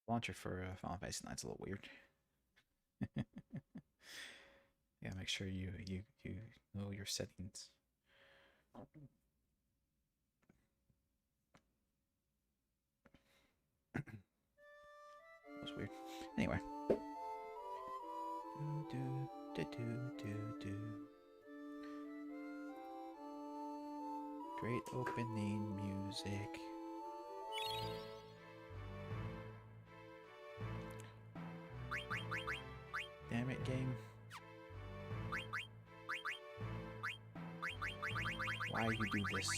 Launcher for Final Fantasy 9 is a little weird. Yeah, make sure you know your settings. That was weird. Anyway. Do, do, do, do, do. Great opening music. Damn it, game. Why you do this?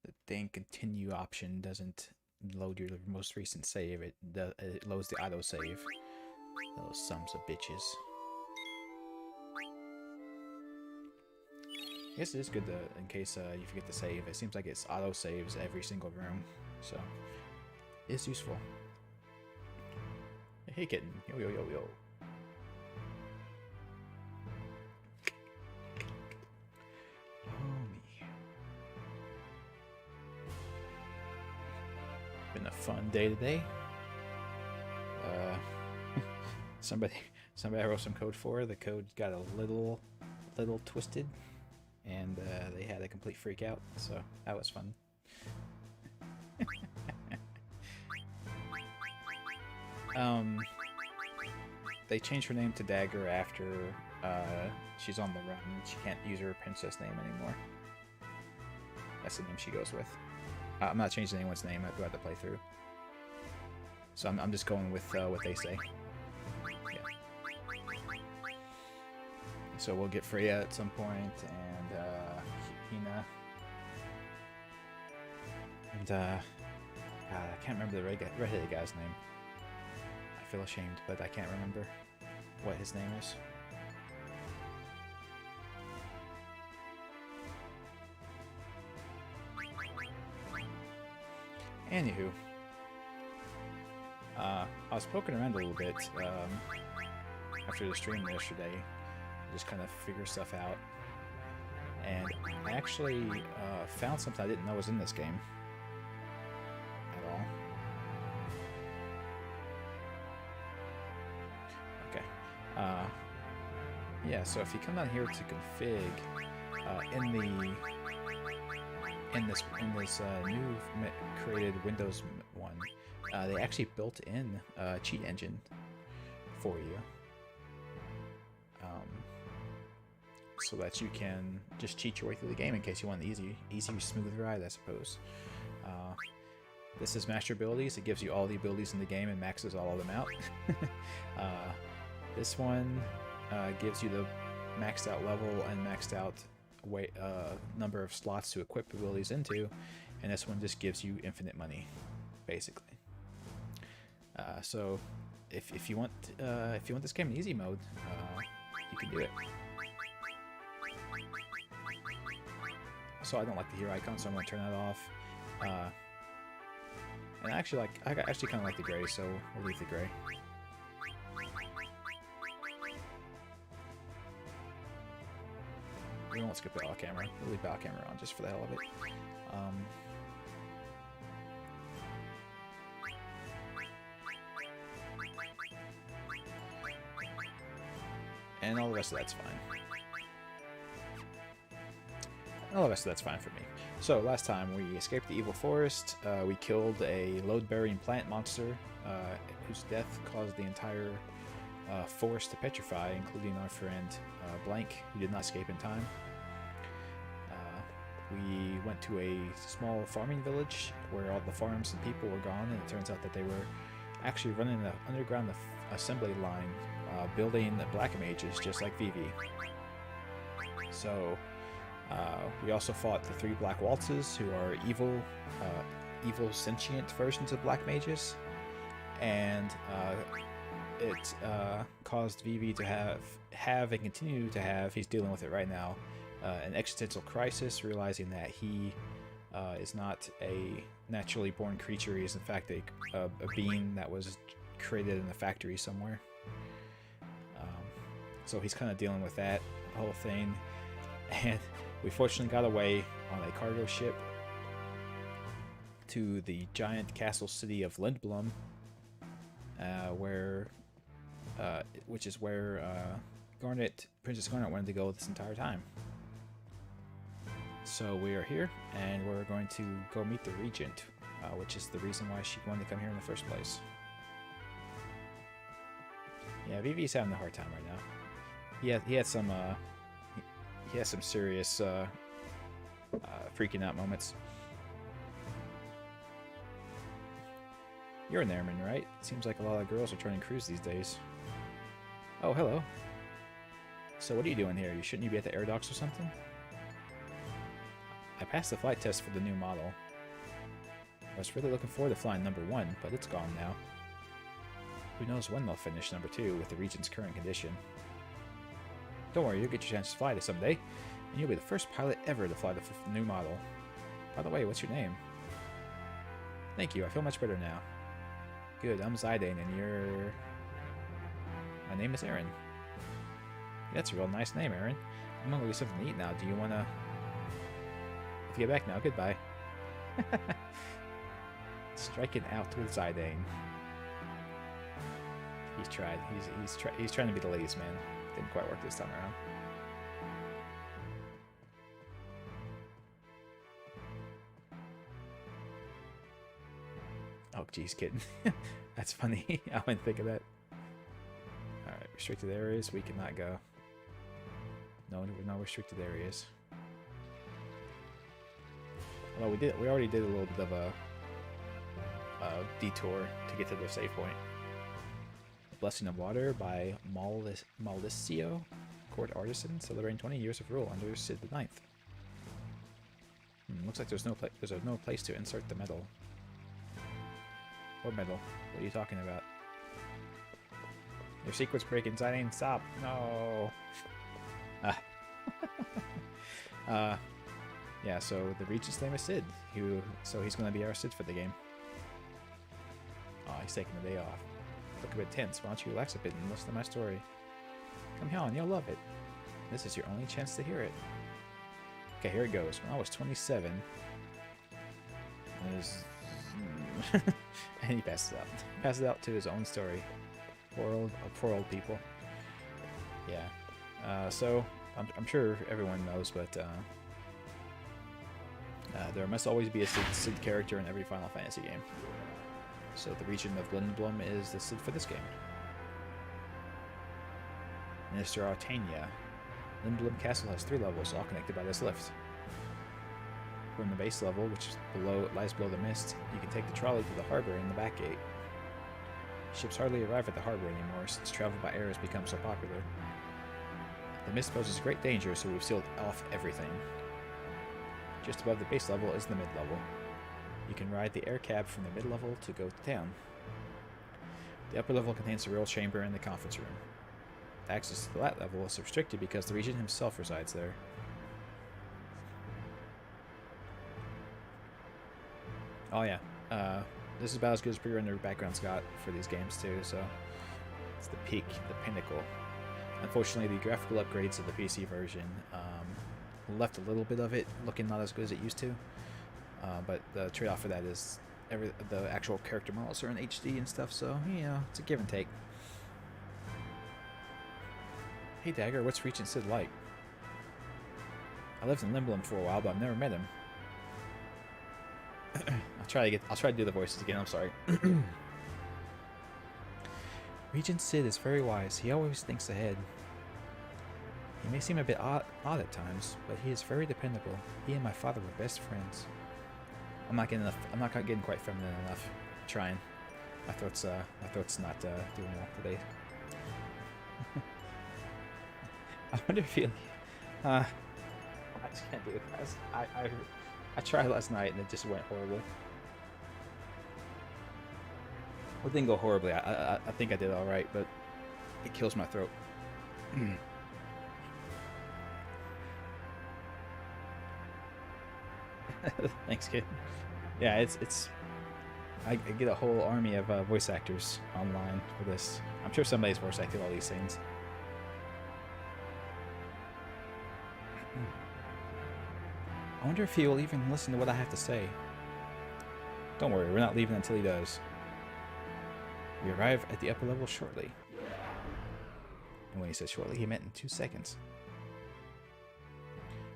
The dang continue option doesn't load your most recent save. It loads the auto save. Those sons of bitches. I guess it is good to, in case you forget to save. It seems like it's auto saves every single room, so it's useful. Hey kitten, yo yo yo yo. Oh me. Been a fun day today. Somebody I wrote some code for. The code got a little twisted, and they had a complete freak out. So that was fun. They changed her name to Dagger after she's on the run. She can't use her princess name anymore. That's the name she goes with. I'm not changing anyone's name throughout the playthrough. So I'm just going with what they say. Yeah. So we'll get Freya at some point, and Hina. And God, I can't remember the redheaded guy's name. I feel ashamed, but I can't remember what his name is. Anywho, I was poking around a little bit after the stream yesterday, just kind of figure stuff out, and I actually found something I didn't know was in this game at all. Okay, yeah. So if you come down here to config in this new created Windows one, they actually built in a cheat engine for you, so that you can just cheat your way through the game in case you want an easy, smooth ride, I suppose. This is Master Abilities. It gives you all the abilities in the game and maxes all of them out. This one gives you the maxed out level and maxed out number of slots to equip abilities into, and this one just gives you infinite money, basically. So if you want this game in easy mode, you can do it. So I don't like the hero icon, so I'm gonna turn that off. And I actually kind of like the gray, so we'll leave the gray. We won't skip battle camera. We'll leave battle camera on just for the hell of it. And all the rest of that's fine. All the rest of that's fine for me. So last time we escaped the evil forest. We killed a load-bearing plant monster whose death caused the entire forest to petrify, including our friend Blank, who did not escape in time. We went to a small farming village where all the farms and people were gone, and it turns out that they were actually running an underground assembly line, building black mages just like Vivi. So we also fought the 3 Black Waltzes, who are evil sentient versions of black mages, and it caused Vivi to have and continue to have, he's dealing with it right now, an existential crisis, realizing that he is not a naturally born creature. He is in fact a being that was created in a factory somewhere. So he's kind of dealing with that whole thing, and we fortunately got away on a cargo ship to the giant castle city of Lindblum, which is where Princess Garnet wanted to go this entire time. So we are here, and we're going to go meet the regent, which is the reason why she wanted to come here in the first place. Yeah, Vivi's having a hard time right now. He had some serious freaking out moments. You're an airman, right? Seems like a lot of girls are trying to cruise these days. Oh, hello. So what are you doing here? Shouldn't you be at the air docks or something? I passed the flight test for the new model. I was really looking forward to flying number 1, but it's gone now. Who knows when they'll finish number 2 with the Regent's current condition. Don't worry, you'll get your chance to fly this someday, and you'll be the first pilot ever to fly the new model. By the way, what's your name? Thank you, I feel much better now. Good, I'm Zidane, and you're... My name is Aaron. That's a real nice name, Aaron. I'm gonna go get something to eat now. Do you wanna... If you get back now, goodbye. Striking out with Zidane. He's tried. He's trying to be the ladies' man. Didn't quite work this time around. Oh, geez, kid. That's funny. I didn't think of that. Alright, restricted areas. We cannot go. No restricted areas. Well, we already did a little bit of a detour to get to the save point. Blessing of Water by Malicio, court artisan, celebrating 20 years of rule under Sid IX. Looks like there's no place to insert the medal. What medal? What are you talking about? Your secret's breaking, Zidane. Stop! No. Yeah. So the Regent's name is Sid. So he's going to be our Sid for the game. Oh, he's taking the day off. Look a bit tense. Why don't you relax a bit and listen to my story? Come on, you'll love it. This is your only chance to hear it. Okay, here it goes. When I was 27, and he passes out. Passes out to his own story. Poor old people. Yeah. So I'm sure everyone knows, but there must always be a Sid character in every Final Fantasy game. So the Regent of Lindblum is the Sid for this game. Minister Artania. Lindblum Castle has 3 levels, all connected by this lift. From the base level, which lies below the mist, you can take the trolley to the harbor in the back gate. Ships hardly arrive at the harbor anymore since travel by air has become so popular. The mist poses great danger, so we've sealed off everything. Just above the base level is the mid-level. You can ride the air cab from the mid-level to go to town. The upper level contains the royal chamber and the conference room. Access to that level is restricted because the regent himself resides there. Oh yeah, this is about as good as pre-rendered backgrounds got for these games too, so it's the peak, the pinnacle. Unfortunately, the graphical upgrades of the PC version left a little bit of it looking not as good as it used to, but the trade-off for that is the actual character models are in HD and stuff, so you know, it's a give and take. Hey Dagger, what's Regent Sid like? I lived in Lindblum for a while, but I've never met him. I'll try to do the voices again. I'm sorry. Regent Sid is very wise. He always thinks ahead. He may seem a bit odd at times, but he is very dependable. He and my father were best friends. I'm not getting quite feminine enough. I'm trying. My throat's not doing well today. I wonder if you. I just can't do it, guys. I tried last night and it just went horribly. Well, it didn't go horribly. I think I did all right, but it kills my throat. Thanks, kid. Yeah, it's. I get a whole army of voice actors online for this. I'm sure somebody's voice acted all these things. I wonder if he will even listen to what I have to say. Don't worry, we're not leaving until he does. We arrive at the upper level shortly. And when he said shortly, he meant in 2 seconds.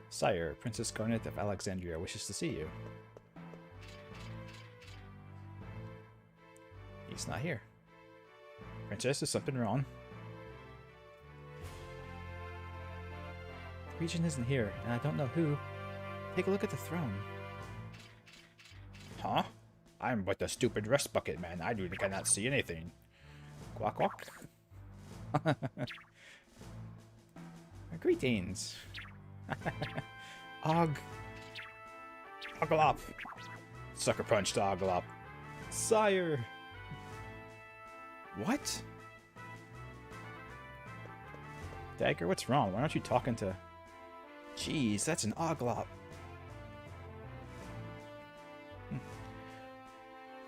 Sire, Princess Garnet of Alexandria wishes to see you. He's not here. Princess, is something wrong? The regent isn't here, and I don't know who. Take a look at the throne. Huh? I'm but a stupid rust bucket man. I cannot see anything. Quack quack. Greetings. Oglop. Sucker punched Oglop. Sire. What? Dagger, what's wrong? Why aren't you talking to... Jeez, that's an Oglop.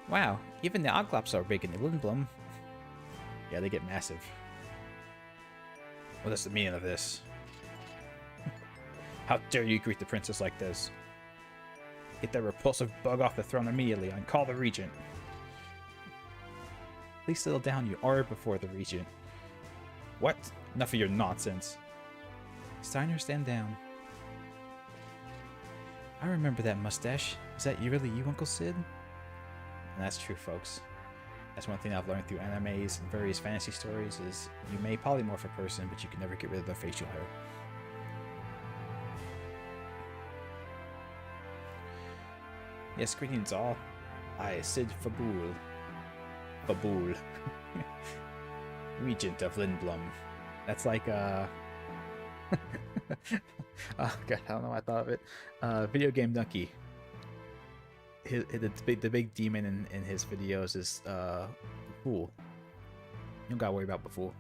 Wow, even the Oglops are big in the Lindblum. Yeah, they get massive. What is the meaning of this? How dare you greet the princess like this? Get that repulsive bug off the throne immediately and call the regent. Please settle down, you are before the regent. What? Enough of your nonsense. Steiner, stand down. I remember that mustache. Is that really you, Uncle Sid? And that's true, folks. That's one thing I've learned through animes and various fantasy stories is you may polymorph a person, but you can never get rid of their facial hair. Yes, greetings all. I, Sid Fabul. Fabul. Regent of Lindblum. That's like, oh god, I don't know why I thought of it. Video Game Donkey. The big demon in his videos is Fool. You don't gotta worry about the Fool.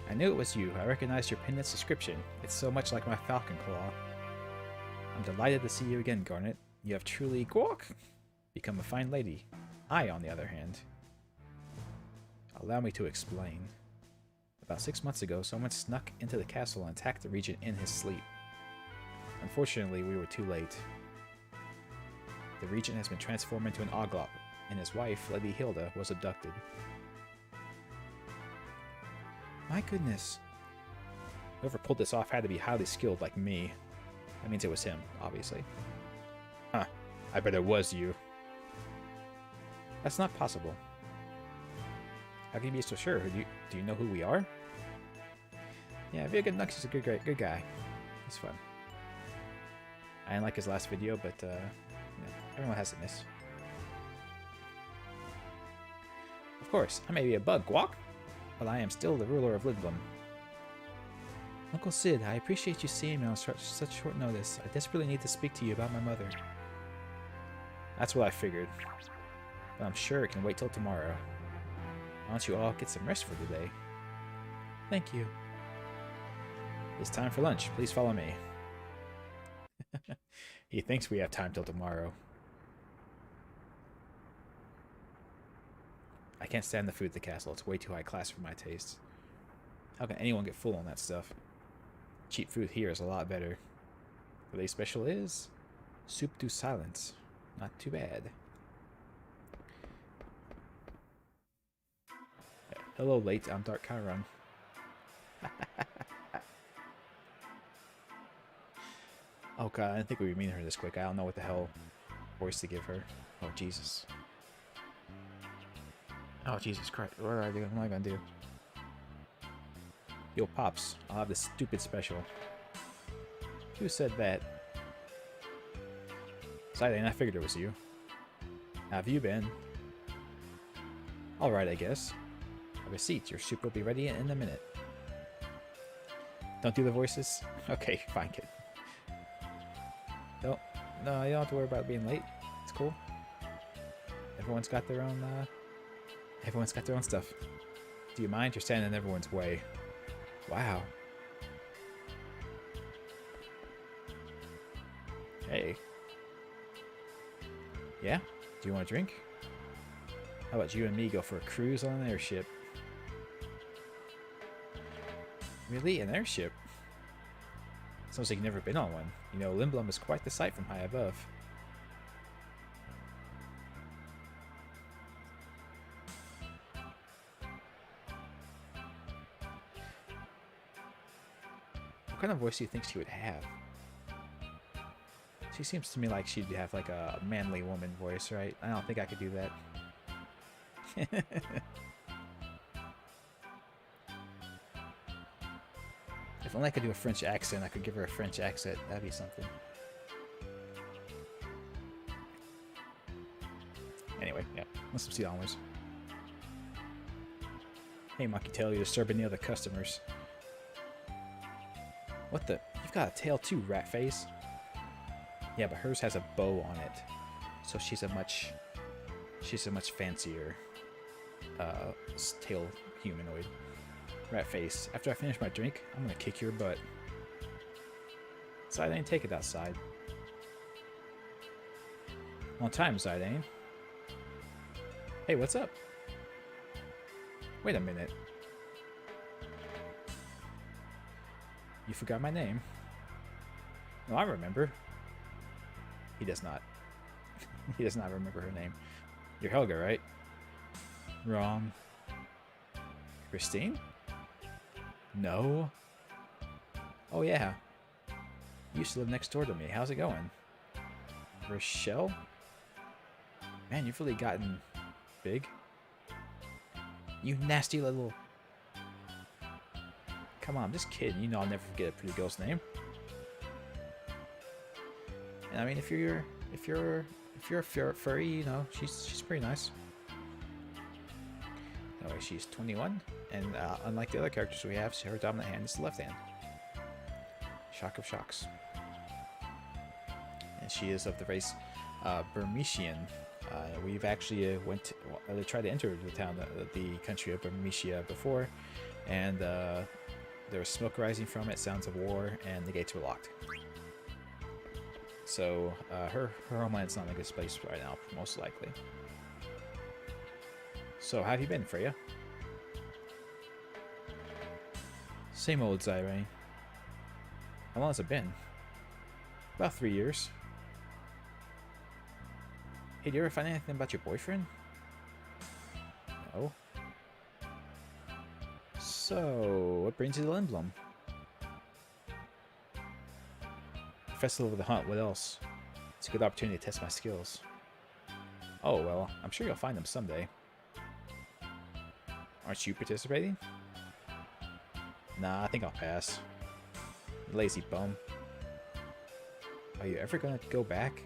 I knew it was you. I recognized your pendant's description. It's so much like my falcon claw. I'm delighted to see you again, Garnet. You have truly become a fine lady. I, on the other hand. Allow me to explain. About 6 months ago, someone snuck into the castle and attacked the regent in his sleep. Unfortunately, we were too late. The regent has been transformed into an Oglop, and his wife, Lady Hilda, was abducted. My goodness. Whoever pulled this off had to be highly skilled like me. That means it was him, obviously. Huh. I bet it was you. That's not possible. How can you be so sure? Do you know who we are? Yeah, Vegan Nux is a good guy. He's fun. I didn't like his last video, but yeah, everyone has a miss. Of course, I may be a bug, Guac, but I am still the ruler of Lindblum. Uncle Sid, I appreciate you seeing me on such short notice. I desperately need to speak to you about my mother. That's what I figured. But I'm sure it can wait till tomorrow. Why don't you all get some rest for today? Thank you. It's time for lunch. Please follow me. He thinks we have time till tomorrow. I can't stand the food at the castle. It's way too high class for my taste. How can anyone get full on that stuff? Cheap food here is a lot better. Today's special is soup du silence. Not too bad. Hello, late. I'm DarkChiron. Oh god, I didn't think we would meet her this quick. I don't know what the hell voice to give her. Oh Jesus. Oh Jesus Christ. What do I do? What am I gonna do? Yo, Pops, I'll have this stupid special. Who said that? Exciting, I figured it was you. How have you been? Alright, I guess. Have a seat. Your soup will be ready in a minute. Don't do the voices? Okay, fine, kid. No, you don't have to worry about being late. It's cool. Everyone's got their own, stuff. Do you mind? You're standing in everyone's way. Wow. Hey. Yeah? Do you want a drink? How about you and me go for a cruise on an airship? Really? An airship? Sounds like you've never been on one. You know, Lindblum is quite the sight from high above. What kind of voice do you think she would have? She seems to me like she'd have like a manly woman voice, right? I don't think I could do that. If only I could do a French accent, I could give her a French accent. That'd be something. Anyway, yeah. Let's see onwards. Hey, Monkey Tail, you're disturbing the other customers. What the? You've got a tail too, rat face. Yeah, but hers has a bow on it, so she's a much fancier tail humanoid. Rat face. After I finish my drink, I'm gonna kick your butt. Zidane, take it outside. On time, Zidane. Hey, what's up? Wait a minute. You forgot my name. No, I remember. He does not. He does not remember her name. You're Helga, right? Wrong. Christine? No. Oh yeah. You used to live next door to me. How's it going? Rochelle? Man, you've really gotten big. You nasty little... Come on, I'm just kidding. You know I'll never forget a pretty girl's name. And I mean, if you're a furry, you know, she's pretty nice. Anyway, she's 21, and unlike the other characters we have, her dominant hand is the left hand. Shock of shocks. And she is of the race Burmesian. We've actually tried to enter the town, the country of Burmesia before, and there was smoke rising from it, sounds of war, and the gates were locked. So her homeland's not in a good place right now, most likely. So, how have you been, Freya? Same old, Zirene. How long has it been? About 3 years. Hey, do you ever find anything about your boyfriend? No. So, what brings you to Lindblum? Festival of the Hunt, what else? It's a good opportunity to test my skills. Oh, well, I'm sure you'll find them someday. Aren't you participating? Nah, I think I'll pass. Lazy bum. Are you ever gonna go back?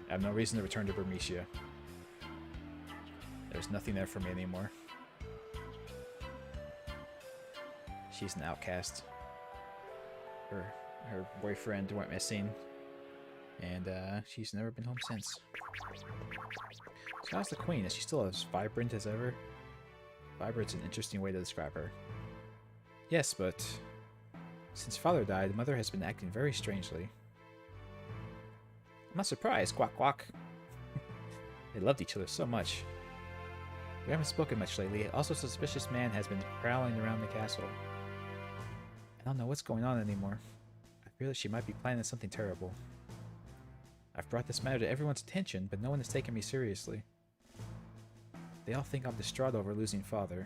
I have no reason to return to Burmesia. There's nothing there for me anymore. She's an outcast. Her boyfriend went missing, and she's never been home since. So how's the queen? Is she still as vibrant as ever? Vibrant's an interesting way to describe her. Yes, but since father died, mother has been acting very strangely. I'm not surprised, quack quack. They loved each other so much. We haven't spoken much lately. Also, a suspicious man has been prowling around the castle. I don't know what's going on anymore. I fear that she might be planning something terrible. I've brought this matter to everyone's attention, but no one has taken me seriously. They all think I'm distraught over losing father.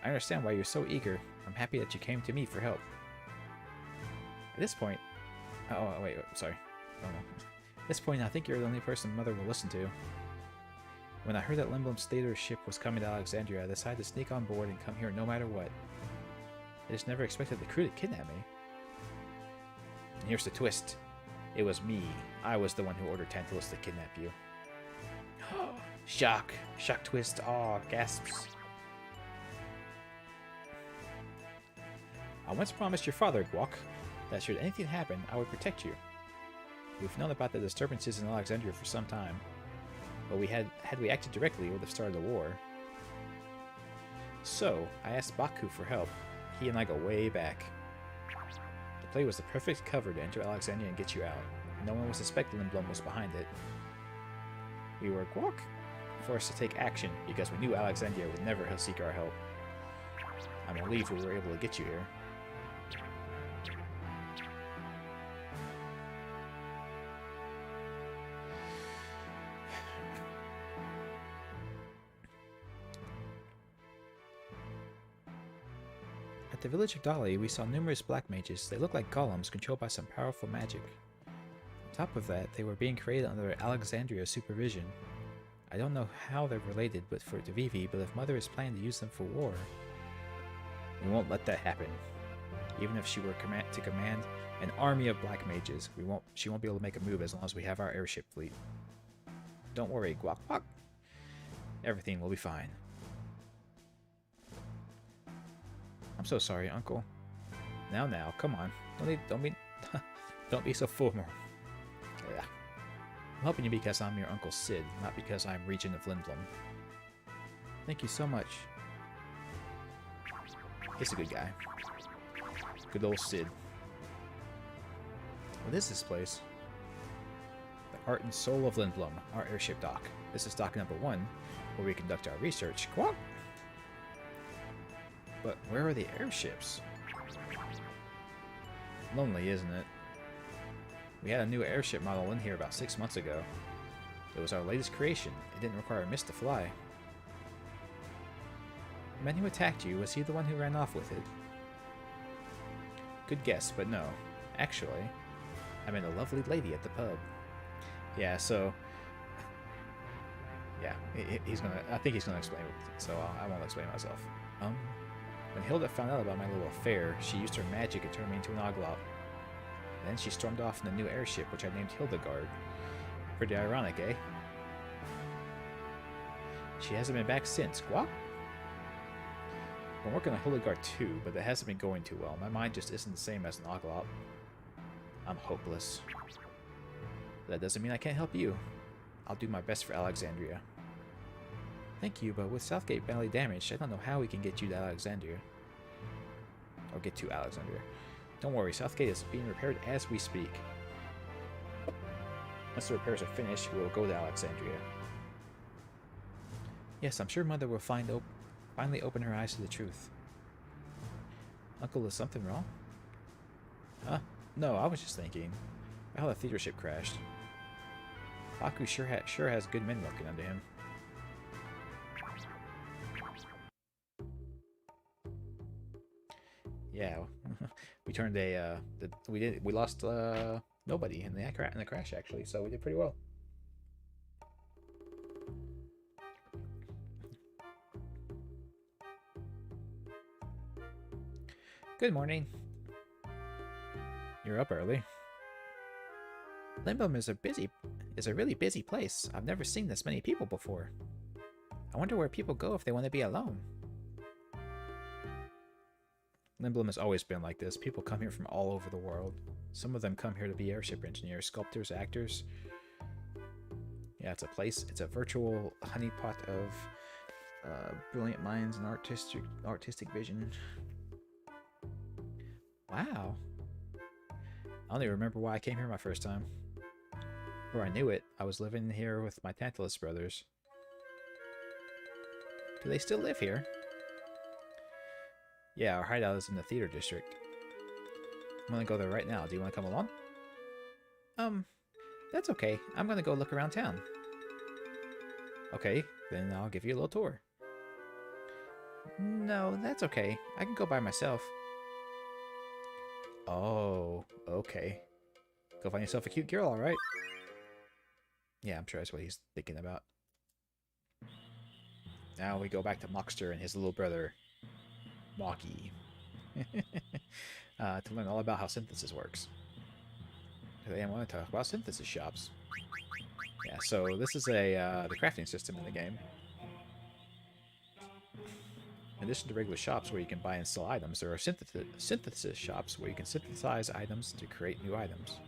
I understand why you're so eager. I'm happy that you came to me for help. At this point... Oh, wait, sorry. Oh, no. At this point, I think you're the only person Mother will listen to. When I heard that Lindblum's leadership was coming to Alexandria, I decided to sneak on board and come here no matter what. I just never expected the crew to kidnap me. And here's the twist. It was me. I was the one who ordered Tantalus to kidnap you. Shock. Shock twist. Aw, gasps. I once promised your father, Guac, that should anything happen, I would protect you. We've known about the disturbances in Alexandria for some time, but had we acted directly, it would have started a war. So, I asked Baku for help. He and I go way back. The play was the perfect cover to enter Alexandria and get you out. No one would suspect Lindblum was behind it. We were Guac forced to take action because we knew Alexandria would never seek our help. I'm relieved we were able to get you here. At the village of Dali, we saw numerous black mages. They looked like golems controlled by some powerful magic. On top of that, they were being created under Alexandria's supervision. I don't know how they're related to Vivi, but if Mother is planning to use them for war, we won't let that happen. Even if she were to command an army of black mages, she won't be able to make a move as long as we have our airship fleet. Don't worry, Guac Guac. Everything will be fine. I'm so sorry, Uncle. Now, come on. Don't be so formal. Yeah. I'm helping you because I'm your Uncle Sid, not because I'm Regent of Lindblum. Thank you so much. He's a good guy. Good old Sid. What is this place? The Heart and Soul of Lindblum, our airship dock. This is dock number 1, where we conduct our research. Quack! But where are the airships? Lonely, isn't it? We had a new airship model in here about 6 months ago. It was our latest creation. It didn't require a mist to fly. The man who attacked you, was he the one who ran off with it? Good guess, but no. Actually, I met a lovely lady at the pub. Yeah, so... Yeah, I think he's gonna explain it, so I won't explain myself. When Hilda found out about my little affair, she used her magic and turned me into an oglop. Then she stormed off in the new airship, which I named Hildegard. Pretty ironic, eh? She hasn't been back since. Guap? I'm working on Hildegard too, but it hasn't been going too well. My mind just isn't the same as an oglop. I'm hopeless. That doesn't mean I can't help you. I'll do my best for Alexandria. Thank you, but with Southgate badly damaged, I don't know how we can get you to Alexandria. Or get to Alexandria. Don't worry, Southgate is being repaired as we speak. Once the repairs are finished, we will go to Alexandria. Yes, I'm sure Mother will finally open her eyes to the truth. Uncle, is something wrong? Huh? No, I was just thinking. How the theater ship crashed. Baku sure has good men working under him. Yeah, we turned we lost nobody in the crash actually, so we did pretty well. Good morning. You're up early. Lindblum is a really busy place. I've never seen this many people before. I wonder where people go if they want to be alone. Lindblum has always been like this. People come here from all over the world. Some of them come here to be airship engineers, sculptors, actors. Yeah, it's a place. It's a virtual honeypot of brilliant minds and artistic vision. Wow. I don't even remember why I came here my first time. Before I knew it, I was living here with my Tantalus brothers. Do they still live here? Yeah, our hideout is in the theater district. I'm gonna go there right now. Do you want to come along? That's okay. I'm gonna go look around town. Okay, then I'll give you a little tour. No, that's okay. I can go by myself. Oh, okay. Go find yourself a cute girl, alright? Yeah, I'm sure that's what he's thinking about. Now we go back to Mockster and his little brother, Mocky. To learn all about how synthesis works. Today I want to talk about synthesis shops. Yeah, so this is the crafting system in the game. In addition to regular shops where you can buy and sell items, there are synthesis shops where you can synthesize items to create new items.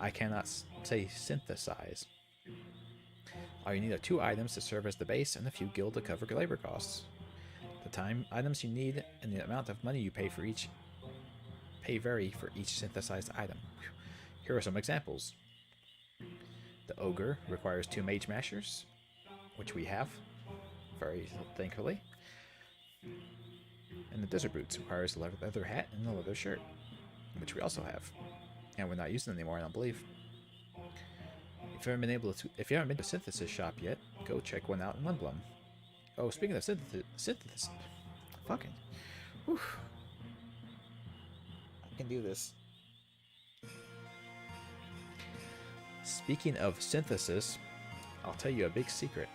I cannot say synthesize. All you need are 2 items to serve as the base and a few gil to cover labor costs. The time items you need and the amount of money you pay vary for each synthesized item. Here are some examples. The Ogre requires 2 Mage Mashers, which we have, very thankfully. And the Desert Boots requires a leather hat and a leather shirt, which we also have. And we're not using them anymore, I don't believe. If you haven't been to Synthesis Shop yet, go check one out in Lindblum. Oh, speaking of synthesis, fucking, whew. I can do this. Speaking of synthesis, I'll tell you a big secret.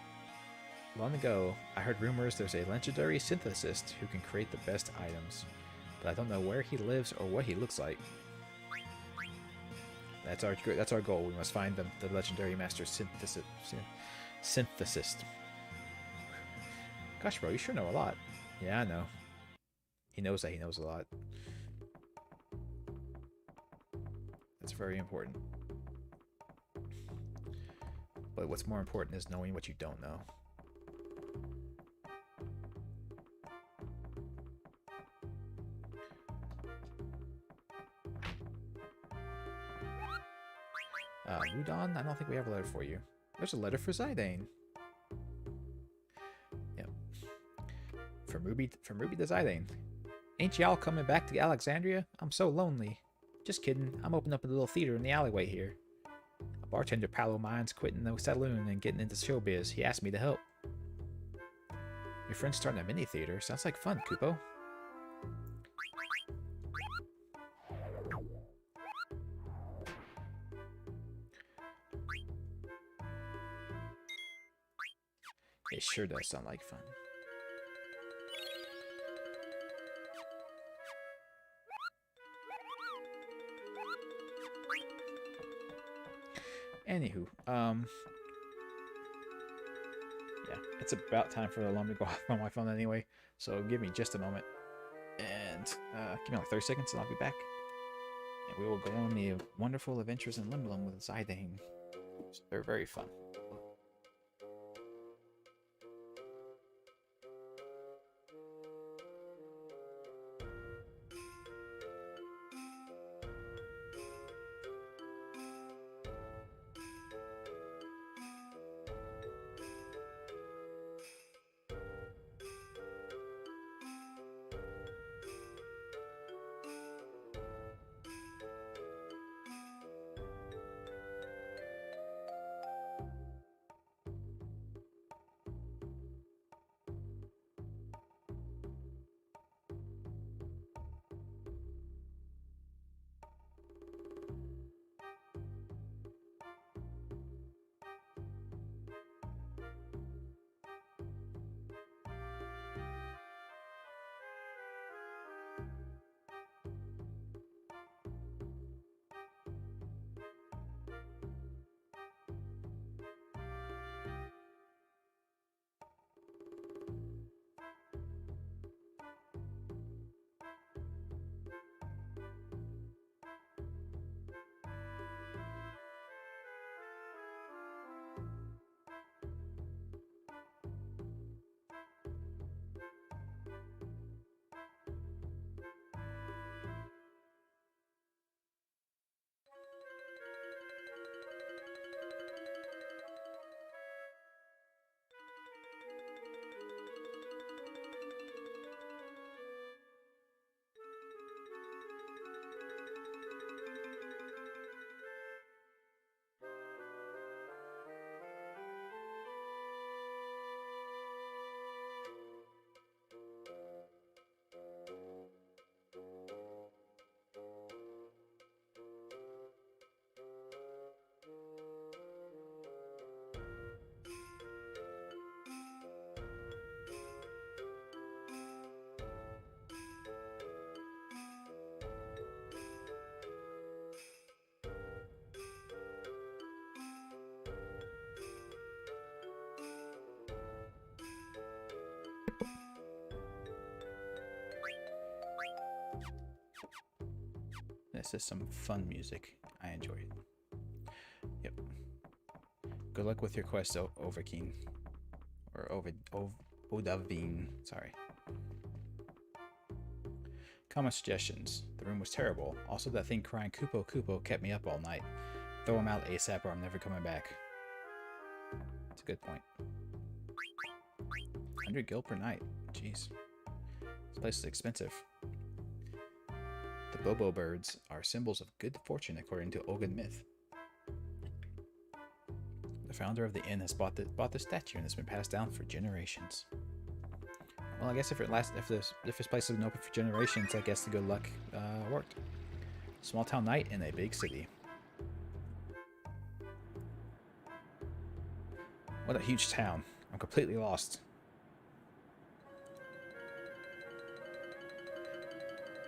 Long ago, I heard rumors there's a legendary synthesist who can create the best items, but I don't know where he lives or what he looks like. That's our goal. We must find the legendary master synthesist. Gosh, bro, you sure know a lot. Yeah, I know. He knows that he knows a lot. That's very important. But what's more important is knowing what you don't know. Udon, I don't think we have a letter for you. There's a letter for Zidane. Yep. From Ruby to Zidane. Ain't y'all coming back to Alexandria? I'm so lonely. Just kidding. I'm opening up a little theater in the alleyway here. A bartender pal of mine's quitting the saloon and getting into showbiz. He asked me to help. Your friend's starting a mini theater. Sounds like fun, Kupo. It sure does sound like fun. Anywho, yeah, it's about time for the alarm to go off on my phone anyway, so give me just a moment. And give me like 30 seconds and I'll be back. And we will go on the wonderful adventures in Lindblum with Zidane. They're very fun. This is some fun music. I enjoy it. Yep. Good luck with your quest, Overkeen. Or Odavine. Sorry. Comment suggestions. The room was terrible. Also, that thing crying Kupo Kupo kept me up all night. Throw him out ASAP or I'm never coming back. That's a good point. 100 gil per night. Jeez. This place is expensive. The Bobo birds are symbols of good fortune according to Ogan myth. The founder of the inn has bought the statue and it's been passed down for generations. Well, I guess if this place has been open for generations, I guess the good luck worked. Small town night in a big city. What a huge town. I'm completely lost.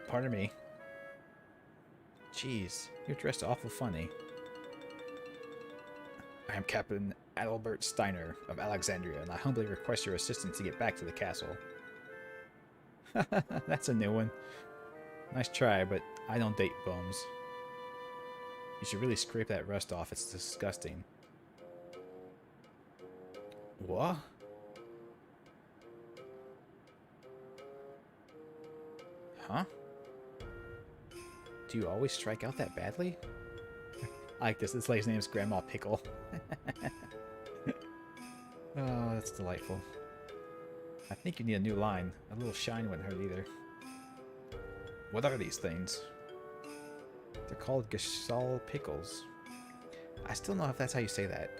Pardon me. Jeez, you're dressed awful funny. I am Captain Adalbert Steiner of Alexandria, and I humbly request your assistance to get back to the castle. That's a new one. Nice try, but I don't date bums. You should really scrape that rust off. It's disgusting. What? Huh? Do you always strike out that badly? I like this. This lady's name is Grandma Pickle. Oh, that's delightful. I think you need a new line. A little shine wouldn't hurt either. What are these things? They're called Gisal pickles. I still don't know if that's how you say that.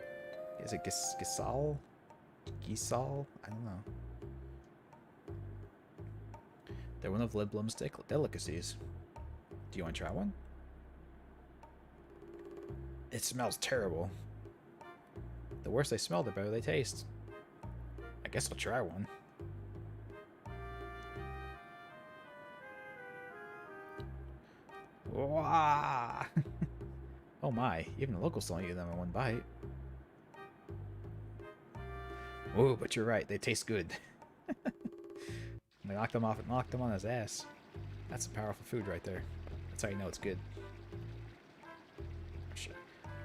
Is it Gisal? Gisal? I don't know. They're one of Lindblum's delicacies. Do you want to try one? It smells terrible. The worse they smell, the better they taste. I guess I'll try one. Wah! Oh my, even the locals don't eat them in one bite. Oh, but you're right, they taste good. They knocked him off and knocked him on his ass. That's some powerful food right there. That's how you know it's good.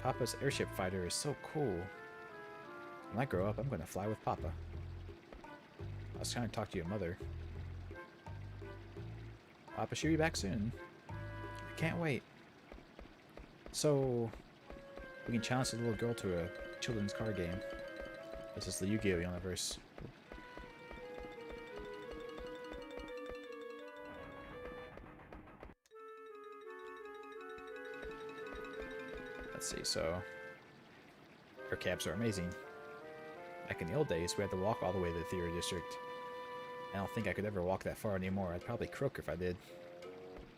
Papa's airship fighter is so cool. When I grow up, I'm going to fly with Papa. I was trying to talk to your mother. Papa should be back soon. I can't wait. So, we can challenge the little girl to a children's card game. This is the Yu-Gi-Oh! Universe. Let's see, so... Our cabs are amazing. Back in the old days, we had to walk all the way to the theater district. I don't think I could ever walk that far anymore. I'd probably croak if I did.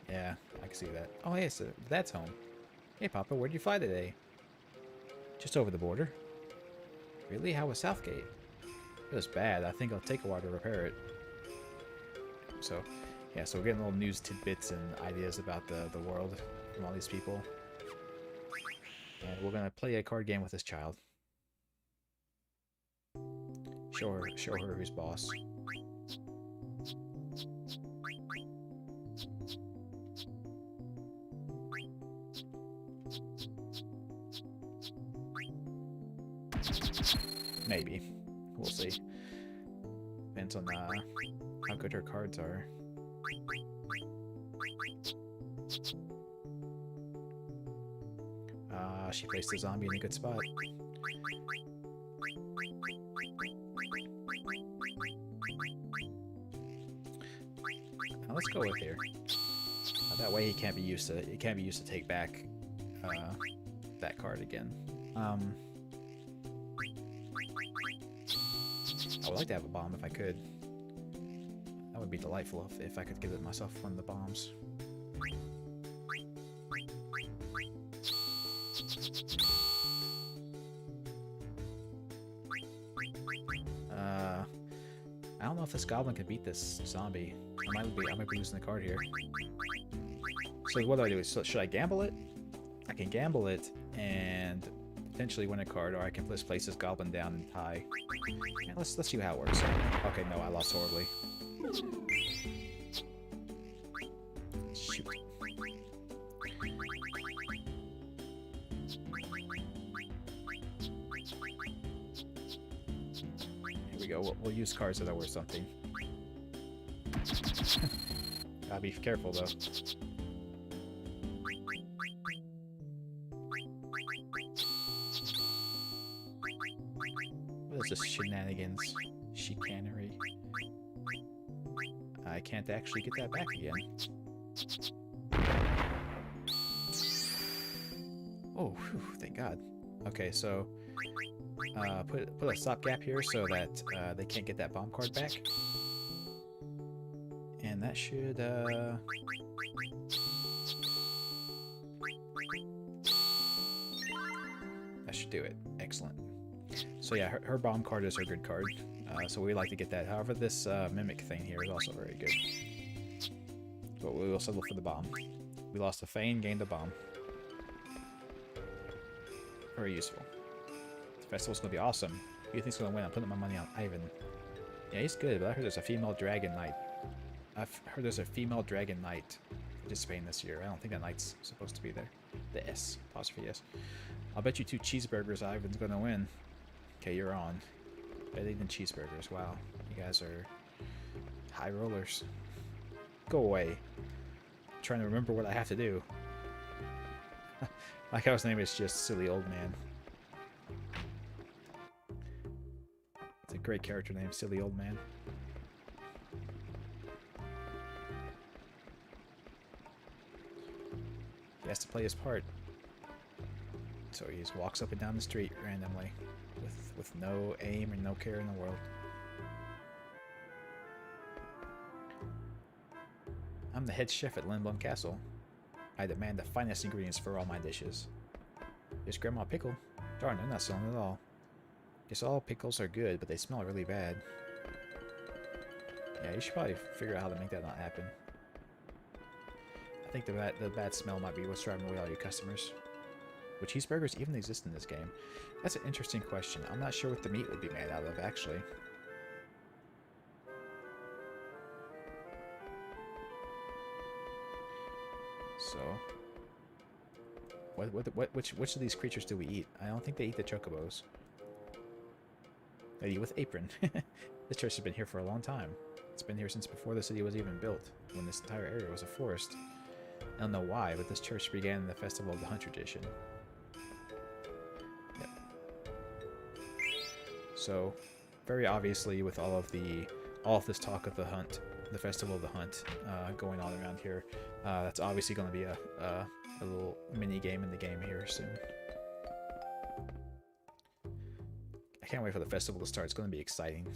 Yeah, I can see that. Oh, hey, so Dad's home. Hey, Papa, where'd you fly today? Just over the border. Really? How was Southgate? It was bad. I think it'll take a while to repair it. So, yeah, so we're getting little news tidbits and ideas about the world from all these people. And we're going to play a card game with this child. Show her who's boss. Maybe. We'll see. Depends on how good her cards are. She placed the zombie in a good spot. Now let's go with here. That way he can't be used to take back that card again. I would like to have a bomb if I could. That would be delightful if I could give it myself one of the bombs. I don't know if this goblin can beat this zombie. I might be losing the card here. So what do I do? So should I gamble it? I can gamble it and potentially win a card, or I can just place this goblin down and tie. Yeah, let's see how it works. Okay, no, I lost horribly. Shoot. Here we go. We'll use cards that are worth something. Gotta be careful though. What is this shenanigans? Chicanery. I can't actually get that back again. Oh, whew, thank God. Okay, so put a stopgap here so that they can't get that bomb card back. And that should That should do it. Excellent. So yeah, her bomb card is her good card. So we like to get that. However, this mimic thing here is also very good. But we will settle for the bomb. We lost a Feign, gained a bomb. Very useful. The festival's gonna be awesome. Who do you think's gonna win? I'm putting my money on Ivan. Yeah, he's good, but I heard there's a female dragon knight. I've heard there's a female dragon knight participating this year. I don't think that knight's supposed to be there. The S, apostrophe S. I'll bet you 2 cheeseburgers Ivan's gonna win. Okay, you're on. Better than cheeseburgers. Wow, you guys are high rollers. Go away. I'm trying to remember what I have to do. Like how his name is just Silly Old Man. It's a great character name, Silly Old Man. He has to play his part. So he just walks up and down the street randomly with no aim and no care in the world. I'm the head chef at Lindblum Castle. I demand the finest ingredients for all my dishes. There's Grandma Pickle. Darn, they're not selling at all. Guess all pickles are good, but they smell really bad. Yeah, you should probably figure out how to make that not happen. I think the bad smell might be what's driving away all your customers. Would cheeseburgers even exist in this game? That's an interesting question. I'm not sure what the meat would be made out of, actually. So, which of these creatures do we eat? I don't think they eat the chocobos. They eat with apron. This church has been here for a long time. It's been here since before the city was even built, when this entire area was a forest. I don't know why, but this church began the Festival of the Hunt tradition. Yep. So, very obviously, with all of this talk of the hunt, the Festival of the Hunt going on around here, that's obviously going to be a little mini game in the game here soon. I can't wait for the festival to start. It's going to be exciting.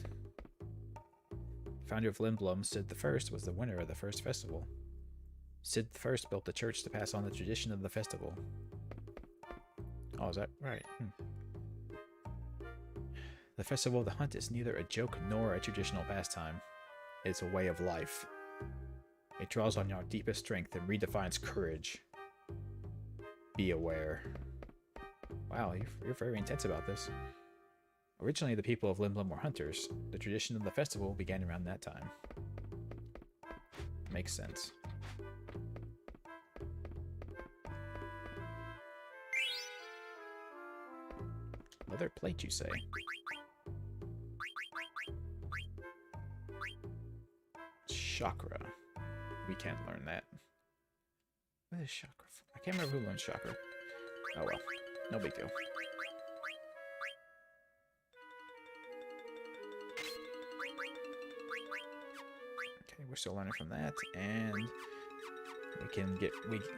Founder of Lindblum, Sid I was the winner of the first festival. Sid I built the church to pass on the tradition of the festival. Oh, is that right? The Festival of the Hunt is neither a joke nor a traditional pastime. It's a way of life. It draws on your deepest strength and redefines courage. Be aware. Wow, you're very intense about this. Originally, the people of Lindblum were hunters. The tradition of the festival began around that time. Makes sense. Leather plate, you say? Chakra. We can't learn that. What is chakra? I can't remember who learned chakra. Oh well. No big deal. Okay, we're still learning from that, and we can get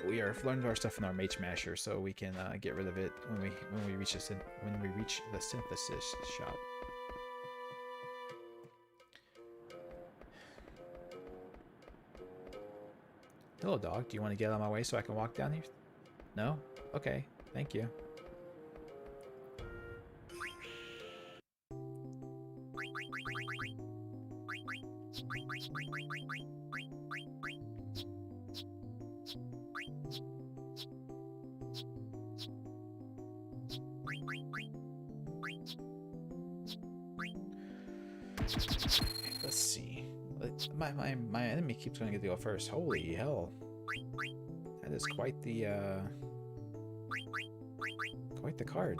we are learning our stuff in our Mage Masher, so we can get rid of it when we reach the synthesis shop. Hello, dog. Do you want to get out of my way so I can walk down here? No? Okay. Thank you. Let's see. My enemy keeps going to go first. Holy hell. That is quite the card.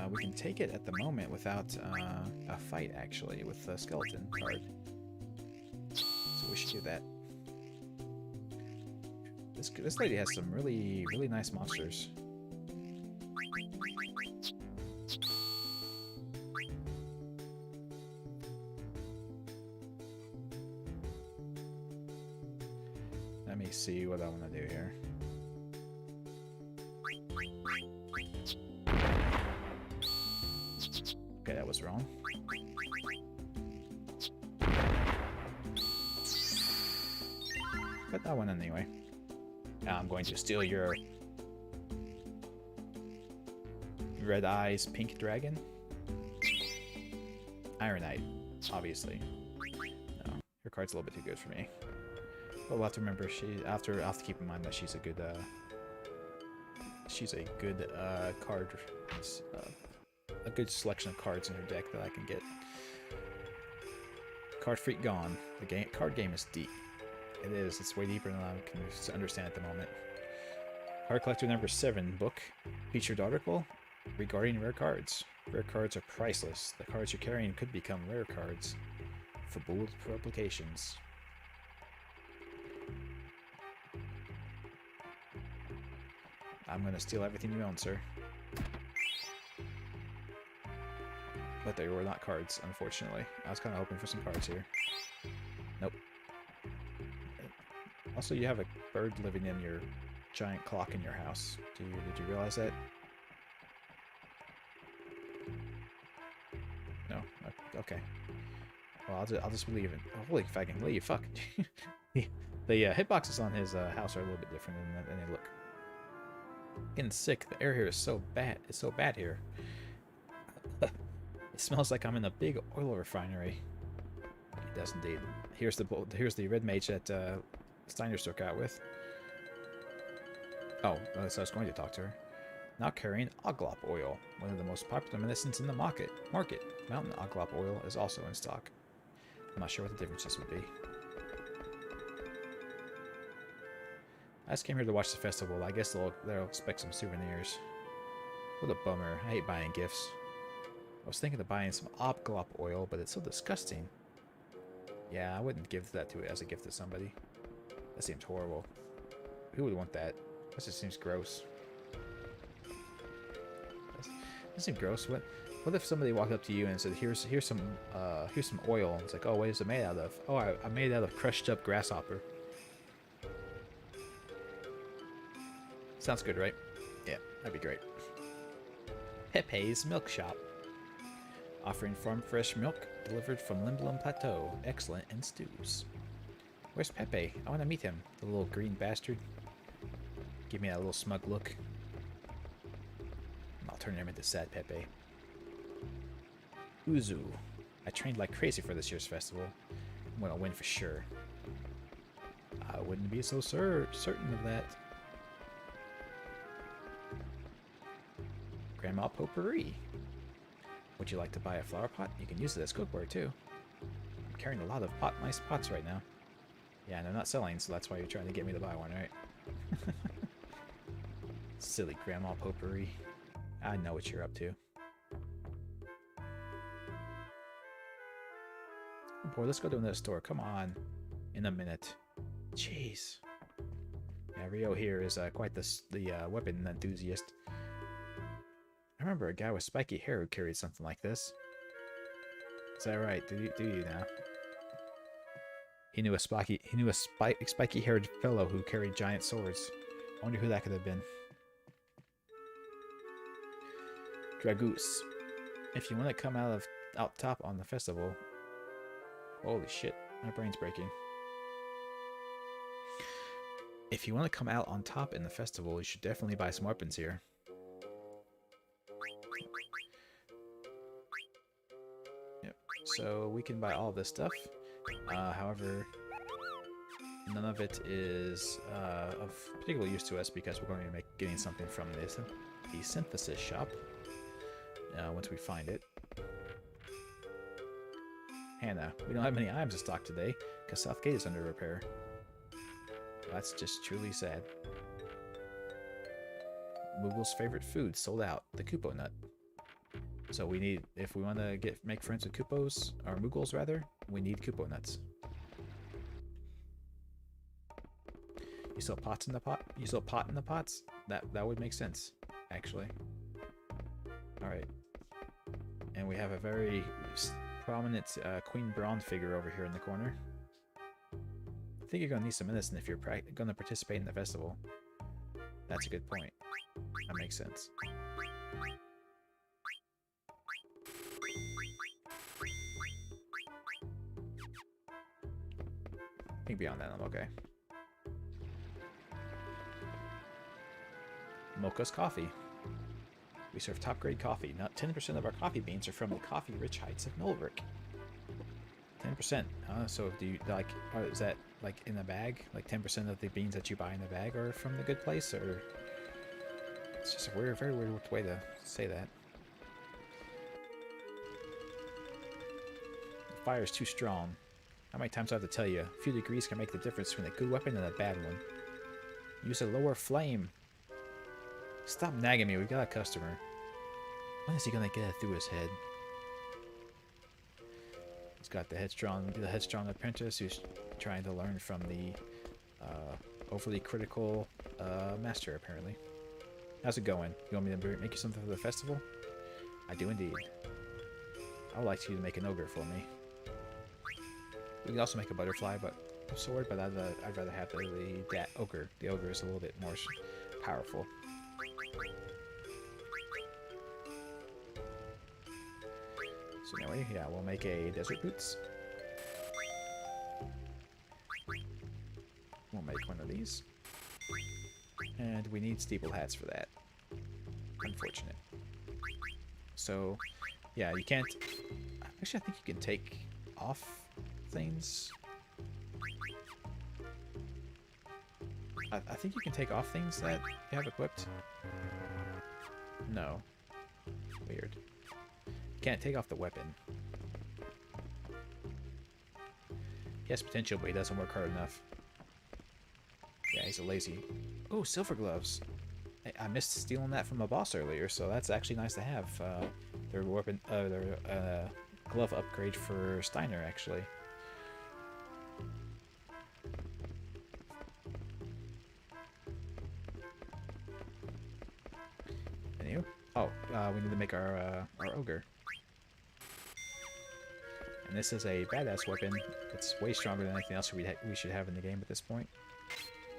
We can take it at the moment without a fight, actually, with the skeleton card. So we should do that. This lady has some really nice monsters. Let me see what I want to do here. Okay, that was wrong. cut that one anyway. Now I'm going to steal your Red Eyes Pink Dragon. Ironite, obviously. No, her card's a little bit too good for me. But we'll have to remember I'll have to keep in mind that she's a good card, a good selection of cards in her deck that I can get. Card Freak gone. The card game is deep. It is. It's way deeper than I can understand at the moment. Card Collector number 7 book. Featured article regarding rare cards. Rare cards are priceless. The cards you're carrying could become rare cards for bold publications. I'm gonna steal everything you own, sir. But they were not cards, unfortunately. I was kind of hoping for some cards here. Nope. Also, you have a bird living in your giant clock in your house. Did you realize that? No? Okay. Well, I'll just leave it. Holy if I can leave. Fuck. The hitboxes on his house are a little bit different than they look. Getting sick. The air here is so bad. It's so bad here. It smells like I'm in a big oil refinery. It does indeed. Here's the red mage that Steiner struck out with. Oh, so I was going to talk to her. Now carrying Oglop oil, one of the most popular medicines in the market. Mountain Oglop oil is also in stock. I'm not sure what the differences would be. I just came here to watch the festival. I guess they'll expect some souvenirs. What a bummer. I hate buying gifts. I was thinking of buying some Oglop oil, but it's so disgusting. Yeah, I wouldn't give that as a gift to somebody. That seems horrible. Who would want that? That just seems gross. That seems gross. What if somebody walked up to you and said, "Here's some oil." And it's like, "Oh, what is it made out of?" "Oh, I made it out of crushed up grasshopper." Sounds good, right? Yeah, that'd be great. Pepe's Milk Shop. Offering farm fresh milk delivered from Lindblum Plateau. Excellent in stews. Where's Pepe? I want to meet him. The little green bastard. Give me that little smug look. I'll turn him into sad Pepe. Uzu. I trained like crazy for this year's festival. I'm gonna win for sure. I wouldn't be so certain of that. Grandma Potpourri. Would you like to buy a flower pot? You can use it as cookware too. I'm carrying a lot of nice pots right now. Yeah, and they're not selling, so that's why you're trying to get me to buy one, right? Silly Grandma Potpourri. I know what you're up to. Oh boy, let's go to another store. Come on. In a minute. Jeez. Yeah, Rio here is quite the weapon enthusiast. I remember a guy with spiky hair who carried something like this. Is that right? Do you now? He knew a spiky-haired fellow who carried giant swords. I wonder who that could have been. Dragoose. If you want to come out top on the festival. Holy shit, my brain's breaking. If you want to come out on top in the festival, you should definitely buy some weapons here. Yep. So we can buy all this stuff. However, none of it is of particular use to us because we're going to be getting something from this, the synthesis shop once we find it. Hannah, we don't have many items in stock today because South Gate is under repair. That's just truly sad. Moogle's favorite food sold out, the Kupo nut. So we need, if we want to make friends with Kupos, or Moogles rather, we need Kupo nuts. You sell pots in the pot? You sell pot in the pots? That would make sense, actually. Alright. And we have a very prominent Queen Braun figure over here in the corner. I think you're going to need some medicine if you're going to participate in the festival. That's a good point. That makes sense. I think beyond that, I'm okay. Mocha's Coffee. We serve top-grade coffee. Not 10% of our coffee beans are from the coffee-rich heights of Nulric. 10%. So do you like? Is that like in a bag? Like 10% of the beans that you buy in a bag are from the good place, or it's just a weird, very weird way to say that. The fire is too strong. How many times do I have to tell you? A few degrees can make the difference between a good weapon and a bad one. Use a lower flame. Stop nagging me. We got a customer. When is he gonna get it through his head? He's got the headstrong apprentice who's trying to learn from the overly critical master, apparently. How's it going? You want me to make you something for the festival? I do indeed. I would like you to make an ogre for me. We can also make a butterfly, but a sword. But I'd rather have that ogre. The ogre is a little bit more powerful. So anyway, yeah, we'll make a desert boots. We'll make one of these. And we need steeple hats for that. Unfortunate. So, yeah, you can't... Actually, I think you can take off things. I think you can take off things that you have equipped. No. Weird. Can't take off the weapon. He has potential, but he doesn't work hard enough. Yeah, he's a lazy. Oh, silver gloves. I missed stealing that from a boss earlier, so that's actually nice to have. Their weapon, their glove upgrade for Steiner, actually. Anyway, oh, we need to make our ogre. And this is a badass weapon. It's way stronger than anything else we should have in the game at this point.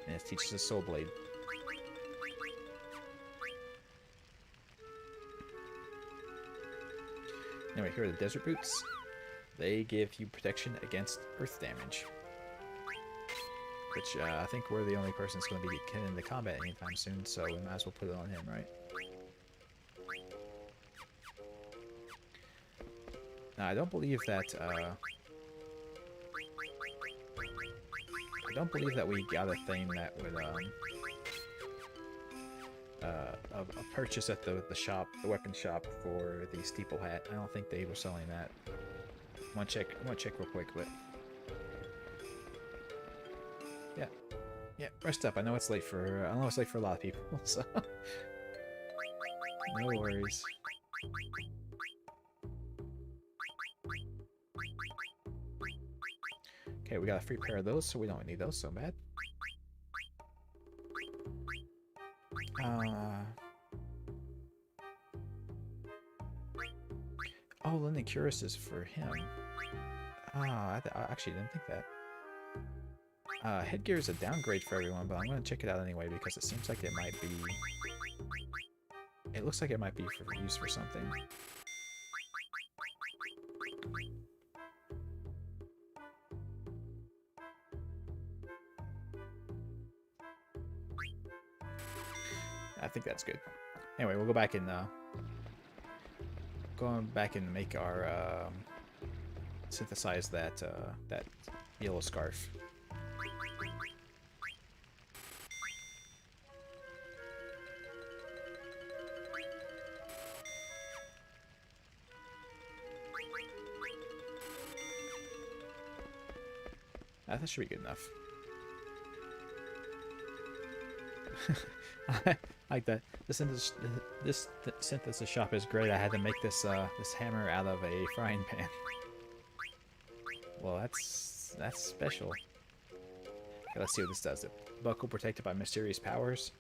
And it teaches us Soul Blade. Anyway, here are the desert boots. They give you protection against earth damage. Which I think we're the only person that's going to be getting into combat anytime soon, so we might as well put it on him, right? Now, I don't believe that we got a thing that would a purchase at the shop, the weapon shop for the steeple hat. I don't think they were selling that. I want to check real quick, but yeah, rest up. I know it's late for a lot of people, so no worries. Okay, we got a free pair of those, so we don't need those so bad. Oh, Lindblum Curus is for him. I actually didn't think that. Headgear is a downgrade for everyone, but I'm going to check it out anyway because it seems like it might be... It looks like it might be for use for something. I think that's good. Anyway, we'll go back and make our synthesize that that yellow scarf. That should be good enough. Like that. This synthesis shop is great. I had to make this this hammer out of a frying pan. Well, that's special. Okay, let's see what this does. The buckle protected by mysterious powers.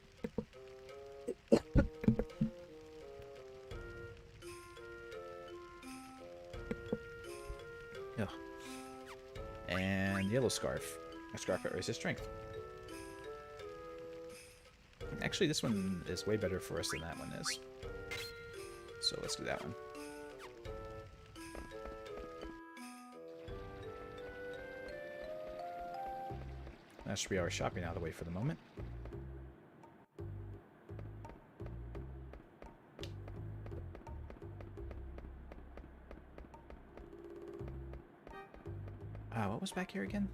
Ugh. And yellow scarf. A scarf that raises strength. Actually, this one is way better for us than that one is. So let's do that one. That should be our shopping out of the way for the moment. What was back here again?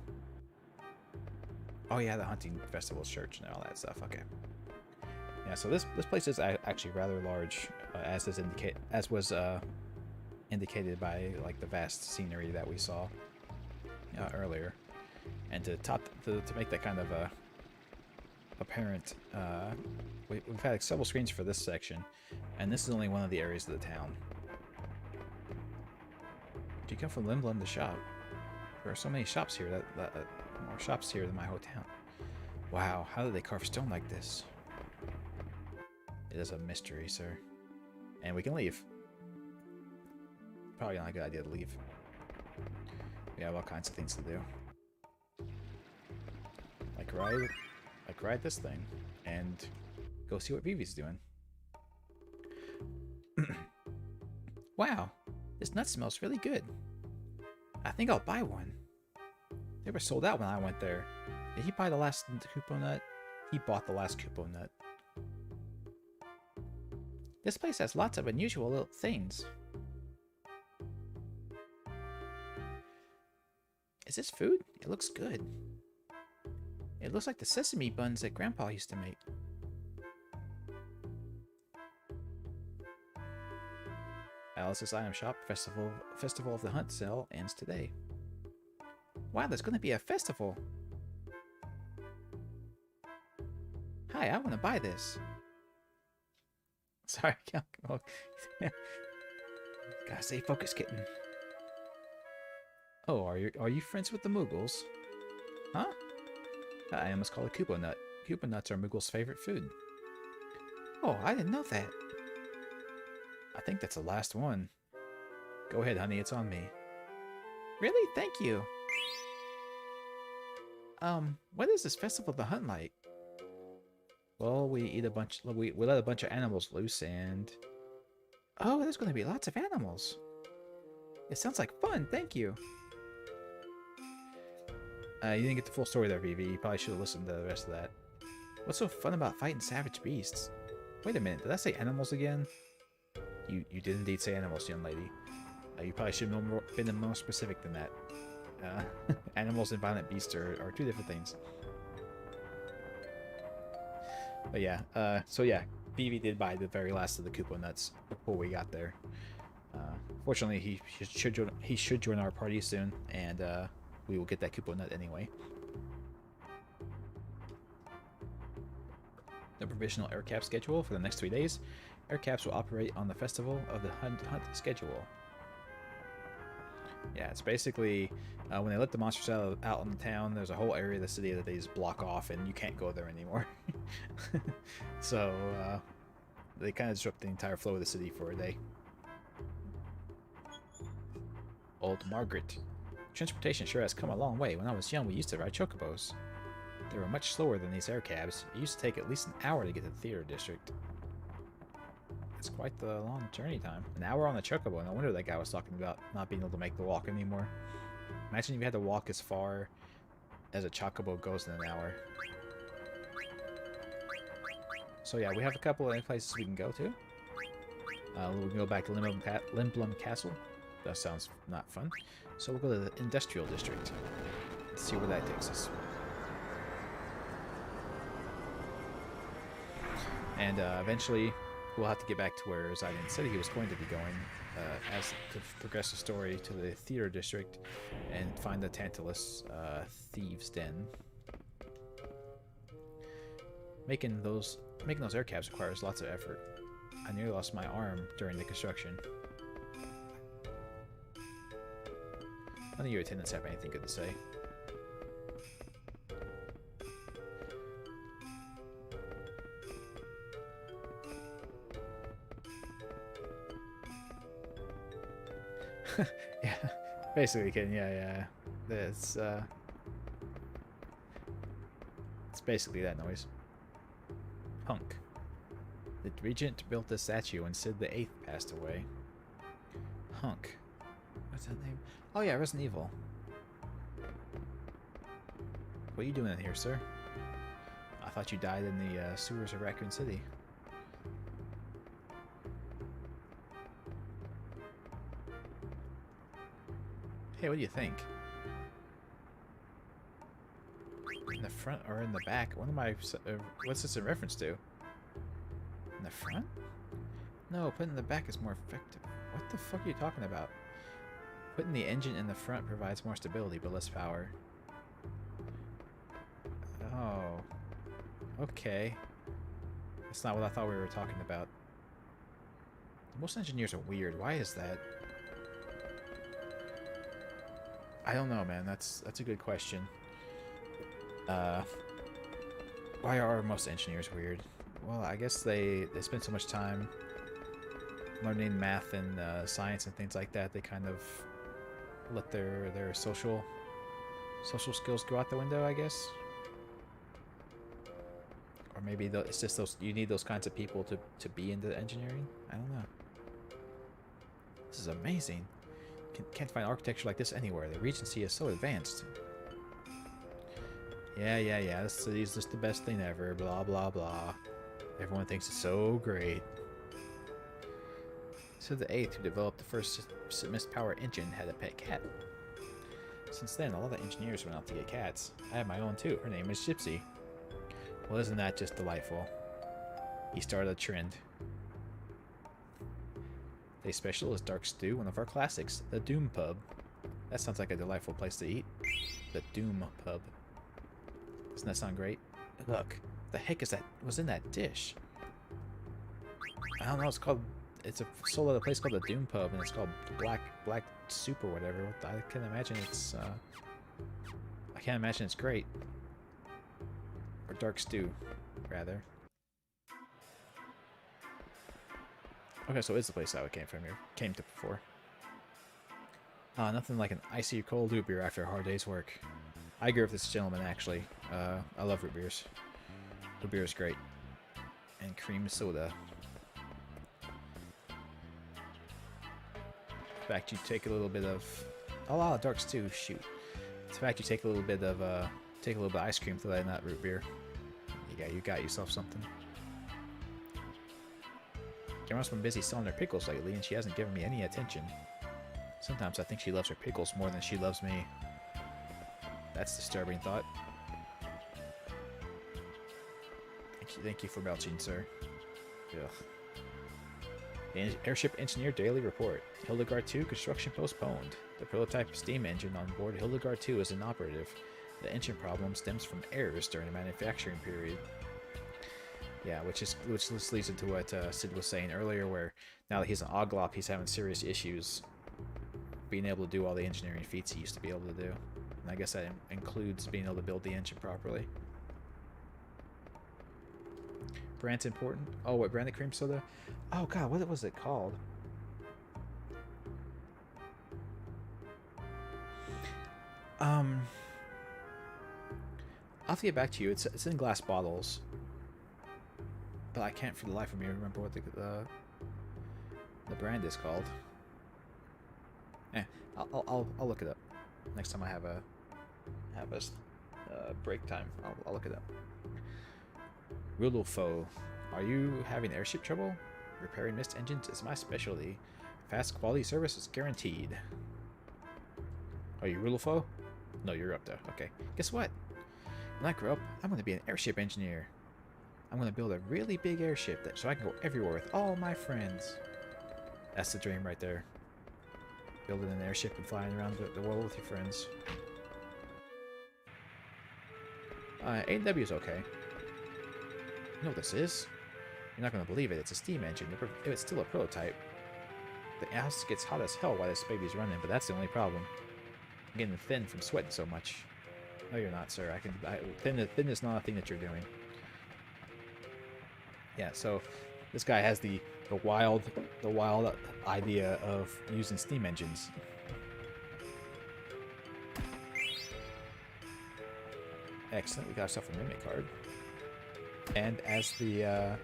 Oh yeah, the hunting festival church and all that stuff. Okay. Yeah, so this place is actually rather large, as was indicated by like the vast scenery that we saw earlier. And to make that kind of apparent, we've had like, several screens for this section, and this is only one of the areas of the town. Do you come from Lindblum to shop? There are so many shops here more shops here than my whole town. Wow, how did they carve stone like this? It is a mystery, sir. And we can leave. Probably not a good idea to leave. We have all kinds of things to do. Like ride this thing and go see what Vivi's doing. Wow, this nut smells really good. I think I'll buy one. They were sold out when I went there. Did he buy the last Kupo nut? He bought the last Kupo nut. This place has lots of unusual little things. Is this food? It looks good. It looks like the sesame buns that Grandpa used to make. Alice's Item Shop Festival of the Hunt sale ends today. Wow, there's going to be a festival. Hi, I want to buy this. Sorry, gotta stay focused, kitten. Oh, are you friends with the Moogles? Huh? That item is called a Kupo nut. Kupo nuts are Moogles' favorite food. Oh, I didn't know that. I think that's the last one. Go ahead, honey, it's on me. Really? Thank you. What is this Festival of the Hunt like? Well, we let a bunch of animals loose and... Oh, there's going to be lots of animals. It sounds like fun, thank you. You didn't get the full story there, Vivi. You probably should have listened to the rest of that. What's so fun about fighting savage beasts? Wait a minute, did I say animals again? You did indeed say animals, young lady. You probably should have been more specific than that. Animals and violent beasts are two different things. But yeah, so yeah, Vivi did buy the very last of the Kupo nuts before we got there. Fortunately, he should join our party soon, and we will get that Kupo nut anyway. The provisional air cap schedule for the next 3 days. Air caps will operate on the Festival of the Hunt schedule. Yeah, it's basically when they let the monsters out in the town, there's a whole area of the city that they just block off, and you can't go there anymore. So they kind of disrupt the entire flow of the city for a day. Old Margaret. Transportation sure has come a long way. When I was young, we used to ride chocobos. They were much slower than these air cabs. It used to take at least an hour to get to the theater district. It's quite the long journey time. An hour on the chocobo. No wonder that guy was talking about not being able to make the walk anymore. Imagine if you had to walk as far as a chocobo goes in an hour. So yeah, we have a couple of places we can go to. We can go back to Lindblum Castle. That sounds not fun. So we'll go to the Industrial District. Let's see where that takes us. And eventually, we'll have to get back to where Zidane said he was going to be going as to progress the story to the Theater District and find the Tantalus Thieves' Den. Making those air cabs requires lots of effort. I nearly lost my arm during the construction. None of your attendants have anything good to say. Yeah, basically, kidding. Yeah. It's basically that noise. Punk. The regent built this statue when Sid the VIII passed away. Hunk. What's that name? Oh yeah, Resident Evil. What are you doing in here, sir? I thought you died in the sewers of Raccoon City. Hey, what do you think? front or in the back? What am I... what's this in reference to? In the front? No, putting in the back is more effective. What the fuck are you talking about? Putting the engine in the front provides more stability, but less power. Oh. Okay. That's not what I thought we were talking about. Most engineers are weird. Why is that? I don't know, man. That's a good question. Why are most engineers weird? Well, I guess they spend so much time learning math and science and things like that. They kind of let their social skills go out the window, I guess. Or maybe it's just those, you need those kinds of people to be into engineering. I don't know. This is amazing. Can't find architecture like this anywhere. The Regency is so advanced. Yeah. This city's just the best thing ever. Blah, blah, blah. Everyone thinks it's so great. So the 8th, who developed the first submissed power engine, had a pet cat. Since then, a lot of engineers went out to get cats. I have my own too. Her name is Gypsy. Well, isn't that just delightful? He started a trend. Today's special is Dark Stew, one of our classics, the Doom Pub. That sounds like a delightful place to eat. The Doom Pub. Doesn't that sound great? Look, the heck is that? Was in that dish? I don't know. It's called. It's a sold at a place called the Doom Pub, and it's called Black Soup or whatever. I can't imagine it's. I can't imagine it's great. Or Dark Stew, rather. Okay, so it's the place I came to before. Nothing like an icy cold root beer after a hard day's work. I agree with this gentleman, actually. I love root beers. Root beer is great. And cream soda. In fact, you take a little bit of... Oh, Dark Stew, shoot. In fact, you take a little bit of ice cream to that in that root beer. You got yourself something. Grandma's been busy selling her pickles lately, and she hasn't given me any attention. Sometimes I think she loves her pickles more than she loves me. That's a disturbing thought. Thank you for belching, sir. Ugh. The Airship Engineer Daily Report. Hildegard 2 construction postponed. The prototype steam engine on board Hildegard 2 is inoperative. The engine problem stems from errors during the manufacturing period. Yeah, which leads into what Sid was saying earlier, where now that he's an Oglop, he's having serious issues being able to do all the engineering feats he used to be able to do. And I guess that includes being able to build the engine properly. Brand's important. Oh, what brand of cream soda? Oh god, what was it called? I'll have to get back to you. It's in glass bottles. But I can't for the life of me remember what the brand is called. I'll look it up next time I have a break time. I'll look it up. Rudolfo, are you having airship trouble? Repairing missed engines is my specialty. Fast quality service is guaranteed. Are you Rudolfo? No, you're up though. Okay. Guess what? When I grow up, I'm going to be an airship engineer. I'm going to build a really big airship so I can go everywhere with all my friends. That's the dream right there. Building an airship and flying around the world with your friends. A&W is okay. You know what this is? You're not going to believe it. It's a steam engine. It's still a prototype. The house gets hot as hell while this baby's running, but that's the only problem. I'm getting thin from sweating so much. No, you're not, sir. Thin is not a thing that you're doing. Yeah, so this guy has the wild idea of using steam engines. Excellent, we got ourselves a mimic card. And as the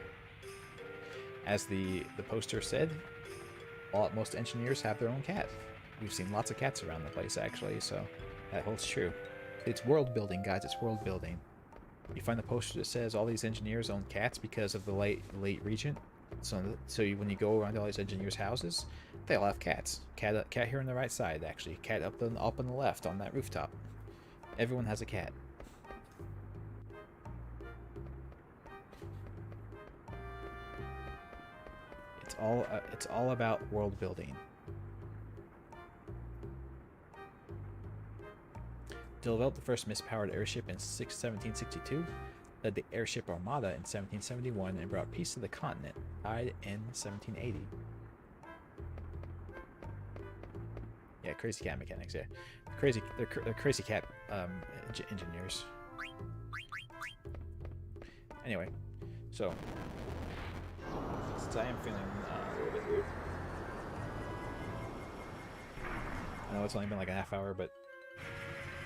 poster said, most engineers have their own cat. We've seen lots of cats around the place actually, so that holds true. It's world building, guys. It's world building. You find the poster that says all these engineers own cats because of the late regent. So when you go around to all these engineers' houses, they all have cats. Cat here on the right side, actually. Cat up on the left on that rooftop. Everyone has a cat. it's all about world building. Developed the first mist-powered airship in 1762, led the airship Armada in 1771, and brought peace to the continent. Died in 1780. Yeah, crazy cat mechanics. Yeah, they're crazy cat engineers. Anyway, so since I am feeling a little bit weird, I know it's only been like a half hour, but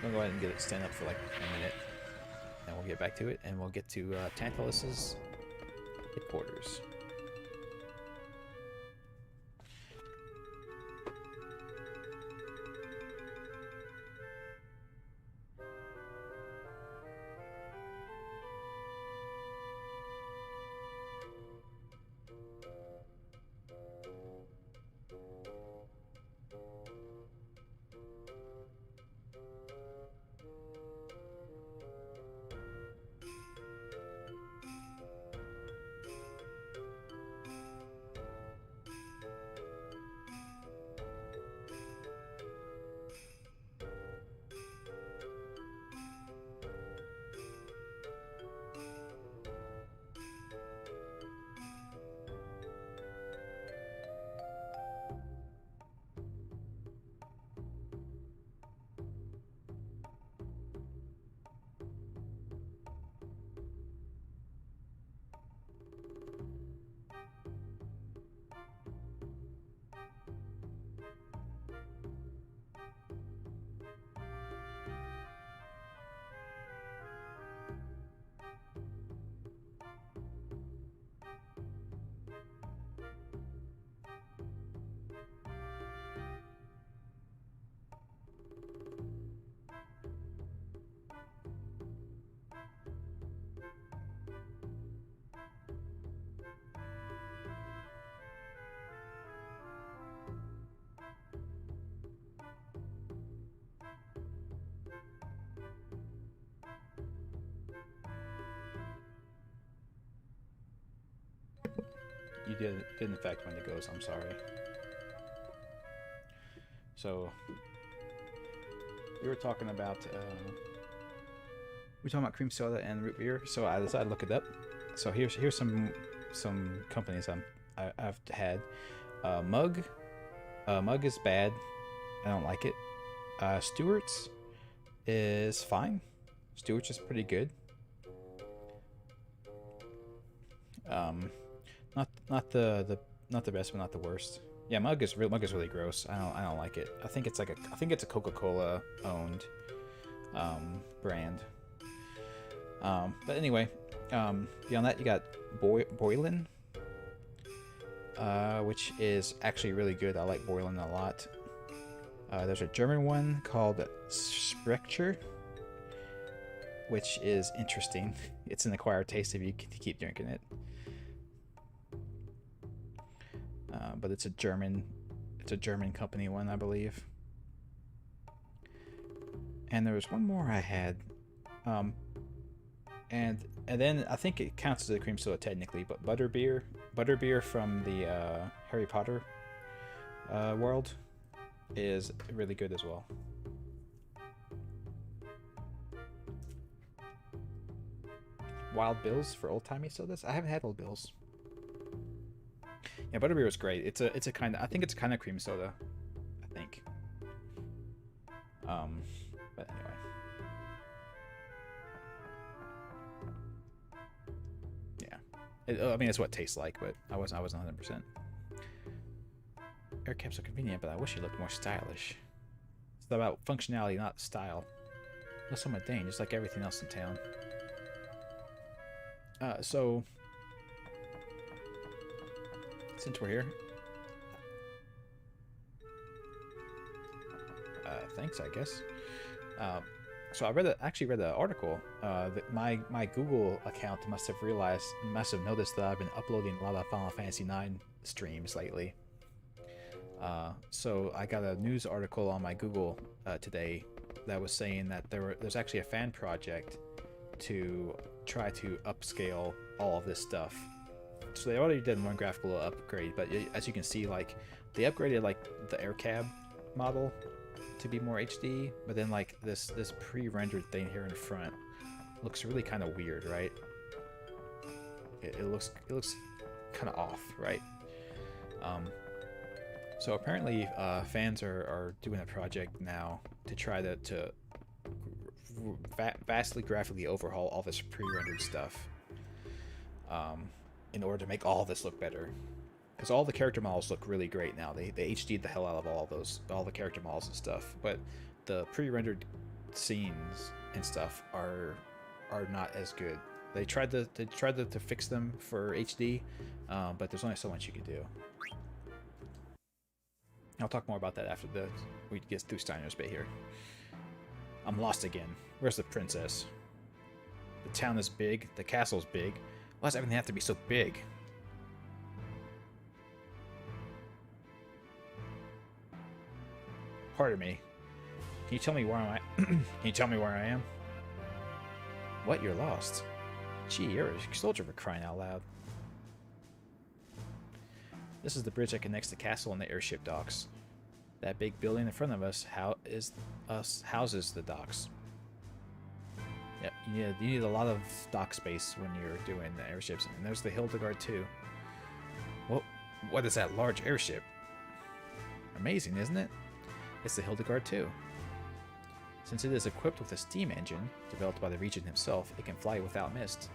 I'm gonna go ahead and stand up for like a minute, and we'll get back to it, and we'll get to Tantalus's headquarters. You did in fact when it goes. I'm sorry. So we were talking about cream soda and root beer. So I decided to look it up. So here's some companies I've had. Mug is bad. I don't like it. Stewart's is fine. Stewart's is pretty good. Not the best, but not the worst. Yeah, Mug is really gross. I don't like it. I think it's a Coca-Cola owned brand. But anyway, beyond that you got Boylan, which is actually really good. I like Boylan a lot. There's a German one called Sprecher, which is interesting. It's an acquired taste if you keep drinking it. But it's a German company one, I believe. And there was one more I had, and then I think it counts as a cream soda technically, but butterbeer from the Harry Potter world is really good as well. Wild Bill's for old timey sodas. I haven't had Old Bill's. Yeah, butterbeer was great. It's a kind of, I think it's a kind of cream soda, I think. But anyway. Yeah. I mean, it's what it tastes like, but I wasn't 100%. Air caps are convenient, but I wish it looked more stylish. It's about functionality, not style. That's so mundane, just like everything else in town. So since we're here, thanks, I guess. So I actually read the article. That my Google account must have noticed that I've been uploading a lot of Final Fantasy IX streams lately. So I got a news article on my Google today that was saying that there's actually a fan project to try to upscale all of this stuff so they already did one graphical upgrade, but as you can see, like they upgraded like the air cab model to be more HD, but then like this pre-rendered thing here in front looks really kind of weird, right? It looks kind of off, right? So apparently fans are doing a project now to try to vastly graphically overhaul all this pre-rendered stuff in order to make all this look better. Because all the character models look really great now. They HD'd the hell out of all the character models and stuff. But the pre-rendered scenes and stuff are not as good. They tried to fix them for HD, but there's only so much you can do. I'll talk more about that after we get through Steiner's Bay here. I'm lost again. Where's the princess? The town is big. The castle's big. Why does everything have to be so big? Pardon me. Can you tell me where am I? Can you tell me where I am? What? You're lost? Gee, you're a soldier for crying out loud. This is the bridge that connects the castle and the airship docks. That big building in front of us houses the docks. Yep, you need a lot of dock space when you're doing the airships. And there's the Hildegard too. What is that large airship? Amazing, isn't it? It's the Hildegard too. Since it is equipped with a steam engine developed by the regent himself, it can fly without mist.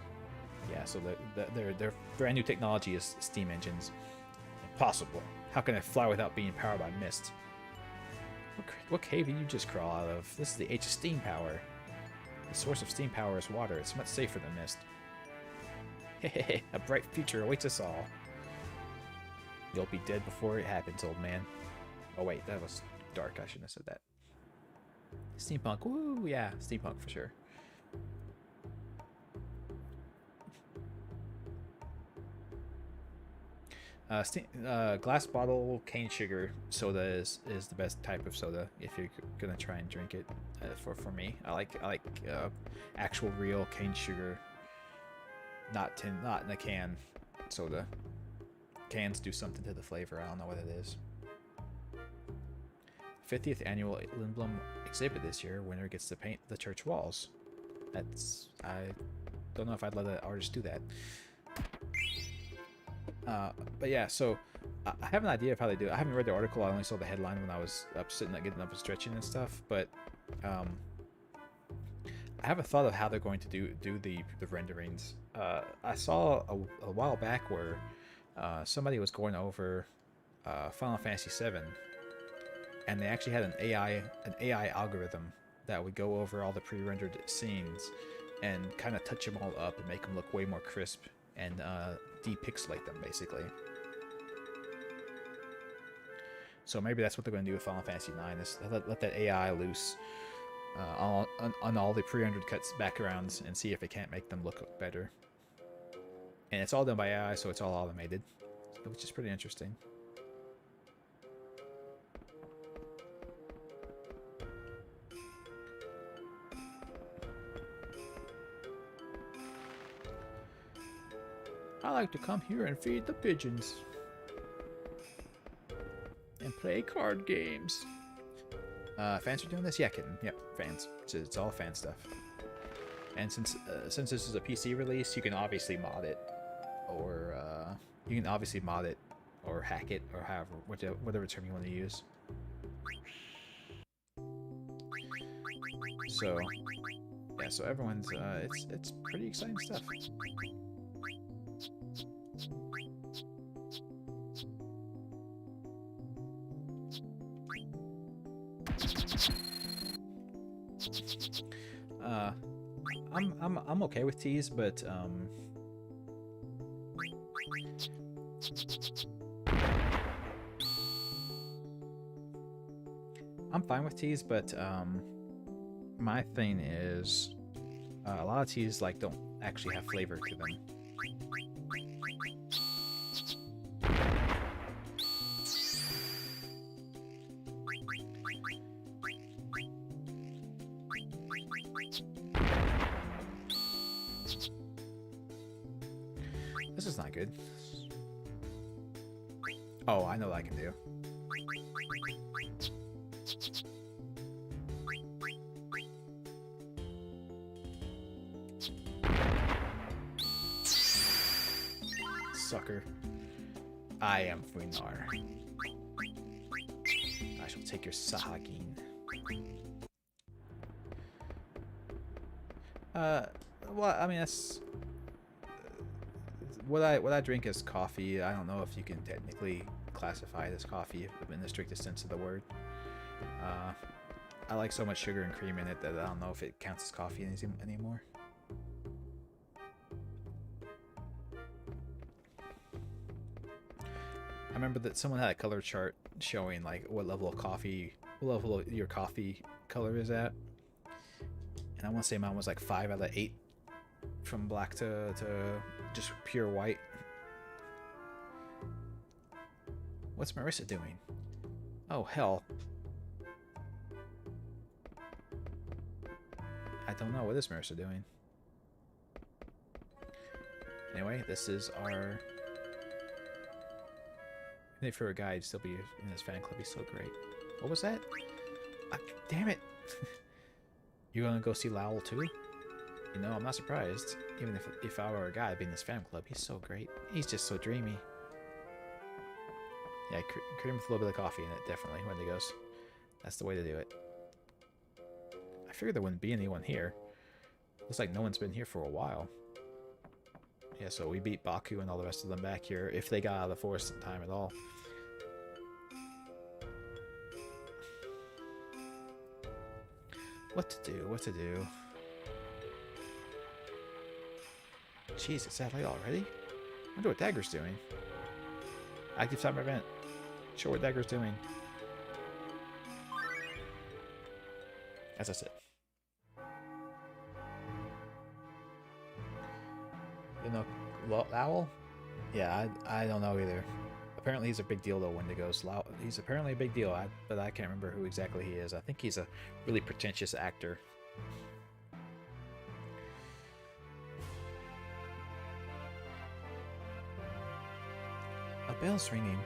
Yeah, so their brand new technology is steam engines. Impossible. How can it fly without being powered by mist? What cave did you just crawl out of? This is the age of steam power. The source of steam power is water. It's much safer than mist. Hehehe, a bright future awaits us all. You'll be dead before it happens, old man. Oh wait, that was dark. I shouldn't have said that. Steampunk. Woo, yeah, steampunk for sure. Glass bottle cane sugar soda is the best type of soda if you're gonna try and drink it. For me, I like actual real cane sugar, not in a can soda. Cans do something to the flavor. I don't know what it is. 50th annual Lindblum exhibit this year. Winner gets to paint the church walls. I don't know if I'd let an artist do that. But yeah, so I have an idea of how they do it. I haven't read the article. I only saw the headline when I was getting up and stretching and stuff. But I have a thought of how they're going to do the renderings. I saw a while back where somebody was going over Final Fantasy VII, and they actually had an AI algorithm that would go over all the pre-rendered scenes and kind of touch them all up and make them look way more crisp and depixelate them, basically. So maybe that's what they're going to do with Final Fantasy IX, is let that AI loose on all the pre-rendered cuts backgrounds and see if it can't make them look better. And it's all done by AI, so it's all automated, which is pretty interesting. I like to come here and feed the pigeons. And play card games. Fans are doing this? Yeah, kidding. Yep, fans. It's all fan stuff. And since this is a PC release, you can obviously mod it. Or, or hack it, or whatever term you want to use. So, yeah, so everyone's, it's pretty exciting stuff. I'm okay with teas, but I'm fine with teas, but my thing is a lot of teas like don't actually have flavor to them. This is not good. Oh, I know what I can do. Sucker. I am Fuinar. I shall take your Sahagin. Well, I mean, that's... What I drink is coffee. I don't know if you can technically classify it as coffee in the strictest sense of the word. I like so much sugar and cream in it that I don't know if it counts as coffee anymore. I remember that someone had a color chart showing like what level your coffee color is at, and I want to say mine was like 5 out of 8, from black to just pure white. What's Marissa doing? Oh hell. I don't know. What is Marissa doing? Anyway, this is our... For a guy to still be in this fan club, he's so great. What was that? Damn it! You're gonna go see Lowell too? You know, I'm not surprised. Even if I were a guy being in this fan club, he's so great. He's just so dreamy. Yeah, cream with a little bit of coffee in it, definitely, when it goes. That's the way to do it. I figured there wouldn't be anyone here. Looks like no one's been here for a while. Yeah, so we beat Baku and all the rest of them back here, if they got out of the forest in time at all. What to do? What to do? Jeez, it's that late already? I wonder what Dagger's doing. Active summer event. Show what Dagger's doing. As I said. You know, Lowell? Yeah, I don't know either. Apparently he's a big deal though, Wendigos. He's apparently a big deal, but I can't remember who exactly he is. I think he's a really pretentious actor. A bell's ringing.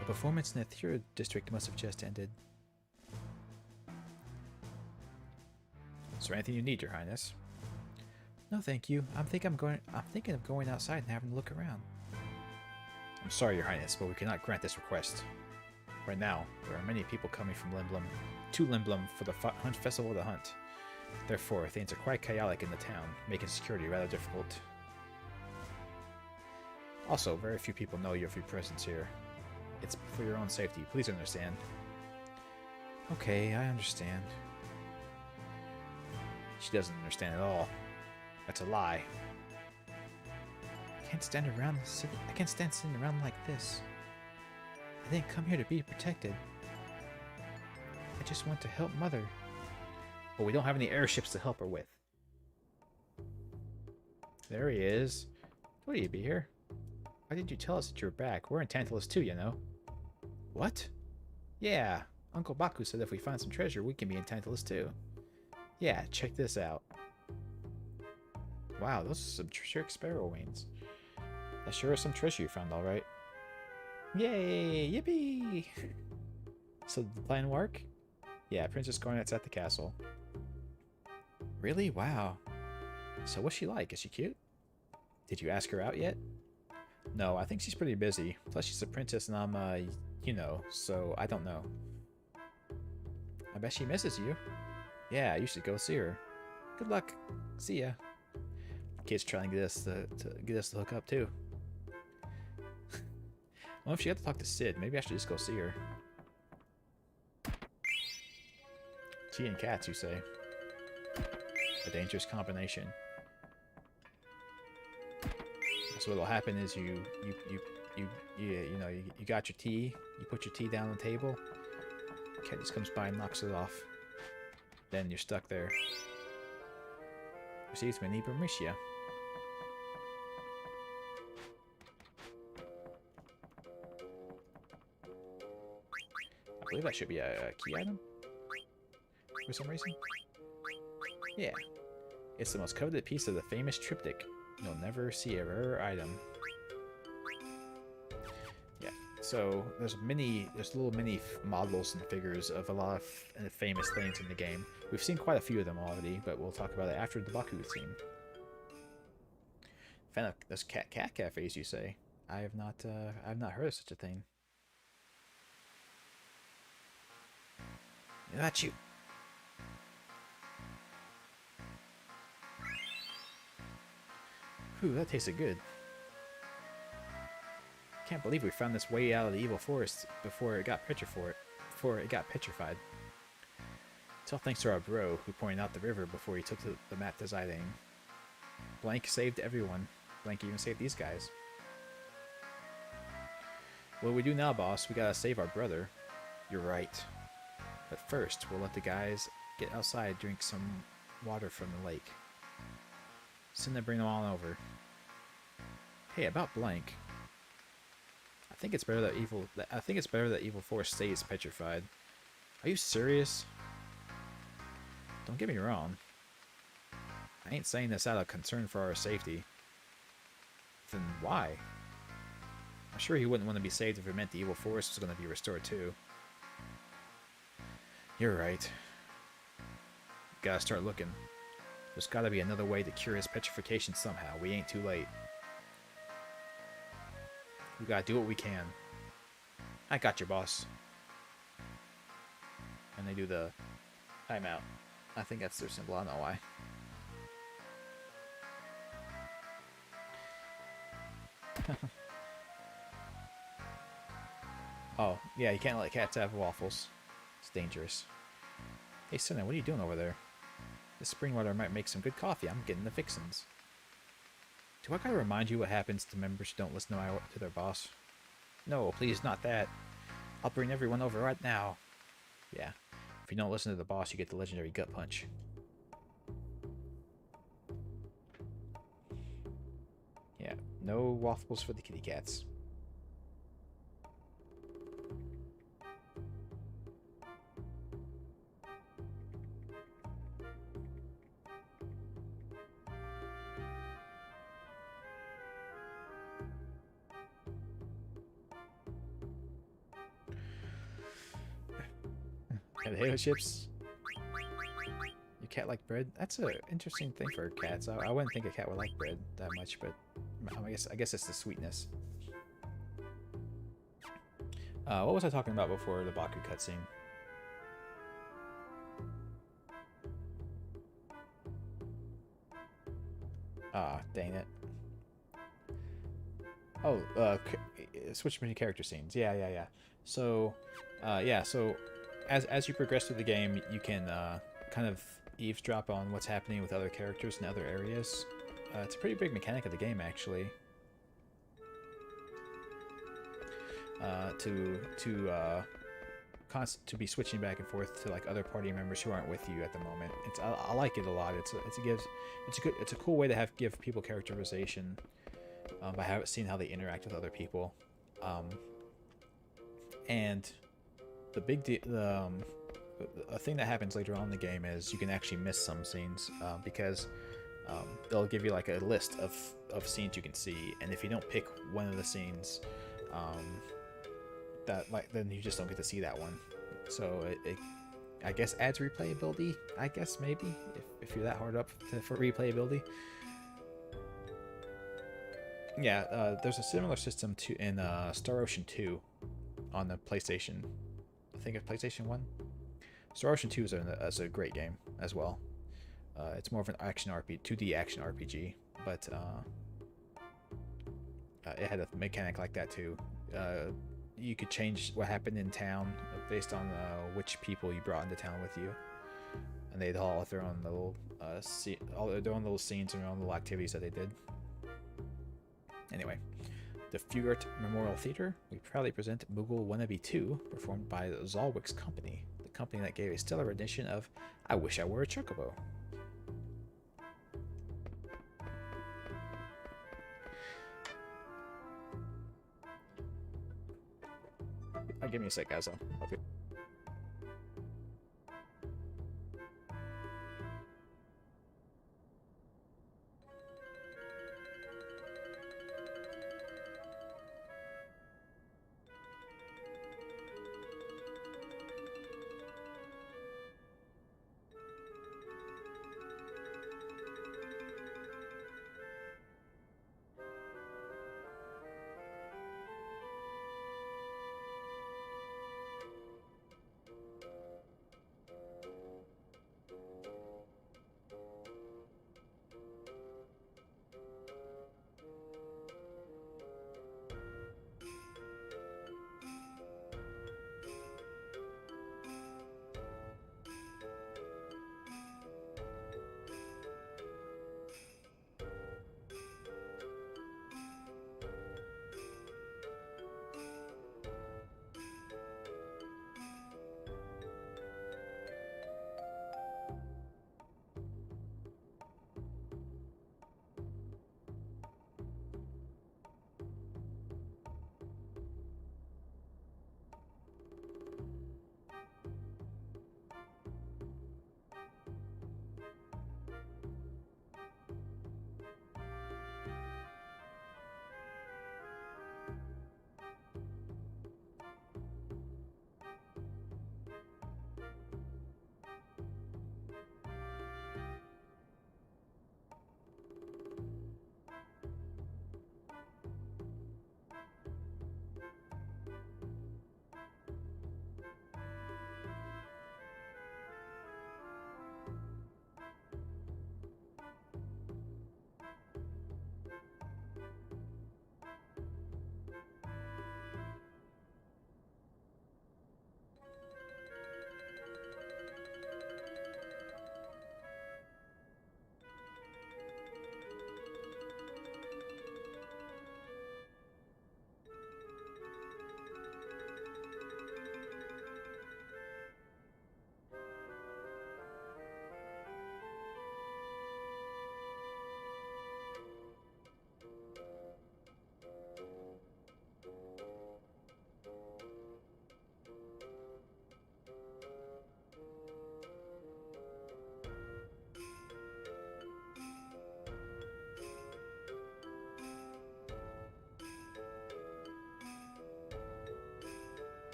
A performance in the theater district must have just ended. Is there anything you need, Your Highness? No, thank you. I'm thinking of going outside and having a look around. I'm sorry, Your Highness, but we cannot grant this request. Right now, there are many people coming from Lindblum to Lindblum for the Hunt Festival of the Hunt. Therefore, things are quite chaotic in the town, making security rather difficult. Also, very few people know of your presence here. It's for your own safety. Please understand. Okay, I understand. She doesn't understand at all. That's a lie. I can't stand sitting around like this. I didn't come here to be protected. I just want to help Mother. But we don't have any airships to help her with. There he is. What do you be here? Why did you tell us that you were back? We're in Tantalus too, you know. What? Yeah, Uncle Baku said if we find some treasure, we can be in Tantalus too. Yeah, check this out. Wow, those are some trick sparrow wings. That sure is some treasure you found, alright. Yay! Yippee! So did the plan work? Yeah, Princess Garnet's at the castle. Really? Wow. So what's she like? Is she cute? Did you ask her out yet? No, I think she's pretty busy. Plus she's a princess and I'm, you know, so I don't know. I bet she misses you. Yeah, you should go see her. Good luck. See ya. Kid's trying to get us to hook up too. Well, if she had to talk to Sid, maybe I should just go see her. Tea and cats, you say? A dangerous combination. So what'll happen is you got your tea. You put your tea down on the table. Cat just comes by and knocks it off. Then you're stuck there. Receives my neighbor Micia. I believe that should be a key item. For some reason. Yeah. It's the most coveted piece of the famous triptych. You'll never see a rarer item. Yeah. So there's little mini models and figures of a lot of famous things in the game. We've seen quite a few of them already, but we'll talk about it after the Baku scene. Fan of those cat cafes, you say? I've not heard of such a thing. Not you. Ooh, that tasted good. Can't believe we found this way out of the evil forest before it got petrified. It's all thanks to our bro who pointed out the river before he took the map designing. Blank saved everyone. Blank even saved these guys. What do we do now, boss? We gotta save our brother. You're right. But first, we'll let the guys get outside, drink some water from the lake. Cinna, bring them on over. Hey, about Blank. I think it's better that Evil Force stays petrified. Are you serious? Don't get me wrong. I ain't saying this out of concern for our safety. Then why? I'm sure he wouldn't want to be saved if it meant the Evil Force was going to be restored too. You're right. Gotta start looking. There's gotta be another way to cure his petrification somehow. We ain't too late. We gotta do what we can. I got you, boss. And they do the timeout. I think that's their symbol. I don't know why. Oh, yeah, you can't let cats have waffles. It's dangerous. Hey, Cinna, what are you doing over there? This spring water might make some good coffee. I'm getting the fixins'. Do I gotta remind you what happens to members who don't listen to their boss? No, please, not that. I'll bring everyone over right now. Yeah, if you don't listen to the boss, you get the legendary gut punch. Yeah, no waffles for the kitty cats. Potato chips. Your cat like bread? That's an interesting thing for cats. I wouldn't think a cat would like bread that much, but I guess it's the sweetness. What was I talking about before the Baku cutscene? Ah, dang it. Oh, switch between character scenes. Yeah. So, so as you progress through the game, you can kind of eavesdrop on what's happening with other characters in other areas. It's a pretty big mechanic of the game, actually. To be switching back and forth to like other party members who aren't with you at the moment. I like it a lot. It's a cool way to give people characterization by seeing how they interact with other people. And the big a thing that happens later on in the game is you can actually miss some scenes because they'll give you like a list of scenes you can see, and if you don't pick one of the scenes, then you just don't get to see that one. So it I guess adds replayability. I guess maybe if you're that hard up for replayability. Yeah, there's a similar system in Star Ocean 2 on the PlayStation. I think it's PlayStation 1. Star Ocean 2 is a great game as well. It's more of an 2D action RPG, but it had a mechanic like that too. You could change what happened in town based on which people you brought into town with you, and they'd all have their own little their own little scenes and their own little activities that they did. Anyway, the Fugart Memorial Theater, we proudly present Moogle Wannabe 2, performed by the Zalwix Company, the company that gave a stellar edition of I Wish I Were a Chocobo. Give me a sec, guys. Okay.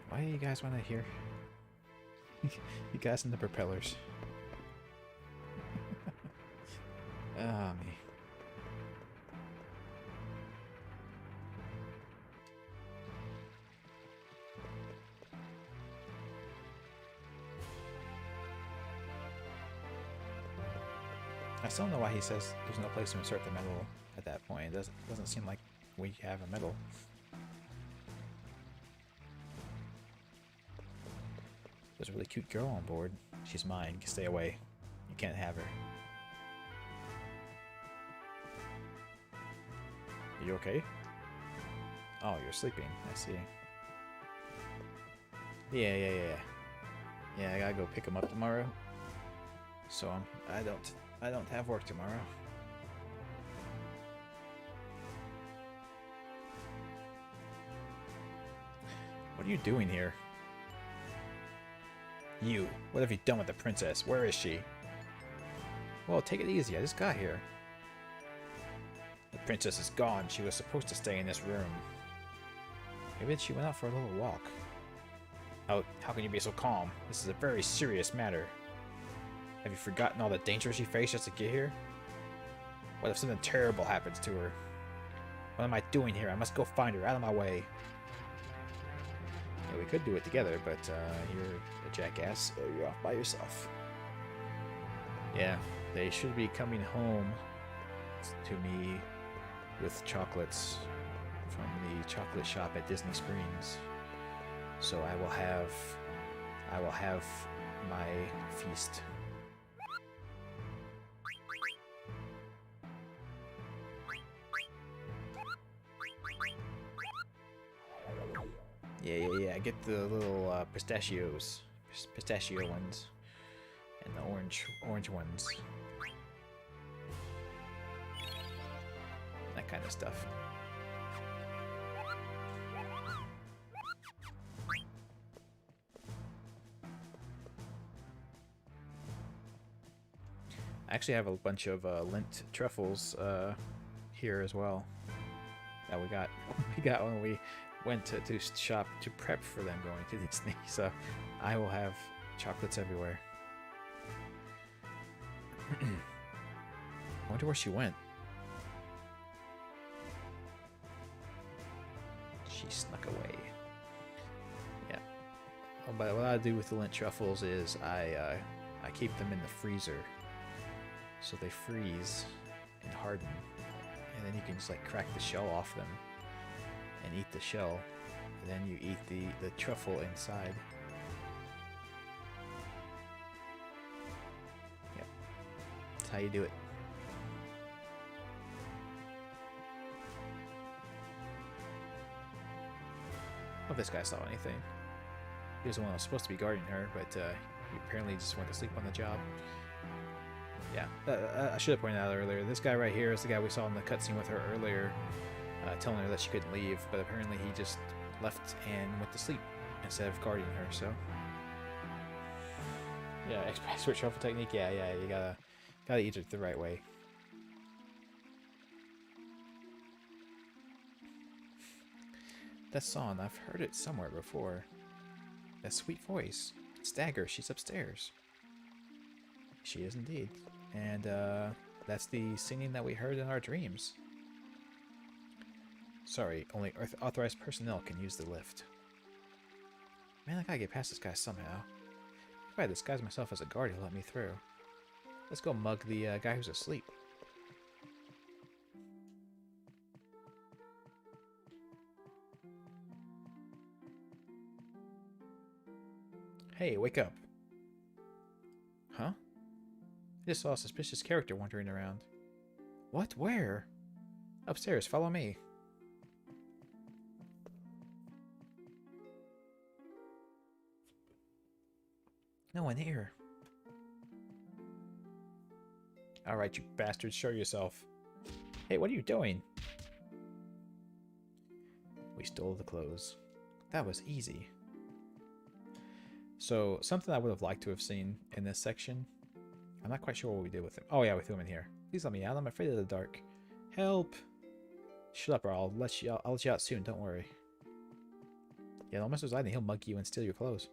Why do you guys want to hear? You guys in the propellers. Ah, me. I still don't know why he says there's no place to insert the metal at that point. It doesn't seem like we have a metal. There's a really cute girl on board. She's mine. Stay away. You can't have her. Are you okay? Oh, you're sleeping. I see. Yeah. Yeah, I gotta go pick him up tomorrow. So I don't have work tomorrow. What are you doing here? You, what have you done with the princess? Where is she? Well, take it easy. I just got here. The princess is gone. She was supposed to stay in this room. Maybe she went out for a little walk. How can you be so calm? This is a very serious matter. Have you forgotten all the dangers she faced just to get here? What if something terrible happens to her? What am I doing here? I must go find her. Out of my way. Yeah, we could do it together, but you're a jackass, so you're off by yourself. Yeah, they should be coming home to me with chocolates from the chocolate shop at Disney Springs. So I will have my feast. Yeah. Get the little pistachio ones, and the orange ones. That kind of stuff. I actually have a bunch of lint truffles here as well that we got when we went to shop to prep for them going to Disney. So I will have chocolates everywhere. I wonder where she went. She snuck away. Yeah. Oh, but what I do with the lint truffles is I keep them in the freezer, so they freeze and harden, and then you can just like crack the shell off them and eat the shell, and then you eat the truffle inside. Yep. That's how you do it. I don't know if this guy saw anything. He was the one who was supposed to be guarding her, but he apparently just went to sleep on the job. Yeah, I should have pointed out earlier. This guy right here is the guy we saw in the cutscene with her earlier, telling her that she couldn't leave, but apparently he just left and went to sleep instead of guarding her. So, yeah, expert shuffle technique. Yeah, you gotta eat it the right way. That song, I've heard it somewhere before. That sweet voice. It's Dagger. She's upstairs. She is indeed. And that's the singing that we heard in our dreams. Sorry, only authorized personnel can use the lift. Man, I gotta get past this guy somehow. If I disguise myself as a guard, he'll let me through. Let's go mug the guy who's asleep. Hey, wake up. Huh? I just saw a suspicious character wandering around. What? Where? Upstairs, follow me. No one here. Alright, you bastards, show yourself. Hey, what are you doing? We stole the clothes. That was easy. So, something I would have liked to have seen in this section. I'm not quite sure what we did with him. Oh yeah, we threw him in here. Please let me out. I'm afraid of the dark. Help! Shut up, or I'll let you out soon. Don't worry. Yeah, the monster's hiding. He'll mug you and steal your clothes,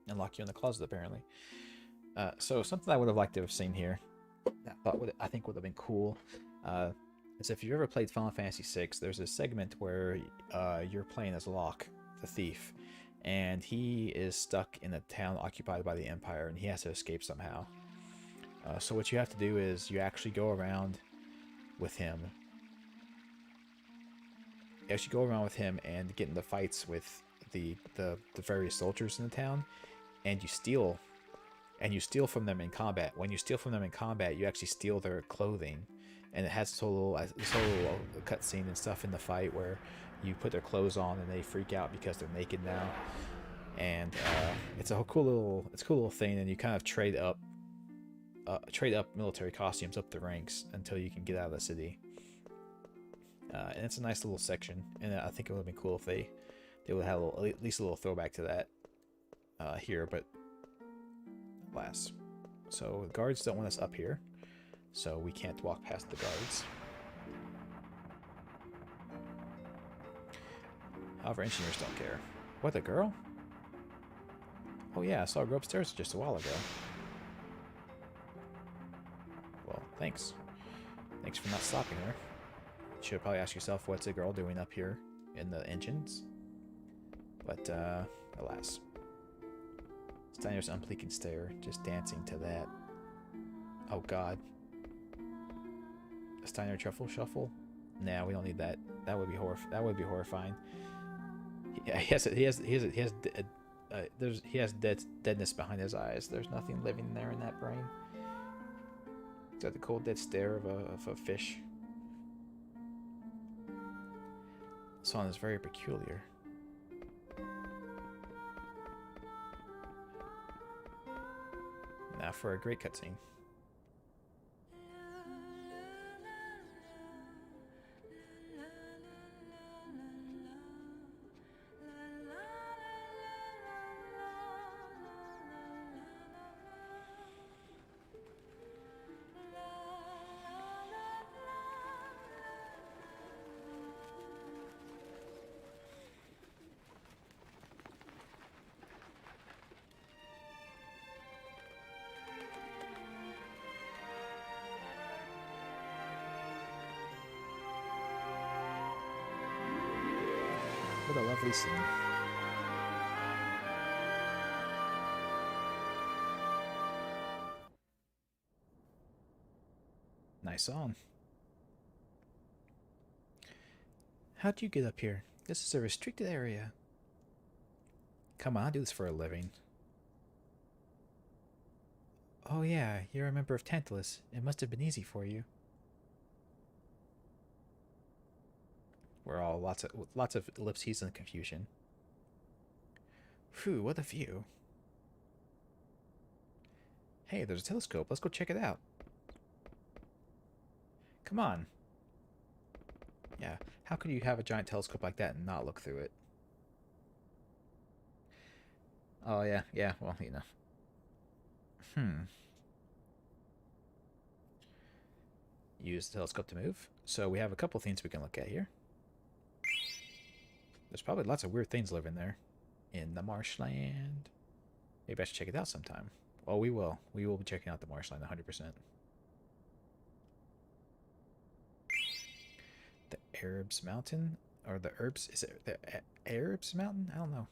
and lock you in the closet apparently. So something I would have liked to have seen here, that I think would have been cool, is if you've ever played Final Fantasy VI. There's a segment where you're playing as Locke, the thief, and he is stuck in a town occupied by the Empire, and he has to escape somehow. So what you have to do is you actually go around with him. You actually go around with him and get into fights with the various soldiers in the town, and you steal from them in combat. When you steal from them in combat, you actually steal their clothing, and it has this whole little cutscene and stuff in the fight where you put their clothes on and they freak out because they're naked now. And it's a cool little thing, and you kind of trade up military costumes up the ranks until you can get out of the city. And it's a nice little section, and I think it would have been cool if they would have at least a little throwback to that here, but alas. So the guards don't want us up here, so we can't walk past the guards. However, engineers don't care. What, a girl? Oh yeah, I saw her go upstairs just a while ago. Well, thanks. Thanks for not stopping her. You should probably ask yourself, what's a girl doing up here in the engines? But, alas. Steiner's unblinking stare, just dancing to that. Oh god. A Steiner truffle shuffle? Nah, we don't need that. That would be horrifying. He has deadness behind his eyes. There's nothing living there in that brain. Is that the cold dead stare of a fish? The song is very peculiar. Now for a great cutscene. What a lovely scene. Nice song. How'd you get up here? This is a restricted area. Come on, I do this for a living. Oh yeah, you're a member of Tantalus. It must have been easy for you. We're all lots of ellipses and confusion. Phew, what a view. Hey, there's a telescope. Let's go check it out. Come on. Yeah, how could you have a giant telescope like that and not look through it? Oh, yeah, well, you know. Use the telescope to move. So we have a couple things we can look at here. There's probably lots of weird things living there in the marshland. Maybe I should check it out sometime. Oh, we will. We will be checking out the marshland 100%. The Arabs Mountain? Or the Herbs? Is it the Arabs Mountain? I don't know.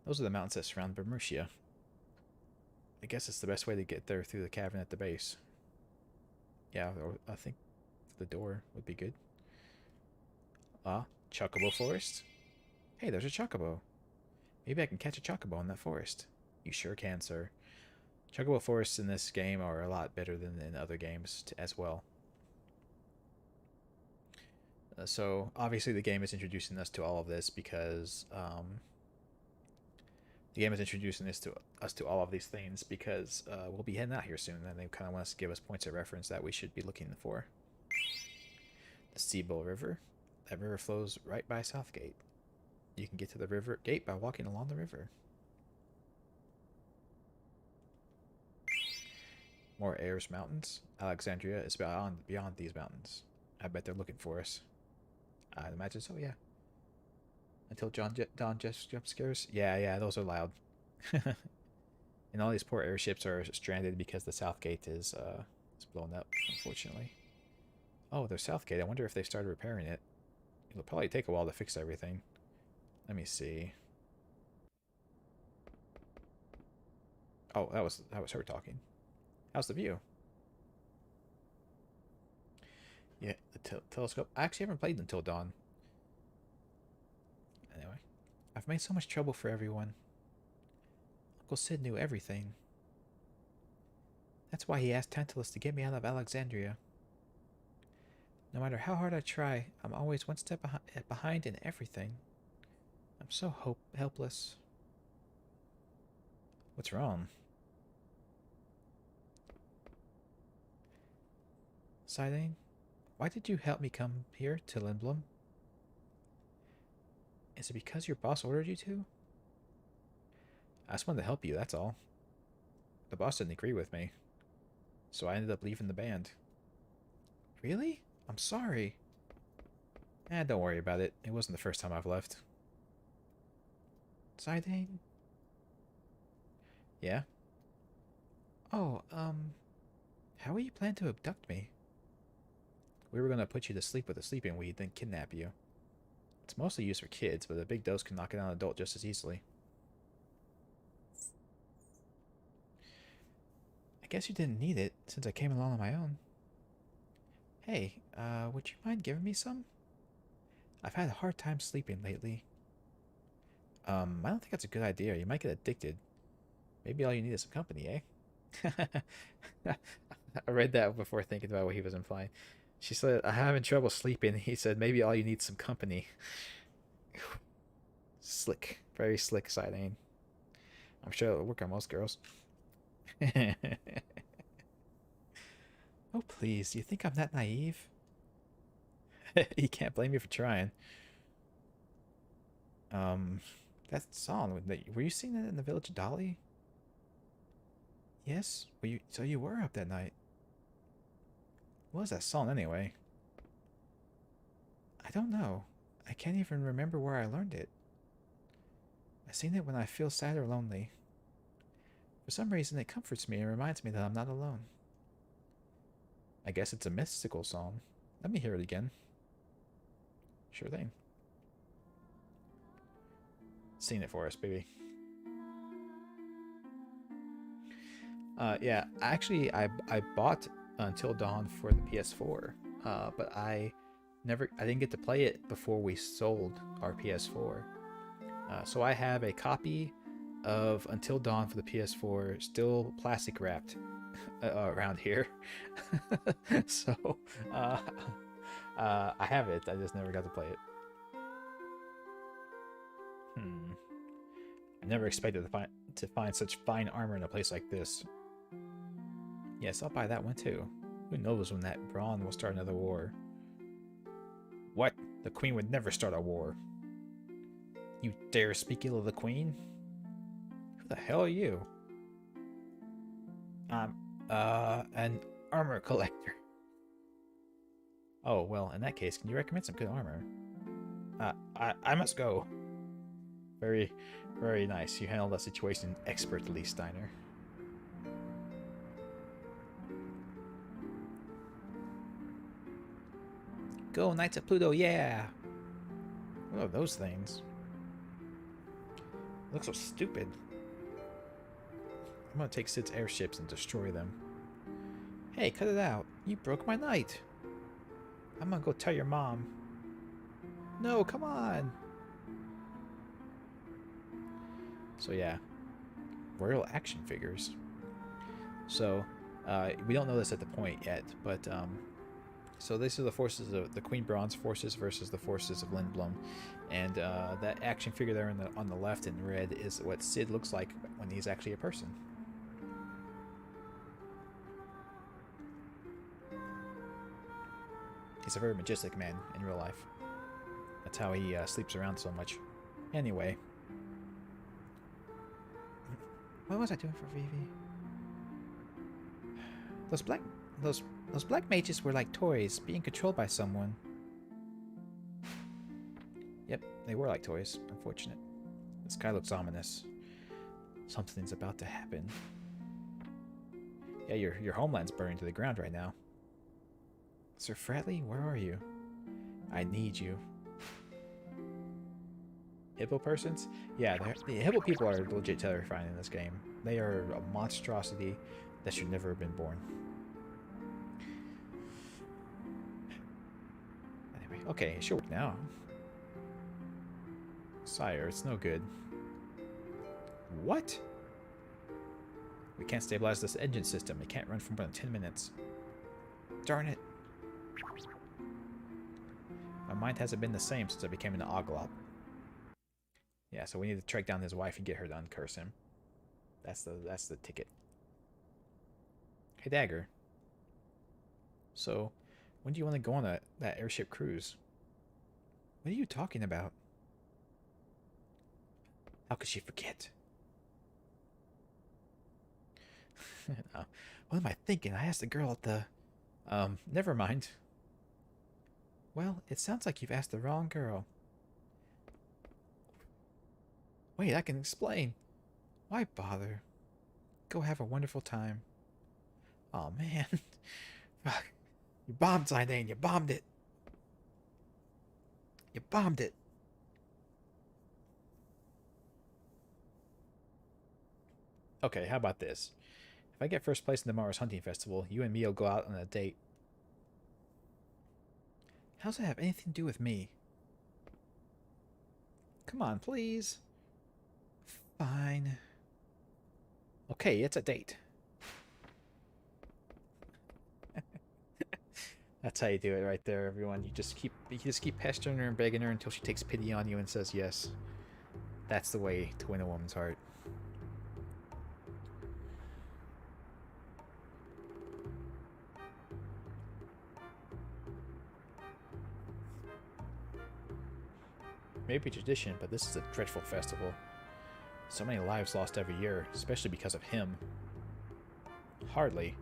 Those are the mountains that surround Bermucia. I guess it's the best way to get there through the cavern at the base. Yeah, I think the door would be good. Chocobo Forest? Hey, there's a chocobo. Maybe I can catch a chocobo in that forest. You sure can, sir. Chocobo forests in this game are a lot better than in other games as well. So, obviously the game is introducing us to all of this because... the game is introducing us to all of these things because we'll be heading out here soon, and they kind of want us to give us points of reference that we should be looking for. The Seabowl River. That river flows right by Southgate. You can get to the river gate by walking along the river. More Ayers Mountains. Alexandria is beyond these mountains. I bet they're looking for us. I'd imagine so, yeah. Until Dawn just jump scares. Yeah, those are loud. And all these poor airships are stranded because the south gate is blown up, unfortunately. Oh, their south gate. I wonder if they started repairing it. It'll probably take a while to fix everything. Let me see. Oh, that was her talking. How's the view? Yeah, the telescope. I actually haven't played Until Dawn. Anyway, I've made so much trouble for everyone. Uncle Sid knew everything. That's why he asked Tantalus to get me out of Alexandria. No matter how hard I try, I'm always one step behind in everything. I'm so helpless. What's wrong? Sidane, why did you help me come here to Lindblum? Is it because your boss ordered you to? I just wanted to help you, that's all. The boss didn't agree with me, so I ended up leaving the band. Really? I'm sorry. Don't worry about it. It wasn't the first time I've left. Zidane? Yeah? Oh, how are you planning to abduct me? We were going to put you to sleep with a sleeping weed, then kidnap you. It's mostly used for kids, but a big dose can knock out an adult just as easily. I guess you didn't need it, since I came along on my own. Hey, would you mind giving me some? I've had a hard time sleeping lately. I don't think that's a good idea. You might get addicted. Maybe all you need is some company, eh? I read that before thinking about what he was implying. She said, I'm having trouble sleeping. He said, maybe all you need is some company. Slick. Very slick side aim. I'm sure it'll work on most girls. Oh, please. Do you think I'm that naive? You can't blame me for trying. That song, were you singing that in the village of Dolly? Yes? So you were up that night. What was that song anyway? I don't know. I can't even remember where I learned it. I sing it when I feel sad or lonely. For some reason, it comforts me and reminds me that I'm not alone. I guess it's a mystical song. Let me hear it again. Sure thing. Sing it for us, baby. Yeah, actually, I bought Until Dawn for the PS4, but I didn't get to play it before we sold our PS4. So I have a copy of Until Dawn for the PS4, still plastic wrapped around here. So I have it. I just never got to play it. I never expected to find such fine armor in a place like this. Yes, I'll buy that one too. Who knows when that Braun will start another war? What? The Queen would never start a war. You dare speak ill of the Queen? Who the hell are you? I'm, an armor collector. Oh, well, in that case, can you recommend some good armor? I must go. Very, very nice. You handled that situation expertly, Steiner. Go, Knights of Pluto, yeah! What are those things? They look so stupid. I'm gonna take Sid's airships and destroy them. Hey, cut it out. You broke my night. I'm gonna go tell your mom. No, come on! So yeah, royal action figures. So, we don't know this at the point yet, but so these are the forces of the Queen Braun's forces versus the forces of Lindblum, and that action figure there on the left in red is what Sid looks like when he's actually a person. He's a very majestic man in real life. That's how he sleeps around so much. Anyway. What was I doing for Vivi? those black mages were like toys being controlled by someone. Yep, they were like toys. Unfortunate. The sky looks ominous. Something's about to happen. Yeah, your homeland's burning to the ground right now. Sir Fratley, where are you? I need you. Hippo persons? Yeah, the hippo people are legit terrifying in this game. They are a monstrosity that should never have been born. Anyway, okay, it should work now. Sire, it's no good. What? We can't stabilize this engine system. It can't run for more than 10 minutes. Darn it. My mind hasn't been the same since I became an Oglop. Yeah, so we need to track down his wife and get her to uncurse him. That's the ticket. Hey, Dagger. So, when do you want to go on that airship cruise? What are you talking about? How could she forget? What am I thinking? I asked the girl at the... never mind. Well, it sounds like you've asked the wrong girl. Wait, I can explain. Why bother? Go have a wonderful time. Oh man. Fuck. You bombed Zidane. You bombed it. You bombed it. Okay, how about this? If I get first place in tomorrow's hunting festival, you and me will go out on a date. How does that have anything to do with me? Come on, please. Fine. Okay, it's a date. That's how you do it right there, everyone. You just keep pestering her and begging her until she takes pity on you and says yes. That's the way to win a woman's heart. Maybe tradition, but this is a dreadful festival. So many lives lost every year, especially because of him. Hardly.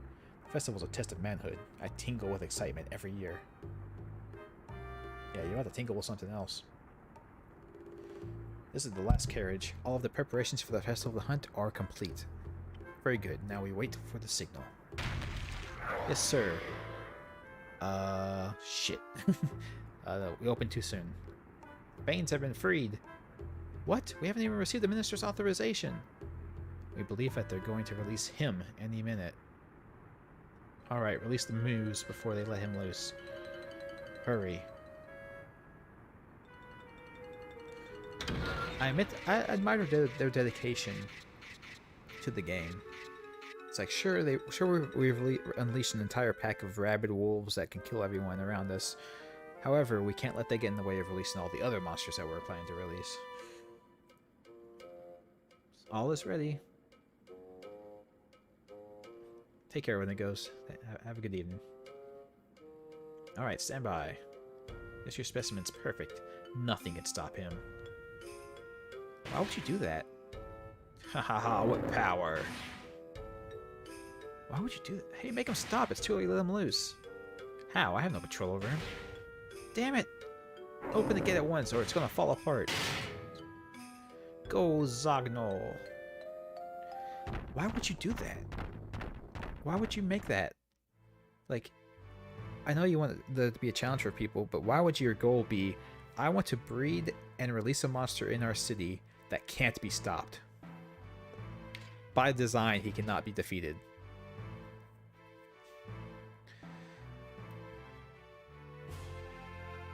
The festival's a test of manhood. I tingle with excitement every year. Yeah, you're about to tingle with something else. This is the last carriage. All of the preparations for the festival hunt are complete. Very good. Now we wait for the signal. Yes, sir. Shit. We opened too soon. Banes have been freed. What? We haven't even received the minister's authorization. We believe that they're going to release him any minute. Alright, release the moose before they let him loose. Hurry. I admire their dedication to the game. It's like, sure we've unleashed an entire pack of rabid wolves that can kill everyone around us. However, we can't let that get in the way of releasing all the other monsters that we're planning to release. All is ready. Take care when it goes. Have a good evening. Alright, stand by. Guess your specimen's perfect. Nothing can stop him. Why would you do that? Ha ha ha, what power. Why would you do that? Hey, make him stop. It's too early to let him loose. How? I have no control over him. Damn it! Open the gate at once or it's gonna fall apart. Go, Zognol. Why would you do that? Why would you make that? Like, I know you want there to be a challenge for people, but why would your goal be, I want to breed and release a monster in our city that can't be stopped? By design, he cannot be defeated.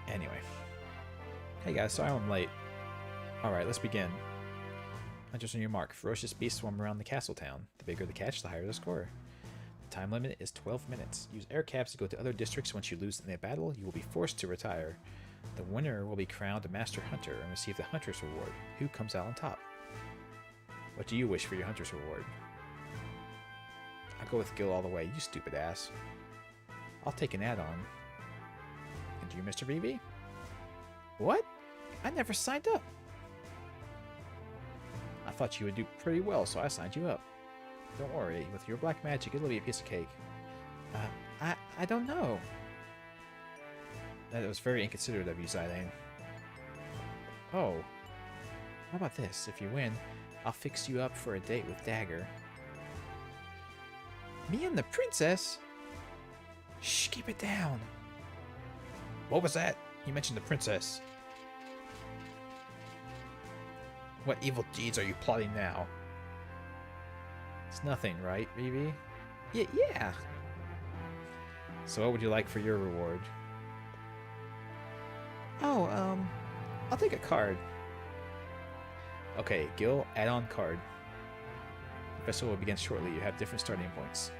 Anyway. Hey guys, sorry I'm late. Alright, let's begin. Hunters on your mark. Ferocious beasts swarm around the castle town. The bigger the catch, the higher the score. The time limit is 12 minutes. Use air cabs to go to other districts. Once you lose in a battle, you will be forced to retire. The winner will be crowned a Master Hunter and receive the Hunter's Reward. Who comes out on top? What do you wish for your Hunter's Reward? I'll go with Gil all the way, you stupid ass. I'll take an add-on. And you, Mr. BB? What? I never signed up. I thought you would do pretty well, so I signed you up. Don't worry, with your black magic, it'll be a piece of cake. I don't know. That was very inconsiderate of you, Zidane. Oh. How about this? If you win, I'll fix you up for a date with Dagger. Me and the princess? Shh, keep it down. What was that? You mentioned the princess. What evil deeds are you plotting now? It's nothing, right, Vivi? Yeah. So what would you like for your reward? Oh, I'll take a card. Okay, Gil, add-on card. The festival will begin shortly. You have different starting points.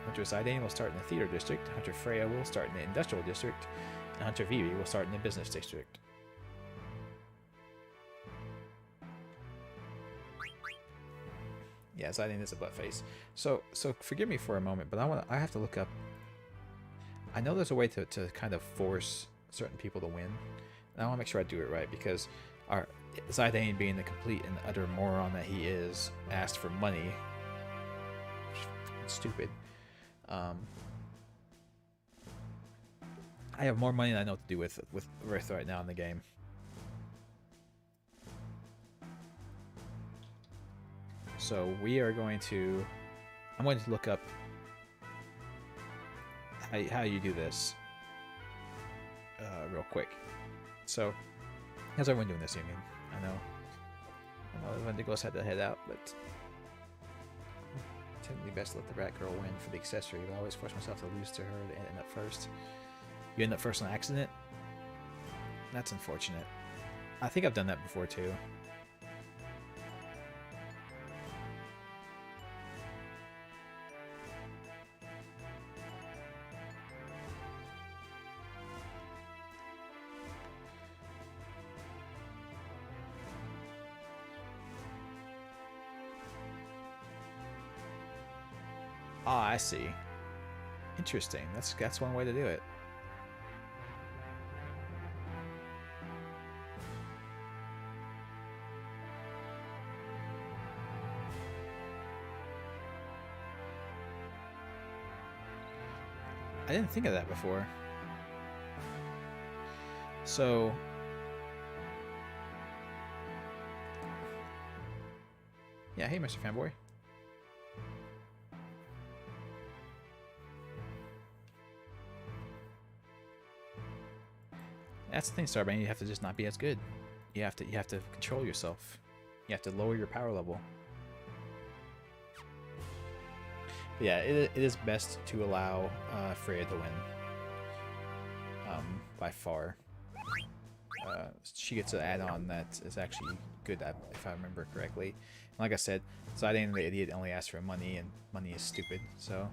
Hunter Zidane will start in the theater district. Hunter Freya will start in the industrial district. And Hunter Vivi will start in the business district. Yeah, Zidane is a butt face. So forgive me for a moment, but I have to look up. I know there's a way to kind of force certain people to win. And I want to make sure I do it right, because our Zidane, being the complete and utter moron that he is, asked for money. Stupid. I have more money than I know what to do with Rith right now in the game. So we are going to... I'm going to look up how you do this real quick. So, how's everyone doing this evening? I know Wendigos had to head out, but technically best to let the rat girl win for the accessory. But I always force myself to lose to her to end up first. You end up first on accident? That's unfortunate. I think I've done that before too. Ah, I see. Interesting. That's one way to do it. I didn't think of that before. So... yeah, hey, Mr. Fanboy. That's the thing, Starbane. You have to just not be as good. You have to control yourself. You have to lower your power level. But yeah, it is best to allow Freya to win. By far. She gets an add-on that is actually good, if I remember correctly. And like I said, Zidane the idiot only asked for money, and money is stupid. So.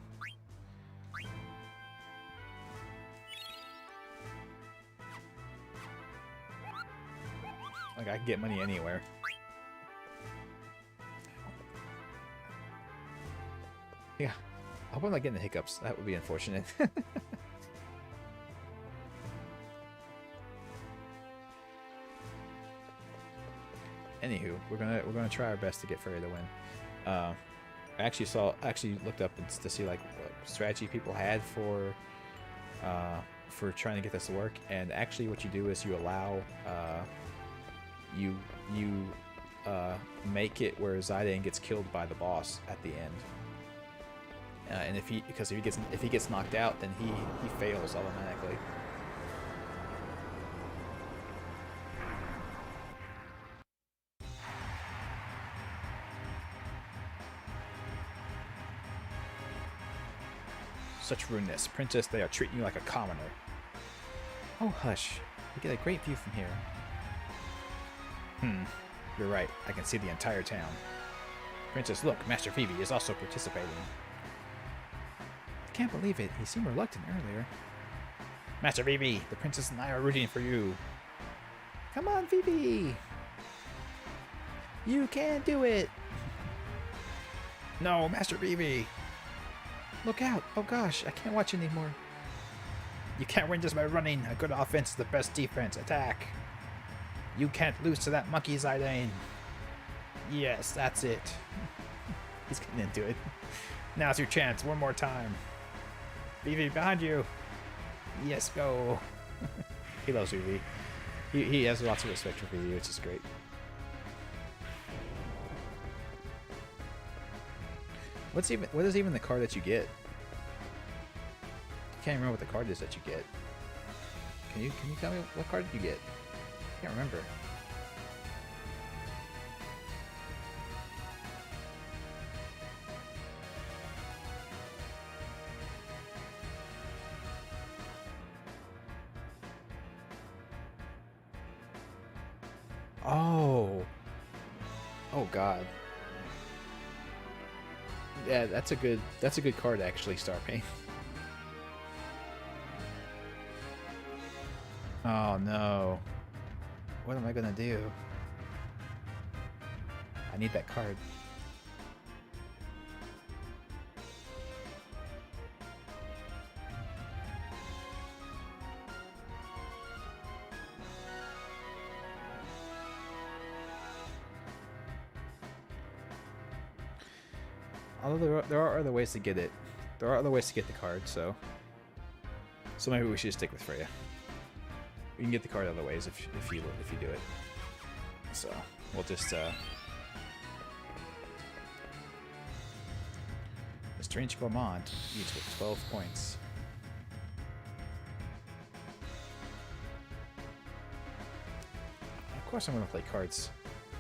Like, I can get money anywhere. Yeah. I hope I'm not getting the hiccups. That would be unfortunate. Anywho, we're gonna try our best to get Freya to win. I actually looked up to see like what strategy people had for trying to get this to work, and actually what you do is you allow you make it where Zidane gets killed by the boss at the end, and if he gets knocked out, then he fails automatically. Such rudeness, Princess! They are treating you like a commoner. Oh hush! We get a great view from here. You're right. I can see the entire town. Princess, look, Master Vivi is also participating. I can't believe it. He seemed reluctant earlier. Master Vivi, the princess and I are rooting for you. Come on, Vivi! You can do it! No, Master Vivi! Look out! Oh gosh, I can't watch anymore. You can't win just by running. A good offense is the best defense. Attack! You can't lose to that monkey, Zidane. Yes, that's it. He's getting into it. Now's your chance. One more time. Vivi, behind you. Yes, go. He loves Vivi. He has lots of respect for Vivi, which is great. What is even the card that you get? I can't remember what the card is that you get. Can you tell me what card did you get? I can't remember. Oh. Oh God. Yeah, that's a good card actually, Starpain. Oh no. What am I gonna do? I need that card. Although there are other ways to get it. There are other ways to get the card, so maybe we should just stick with Freya. We can get the card other ways if you do it. So we'll just the Strange Gourmand eats with 12 points. Of course I'm gonna play cards.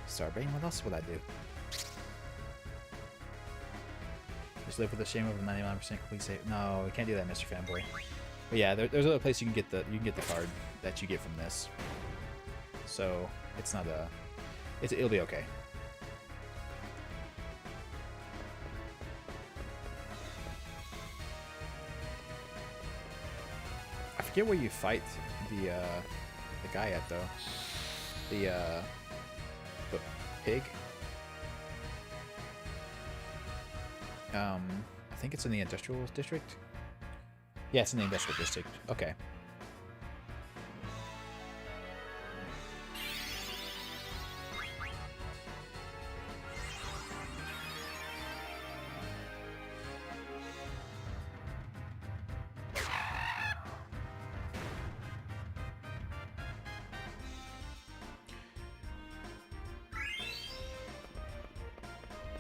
Starbane, what else would I do? Just live with the shame of a 99% complete save. No, we can't do that, Mr. Fanboy. But yeah, there's other places you can get the card that you get from this. So it's not a, it'll be okay. I forget where you fight the guy at though. The pig. I think it's in the industrial district. Yeah, it's in the industrial district. Okay.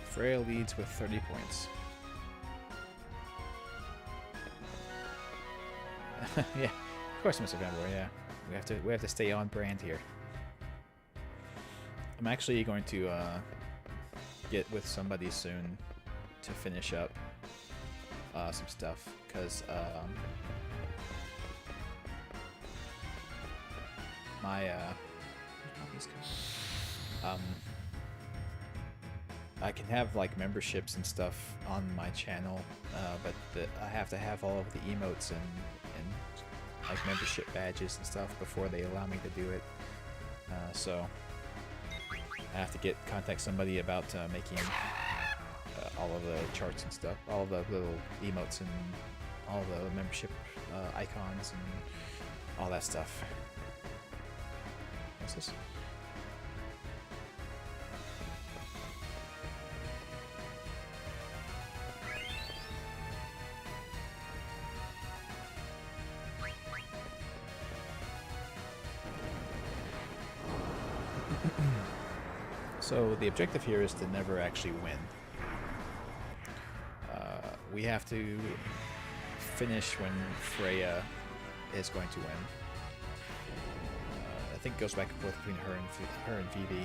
Freya leads with 30 points. Yeah, of course, Mr. Vanboy. Yeah, we have to stay on brand here. I'm actually going to get with somebody soon to finish up some stuff because my I can have like memberships and stuff on my channel, but I have to have all of the emotes and like membership badges and stuff before they allow me to do it. So I have to contact somebody about making all of the charts and stuff, all the little emotes and all the membership icons and all that stuff. What's this? So the objective here is to never actually win. We have to finish when Freya is going to win. I think it goes back and forth between her and Vivi.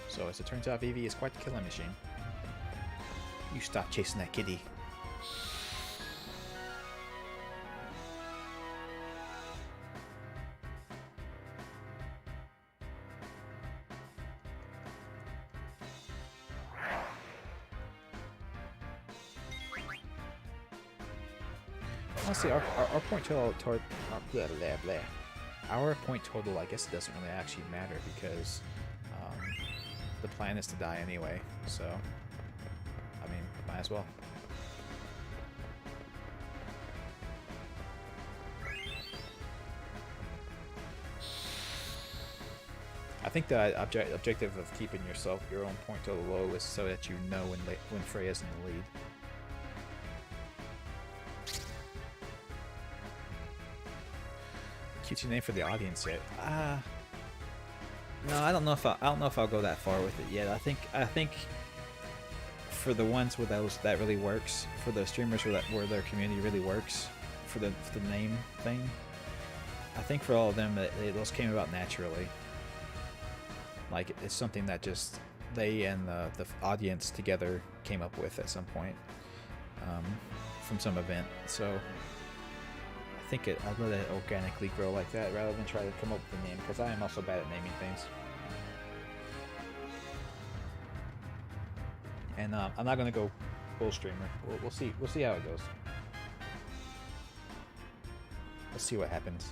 So as it turns out, Vivi is quite the killing machine. You stop chasing that kitty. Honestly, our point total our point total, I guess it doesn't really actually matter because the plan is to die anyway, so I mean, might as well. I think the objective of keeping your own point total low is so that you know when Freya's in the lead. Cute name for the audience yet? No, I don't know if I'll go that far with it yet. I think for the ones where that really works, for the streamers where their community really works, for the name thing, I think for all of them those came about naturally. Like it's something that just they and the audience together came up with at some point from some event. So I think I'd let it organically grow like that rather than try to come up with a name, because I am also bad at naming things. And I'm not gonna go full streamer. We'll see how it goes. Let's see what happens.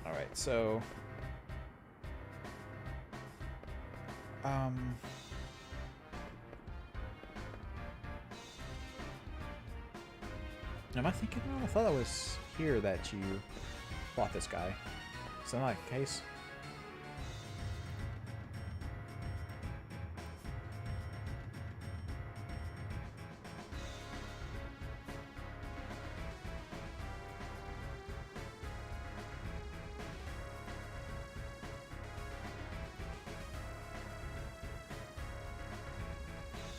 All right, so am I thinking wrong? I thought it was here that you fought this guy. Is that not the case?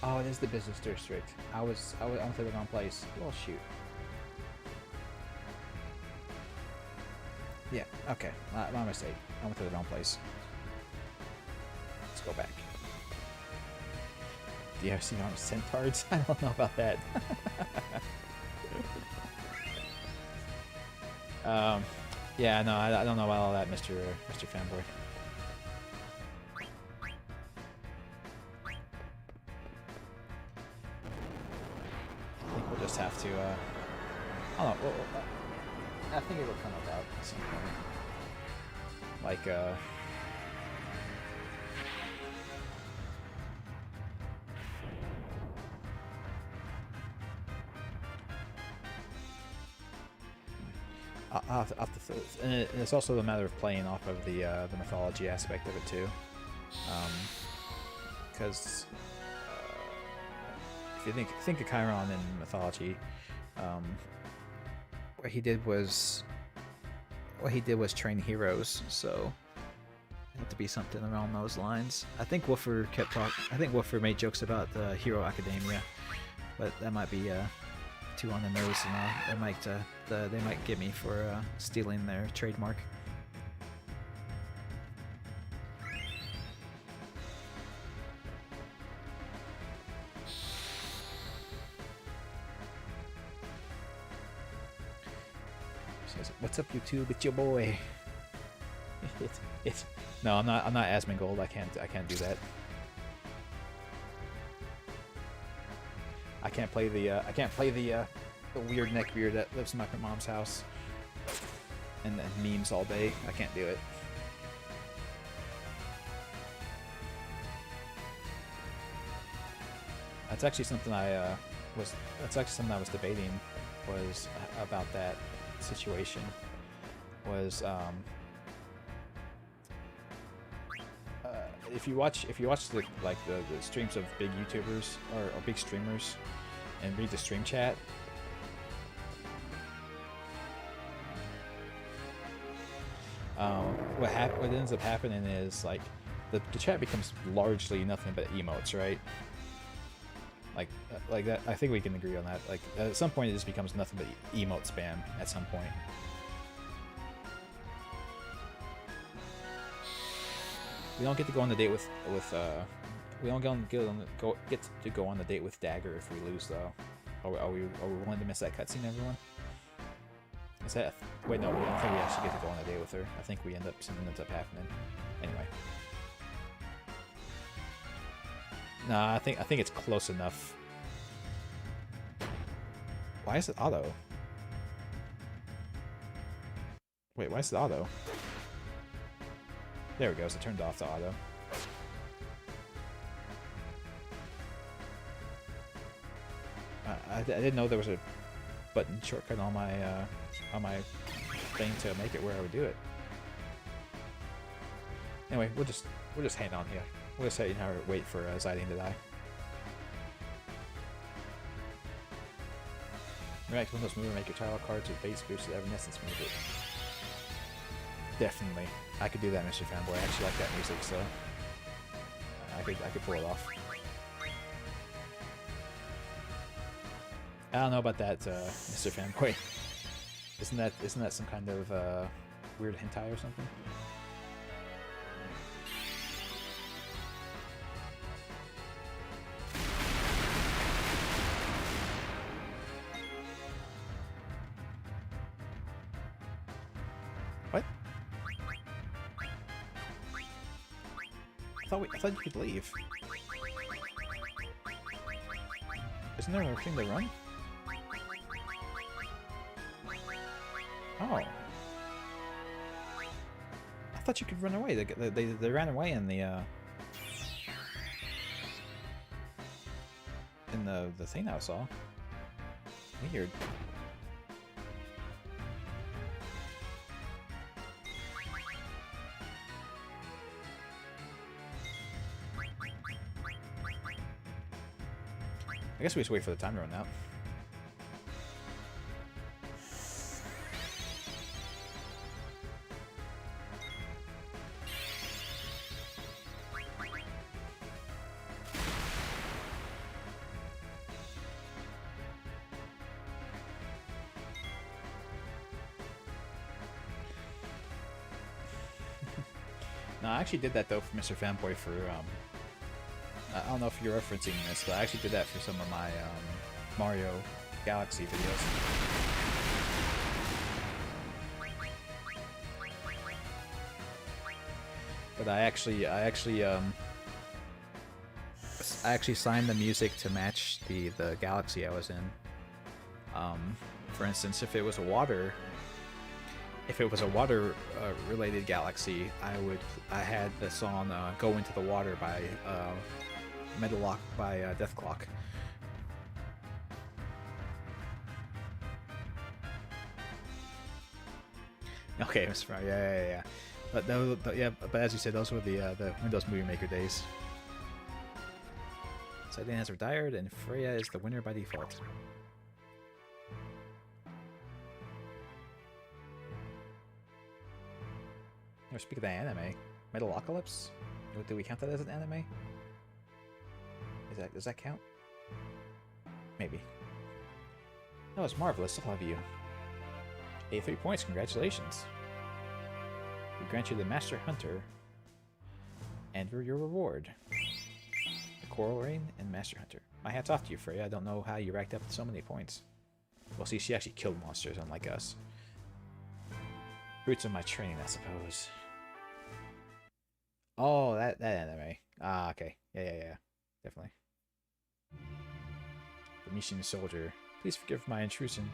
Oh, it is the business district. I went to the wrong place. Well, shoot. Yeah, okay. My mistake. I went to the wrong place. Let's go back. Do you have seen arms centaurs? I don't know about that. Yeah, no, I don't know about all that, Mr. Fanboy. I think we'll just have to, I don't know, I think it'll come about at some point. Like, I'll have to, and it's also a matter of playing off of the mythology aspect of it too, because if you think of Chiron in mythology, what he did was train heroes, so it had to be something around those lines. I think Woofer made jokes about the Hero Academia, but that might be too on the nose, and they might get me for stealing their trademark. What's up, YouTube? It's your boy. No, I'm not Asmongold. I can't do that. I can't play the weird neckbeard that lives in my mom's house and memes all day. I can't do it. That's actually something I was debating, was about that situation. Was if you watch the streams of big YouTubers or big streamers and read the stream chat, what ends up happening is like the chat becomes largely nothing but emotes, right? Like that. I think we can agree on that. Like at some point, it just becomes nothing but emote spam. At some point, we don't get to go on the date with we don't get to go on the date with Dagger if we lose, though. Are we willing to miss that cutscene, everyone? Is that wait? No, I don't think we actually get to go on a date with her. I think something ends up happening. Anyway. Nah, I think it's close enough. Why is it auto? Wait, why is it auto? There we go, so it turned off the auto. I didn't know there was a button shortcut on my thing to make it where I would do it. Anyway, we'll just hang on here. We'll just wait for Zidane to die. React Windows Movie Maker title cards with base boosted Evanescence music. Definitely, I could do that, Mr. Fanboy. I actually like that music, so I could pull it off. I don't know about that, Mr. Fanboy. Isn't that some kind of weird hentai or something? What? I thought you could leave. Isn't there a thing to run? Oh. I thought you could run away. They ran away in the thing I saw. Weird. I guess we just wait for the time to run out. No, I actually did that though for Mr. Fanboy for I don't know if you're referencing this, but I actually did that for some of my Mario Galaxy videos. But I actually signed the music to match the galaxy I was in. For instance, if it was a water related galaxy, I had the song "Go Into the Water" by Metal by Death Clock. Okay, Mr. Fry, yeah. But but as you said, those were the Windows Movie Maker days. Zidane has retired, and Freya is the winner by default. Now, speak of the anime, Metalocalypse. Do we count that as an anime? Does that count? Maybe. That was marvelous, all of you. 83 points, congratulations. We grant you the Master Hunter and your reward. The Coral Rain and Master Hunter. My hat's off to you, Freya. I don't know how you racked up so many points. Well, see, she actually killed monsters, unlike us. Fruits of my training, I suppose. Oh, that anime. Ah, okay. Yeah. Definitely. Burmesian soldier. Please forgive my intrusion.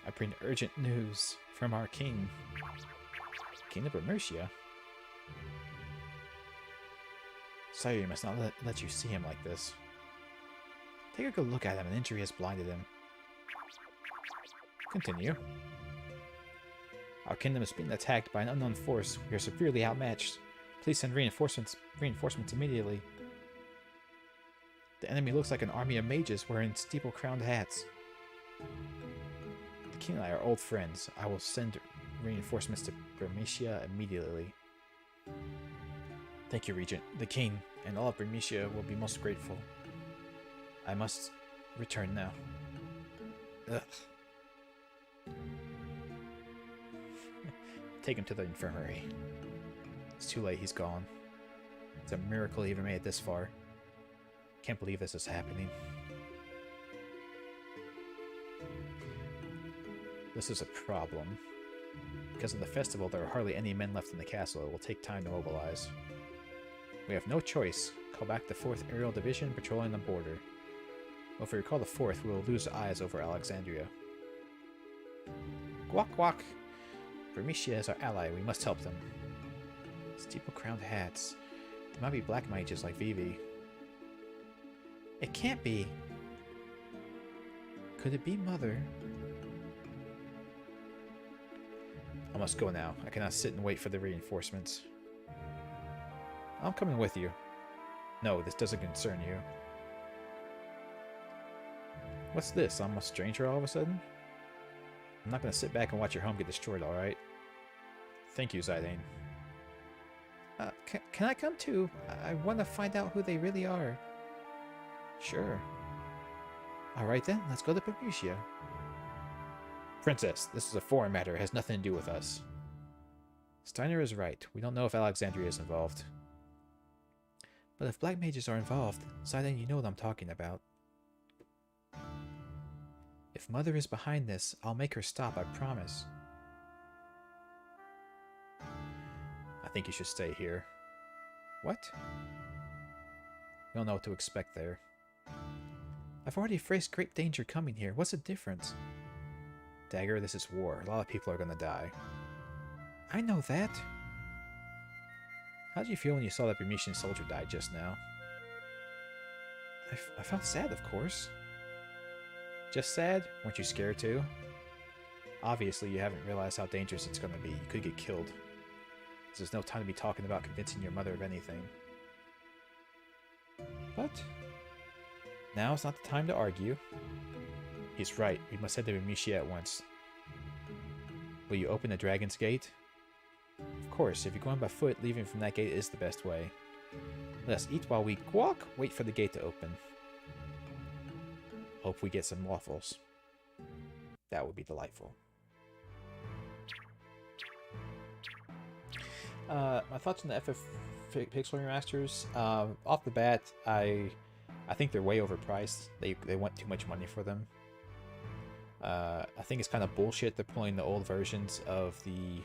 I bring urgent news from our king. King of Burmecia? Sire, you must not let you see him like this. Take a good look at him. An injury has blinded him. Continue. Our kingdom is being attacked by an unknown force. We are severely outmatched. Please send reinforcements immediately. The enemy looks like an army of mages wearing steeple-crowned hats. The king and I are old friends. I will send reinforcements to Burmecia immediately. Thank you, Regent. The king and all of Burmecia will be most grateful. I must return now. Ugh. Take him to the infirmary. It's too late, he's gone. It's a miracle he even made it this far. Can't believe this is happening. This is a problem. Because of the festival, there are hardly any men left in the castle. It will take time to mobilize. We have no choice. Call back the 4th Aerial Division patrolling the border. Well, if we recall the 4th, we will lose eyes over Alexandria. Guac guac! Burmecia is our ally. We must help them. Steeple-crowned hats. They might be black mages like Vivi. It can't be. Could it be Mother? I must go now. I cannot sit and wait for the reinforcements. I'm coming with you. No, this doesn't concern you. What's this? I'm a stranger all of a sudden? I'm not going to sit back and watch your home get destroyed, alright? Thank you, Zidane. Can I come too? I want to find out who they really are. Sure. Alright then, let's go to Pamucia. Princess, this is a foreign matter. It has nothing to do with us. Steiner is right. We don't know if Alexandria is involved. But if black mages are involved, Zidane, you know what I'm talking about. If Mother is behind this, I'll make her stop, I promise. I think you should stay here. What? You don't know what to expect there. I've already faced great danger coming here. What's the difference? Dagger, this is war. A lot of people are gonna die. I know that. How did you feel when you saw that Burmesian soldier die just now? I felt sad, of course. Just sad? Weren't you scared too? Obviously, you haven't realized how dangerous it's gonna be. You could get killed. There's no time to be talking about convincing your mother of anything. But now's not the time to argue. He's right. We must head to Burmecia at once. Will you open the Dragon's Gate? Of course. If you're going by foot, leaving from that gate is the best way. Let us eat while we walk. Wait for the gate to open. Hope we get some waffles. That would be delightful. My thoughts on the FF Pixel remasters. Off the bat, I think they're way overpriced. They want too much money for them. I think it's kind of bullshit they're pulling the old versions of the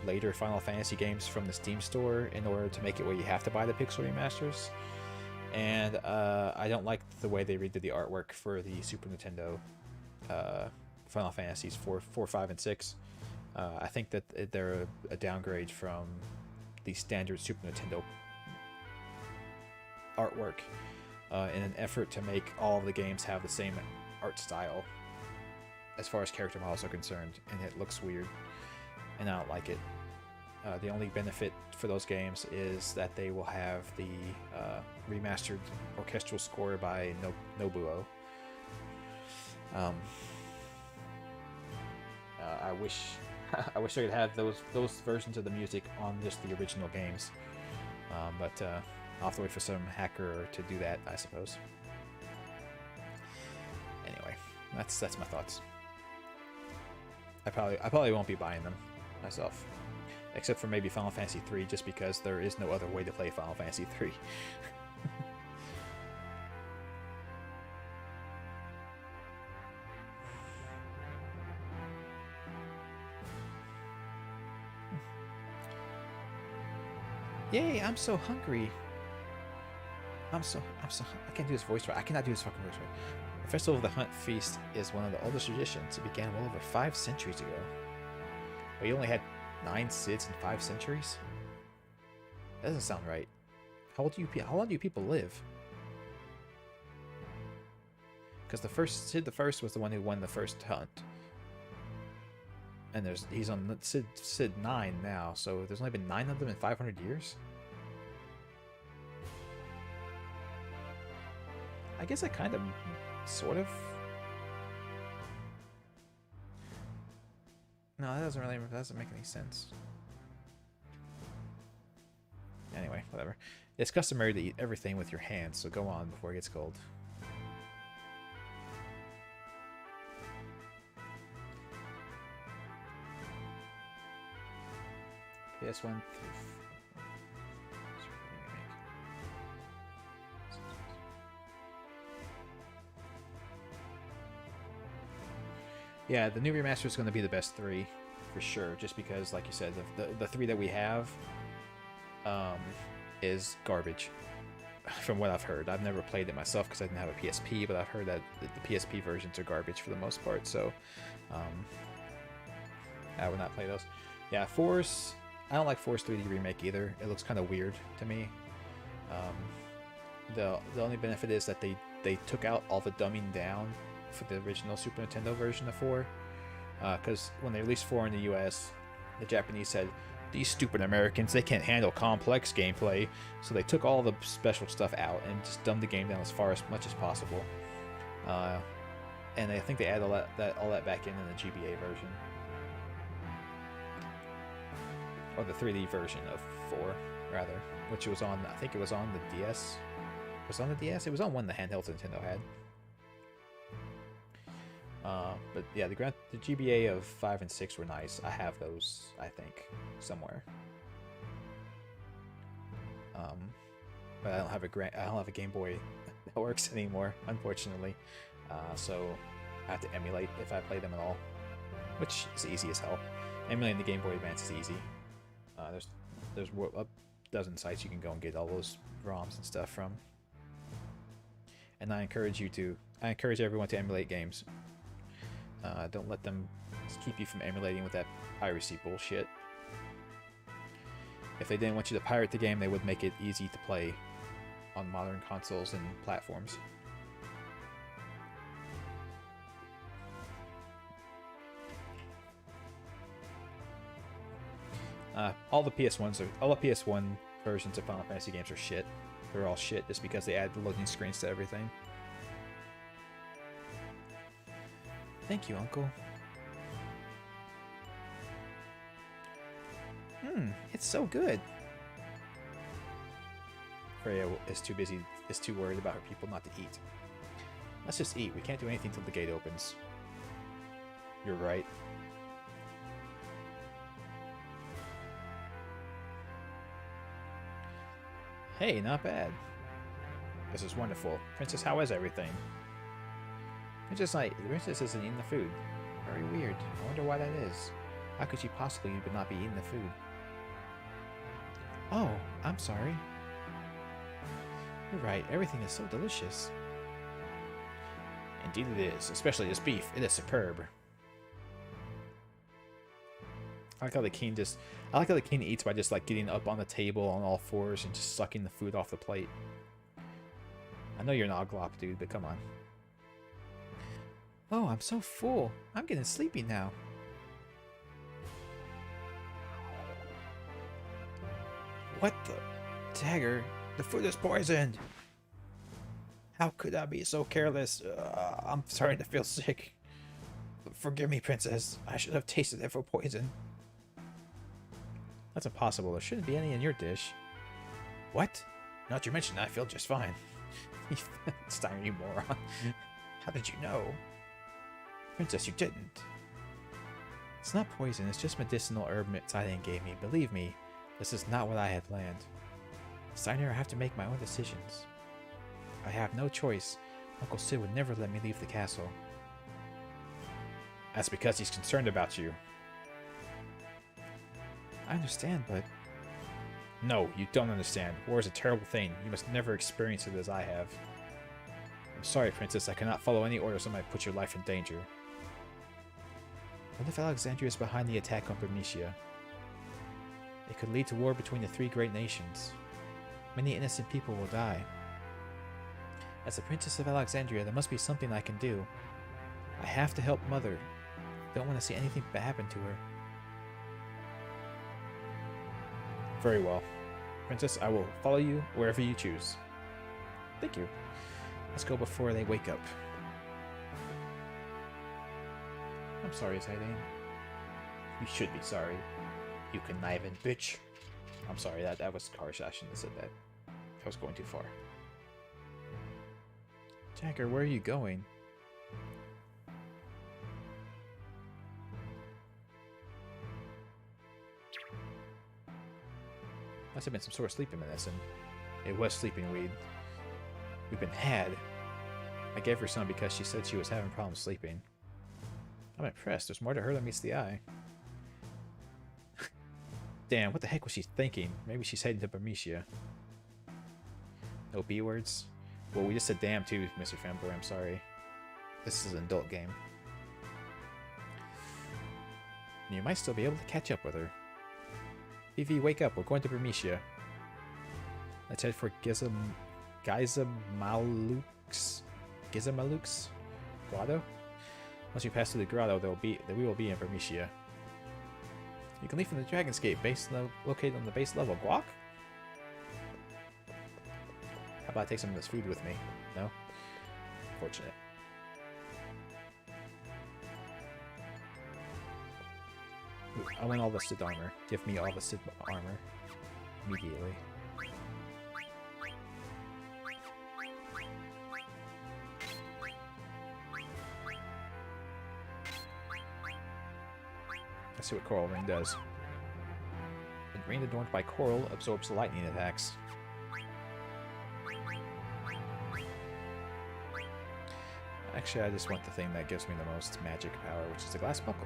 later Final Fantasy games from the Steam store in order to make it where you have to buy the Pixel remasters. And I don't like the way they redid the artwork for the Super Nintendo Final Fantasies 4, 5, and 6. I think that they're a downgrade from the standard Super Nintendo artwork in an effort to make all of the games have the same art style as far as character models are concerned, and it looks weird, and I don't like it. The only benefit for those games is that they will have the remastered orchestral score by Nobuo. I wish I could have those versions of the music on just the original games, but I'll have to wait for some hacker to do that, I suppose. Anyway, that's my thoughts. I probably won't be buying them myself, except for maybe Final Fantasy 3, just because there is no other way to play Final Fantasy 3. Yay, I'm so hungry. I can't do this voice right. I cannot do this fucking voice right. The Festival of the Hunt Feast is one of the oldest traditions. It began well over 5 centuries ago. But you only had 9 Sids in 5 centuries? That doesn't sound right. How long do you people live? Because Sid the First was the one who won the first hunt. And he's on Sid 9 now, so there's only been 9 of them in 500 years? I guess I kind of, sort of. No, that doesn't make any sense. Anyway, whatever. It's customary to eat everything with your hands, so go on before it gets cold. PS1 Yeah, the new remaster is going to be the best 3 for sure, just because, like you said, the 3 that we have is garbage from what I've heard. I've never played it myself because I didn't have a PSP, but I've heard that the PSP versions are garbage for the most part, so I would not play those. Yeah, Force, I don't like Force 3D Remake either. It looks kind of weird to me. The only benefit is that they took out all the dumbing down for the original Super Nintendo version of 4. Because when they released 4 in the US, the Japanese said, these stupid Americans, they can't handle complex gameplay. So they took all the special stuff out and just dumbed the game down as much as possible. And I think they added all that back in the GBA version. Or the 3D version of 4, rather. Which was on, I think it was on the DS. Was it on the DS? It was on one of the handhelds Nintendo had. But yeah, the GBA of 5 and 6 were nice. I have those, I think, somewhere. But I don't have a Game Boy that works anymore, unfortunately. So I have to emulate if I play them at all, which is easy as hell. Emulating the Game Boy Advance is easy. There's a dozen sites you can go and get all those ROMs and stuff from. And I encourage everyone to emulate games. Don't let them keep you from emulating with that piracy bullshit. If they didn't want you to pirate the game, they would make it easy to play on modern consoles and platforms. All the PS1 versions of Final Fantasy games are shit. They're all shit just because they add the loading screens to everything. Thank you, Uncle. It's so good. Freya is too worried about her people not to eat. Let's just eat. We can't do anything till the gate opens. You're right. Hey, not bad. This is wonderful. Princess, how is everything? The princess isn't eating the food. Very weird. I wonder why that is. How could she possibly not be eating the food? Oh, I'm sorry. You're right. Everything is so delicious. Indeed it is. Especially this beef. It is superb. I like how the king eats by just like getting up on the table on all fours and just sucking the food off the plate. I know you're an oglop, dude, but come on. Oh, I'm so full. I'm getting sleepy now. What the? Dagger, the food is poisoned. How could I be so careless? I'm starting to feel sick. Forgive me, princess. I should have tasted it for poison. That's impossible. There shouldn't be any in your dish. What? Not to mention, I feel just fine. Steiner, you moron. How did you know? Princess, you didn't. It's not poison, it's just medicinal herb Tidane gave me. Believe me, this is not what I had planned. Steiner, I have to make my own decisions. I have no choice. Uncle Sid would never let me leave the castle. That's because he's concerned about you. I understand, but... No, you don't understand. War is a terrible thing. You must never experience it as I have. I'm sorry, Princess. I cannot follow any orders that might put your life in danger. What if Alexandria is behind the attack on Bernicia? It could lead to war between the three great nations. Many innocent people will die. As the Princess of Alexandria, there must be something I can do. I have to help Mother. I don't want to see anything bad happen to her. Very well. Princess, I will follow you wherever you choose. Thank you. Let's go before they wake up. I'm sorry, Tidane. You should be sorry. You conniving bitch. I'm sorry, that was harsh. I shouldn't have said that. I was going too far. Jagger, where are you going? Must have been some sort of sleeping medicine. It was sleeping weed. We've been had. I gave her some because she said she was having problems sleeping. I'm impressed. There's more to her than meets the eye. Damn, what the heck was she thinking? Maybe she's heading to Bernicia. No B words? Well, we just said damn too, Mr. Fanboy. I'm sorry. This is an adult game. You might still be able to catch up with her. Vivi, wake up. We're going to Bernicia. Let's head for Gizamalux. Gizamalux? grotto. Once you pass through the grotto, we will be in Vermetia. You can leave from the Dragon's Gate, located on the base level. Guac? How about I take some of this food with me? No? Fortunate. Ooh, I want all the Sid armor. Give me all the Sid armor. Immediately. Let's see what Coral Ring does. The ring adorned by coral absorbs lightning attacks. Actually, I just want the thing that gives me the most magic power, which is the glass buckle.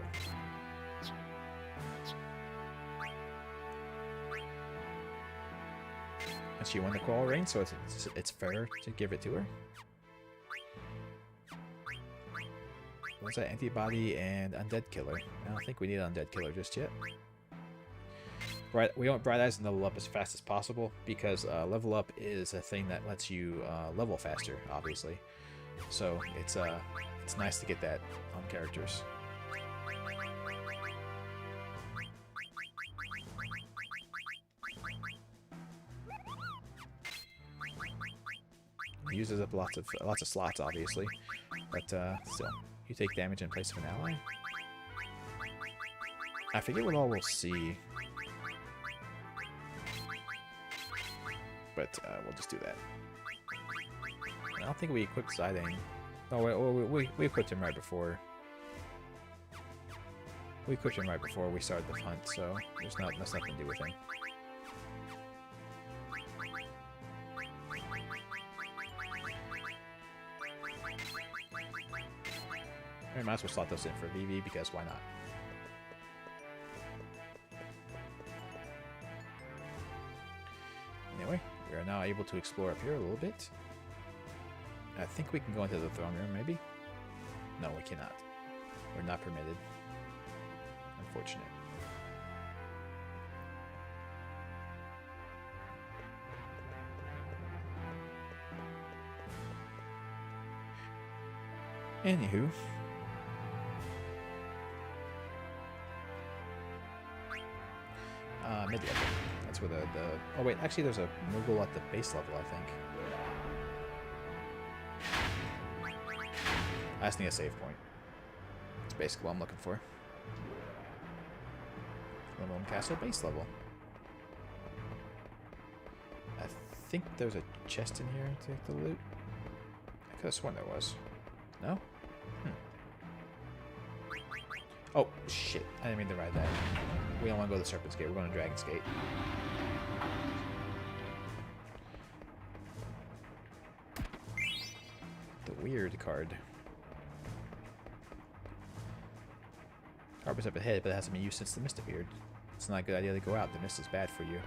And she won the Coral Ring, so it's fair to give it to her. What's that? Antibody and Undead Killer. I don't think we need Undead Killer just yet. We want Bright Eyes and level up as fast as possible, because level up is a thing that lets you level faster, obviously. So it's nice to get that on characters. It uses up lots of slots, obviously, but still. You take damage in place of an ally? I forget what all we'll see. But we'll just do that. I don't think we equipped Siding. Oh, we equipped him right before. We equipped him right before we started the hunt, so there's nothing to do with him. We might as well slot those in for VV, because why not? Anyway, we are now able to explore up here a little bit. I think we can go into the throne room, maybe? No, we cannot. We're not permitted. Unfortunate. Anywho. Mid-level. That's where the... Oh wait, actually there's a Moogle at the base level, I think. I just need a save point. That's basically what I'm looking for. Lindblum Castle base level. I think there's a chest in here to take the loot. I could have sworn there was. No? Oh, shit. I didn't mean to ride that. We don't want to go to the Serpent's Gate. We're going to Dragon's Gate. The weird card. Harbor's up ahead, but it hasn't been used since the mist appeared. It's not a good idea to go out. The mist is bad for you.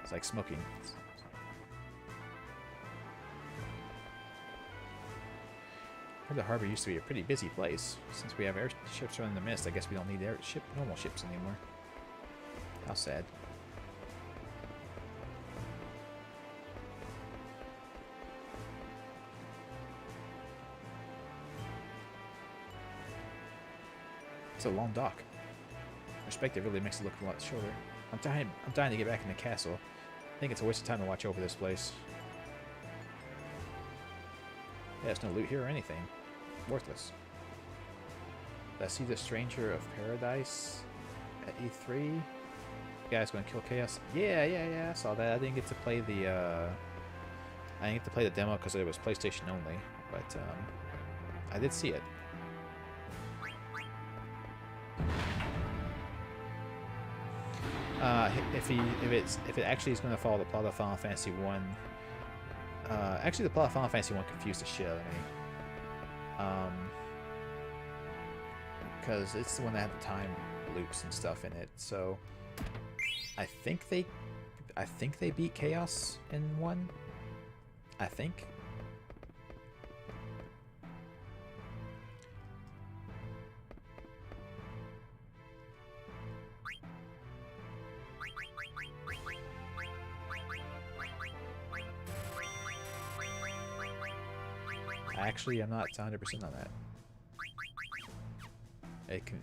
It's like smoking. I heard the harbor used to be a pretty busy place. Since we have airships running the mist, I guess we don't need normal ships anymore. How sad. It's a long dock. Perspective really makes it look a lot shorter. I'm dying to get back in the castle. I think it's a waste of time to watch over this place. Yeah, there's no loot here or anything. Worthless. Did I see the Stranger of Paradise at E3? The guy's gonna kill Chaos. Yeah, I saw that. I didn't get to play the demo because it was PlayStation only, but I did see it. If it actually is going to follow the plot of Final Fantasy 1, actually the plot of Final Fantasy 1 confused the shit out of me. Because it's the one that had the time loops and stuff in it. So I think they beat Chaos in 1. I think. Actually, I'm not 100% on that.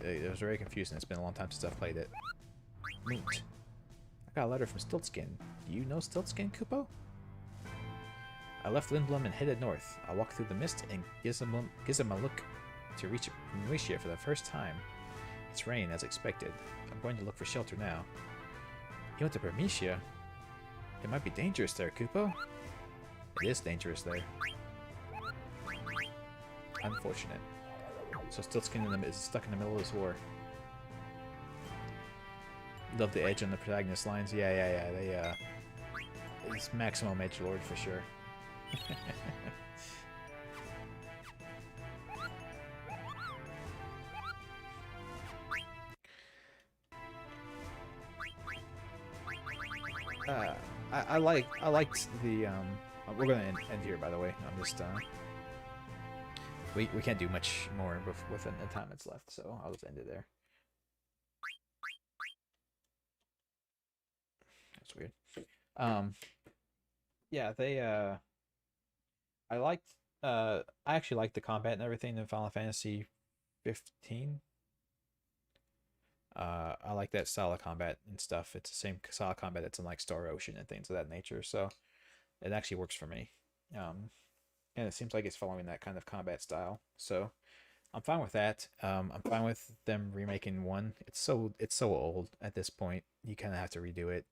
It was very confusing. It's been a long time since I've played it. Moot. I got a letter from Stiltskin. Do you know Stiltskin, Kupo? I left Lindblum and headed north. I walked through the mist and gives him a look to reach Militia for the first time. It's raining as expected. I'm going to look for shelter now. You went to Bermesia? It might be dangerous there, Kupo. It is dangerous there. Unfortunate. So Stiltskin is stuck in the middle of this war. Love the edge on the protagonist lines. Yeah. It's maximum edgelord for sure. I liked the we're gonna end here, by the way. I'm just we can't do much more within the time that's left, so I'll just end it there. That's weird. Yeah, they I actually liked the combat and everything in Final Fantasy 15. I like that style of combat and stuff. It's the same style of combat that's in like Star Ocean and things of that nature, so it actually works for me. And it seems like it's following that kind of combat style, so I'm fine with that. I'm fine with them remaking one. It's so old at this point. You kind of have to redo it.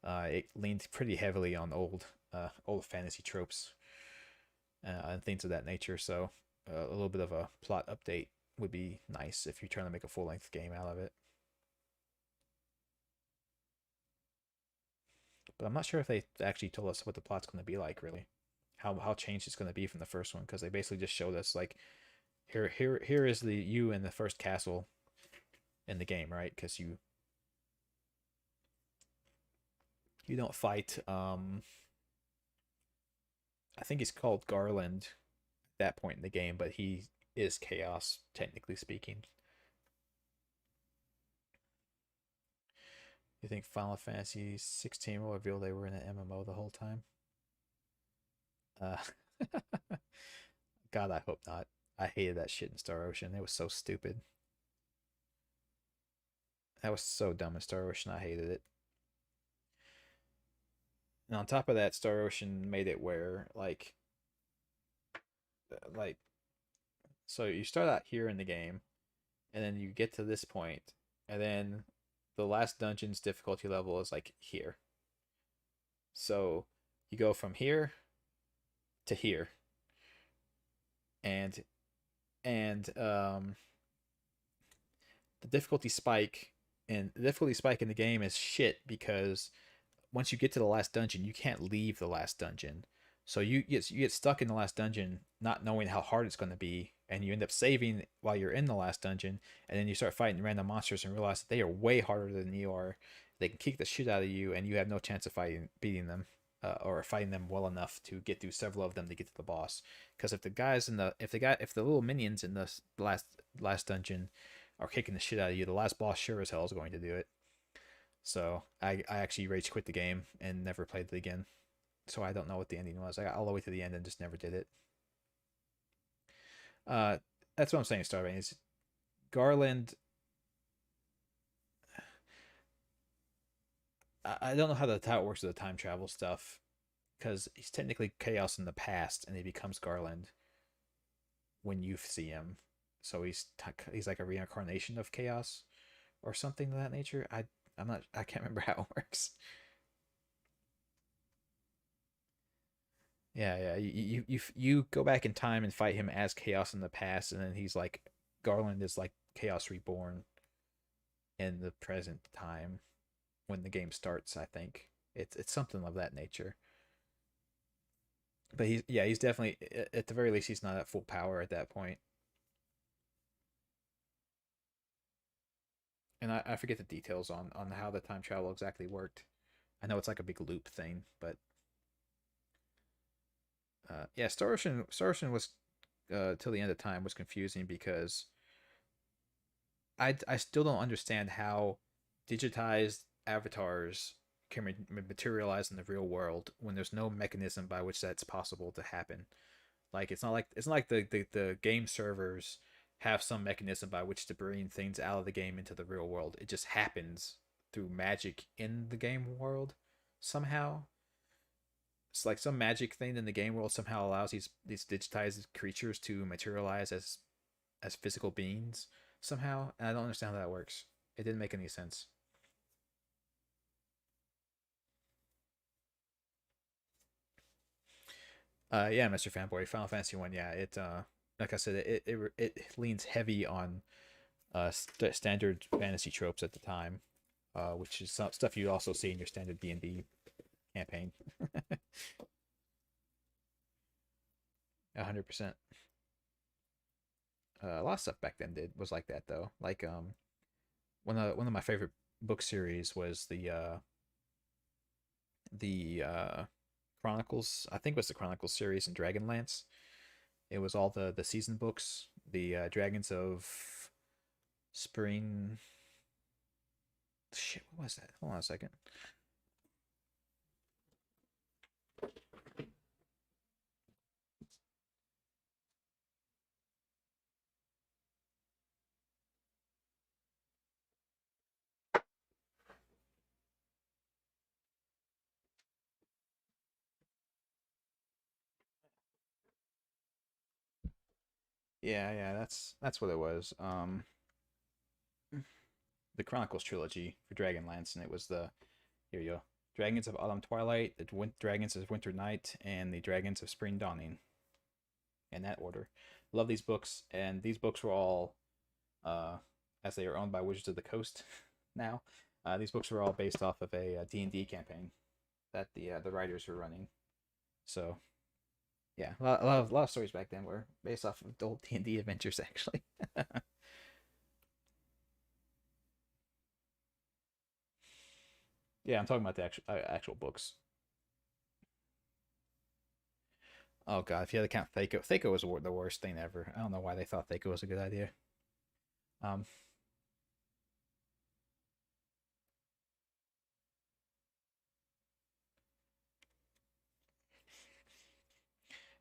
It leaned pretty heavily on old fantasy tropes and things of that nature. So a little bit of a plot update would be nice if you're trying to make a full-length game out of it. But I'm not sure if they actually told us what the plot's going to be like, really. How changed it's going to be from the first one, because they basically just showed us like here is you in the first castle in the game, right? Because you don't fight I think he's called Garland at that point in the game, but he is Chaos, technically speaking. You think Final Fantasy 16 will reveal they were in an MMO the whole time? Uh, God, I hope not. I hated that shit in Star Ocean. It was so stupid. That was so dumb in Star Ocean. I hated it. And on top of that, Star Ocean made it where like so you start out here in the game, and then you get to this point, and then the last dungeon's difficulty level is like here. So you go from here to here, and the difficulty spike in the game is shit, because once you get to the last dungeon, you can't leave the last dungeon. So you get stuck in the last dungeon, not knowing how hard it's going to be, and you end up saving while you're in the last dungeon, and then you start fighting random monsters and realize that they are way harder than you are. They can kick the shit out of you, and you have no chance of beating them, or fighting them well enough to get through several of them to get to the boss. Because if the little minions in the last dungeon are kicking the shit out of you, the last boss sure as hell is going to do it. So I actually rage quit the game and never played it again. So I don't know what the ending was. I got all the way to the end and just never did it. That's what I'm saying, Starving, is Garland. I don't know how it works with the time travel stuff, because he's technically Chaos in the past, and he becomes Garland when you see him. So he's like a reincarnation of Chaos or something of that nature. I can't remember how it works. Yeah. You go back in time and fight him as Chaos in the past, and then he's like Garland is like Chaos reborn in the present time when the game starts. I think it's something of that nature. But he's definitely, at the very least, he's not at full power at that point. And I forget the details on how the time travel exactly worked. I know it's like a big loop thing, but yeah, Star Ocean was till the end of time was confusing, because I still don't understand how digitized avatars can materialize in the real world when there's no mechanism by which that's possible to happen. Like it's not like the game servers have some mechanism by which to bring things out of the game into the real world. It just happens through magic in the game world somehow. It's like some magic thing in the game world somehow allows these digitized creatures to materialize as physical beings somehow, and I don't understand how that works. It didn't make any sense. Yeah, Mr. Fanboy, Final Fantasy One. Yeah, it like I said, it leans heavy on standard fantasy tropes at the time, which is some stuff you also see in your standard D&D campaign. 100%. A lot of stuff back then did was like that though. Like one of my favorite book series was the Chronicles. I think it was the Chronicles series in Dragonlance. It was all the season books, the Dragons of Spring. Shit, what was that? Hold on a second. Yeah, yeah, that's what it was. The Chronicles trilogy for Dragonlance, and it was the here you go. Dragons of Autumn Twilight, the Dragons of Winter Night, and the Dragons of Spring Dawning. In that order. Love these books, and these books were all, uh, as they are owned by Wizards of the Coast now. These books were all based off of a D&D campaign that the writers were running. So yeah, a lot of stories back then were based off of the old D&D adventures actually. Yeah, I'm talking about the actual books. Oh god, if you had to count Thaco, Thaco was the worst thing ever. I don't know why they thought Thaco was a good idea. Um,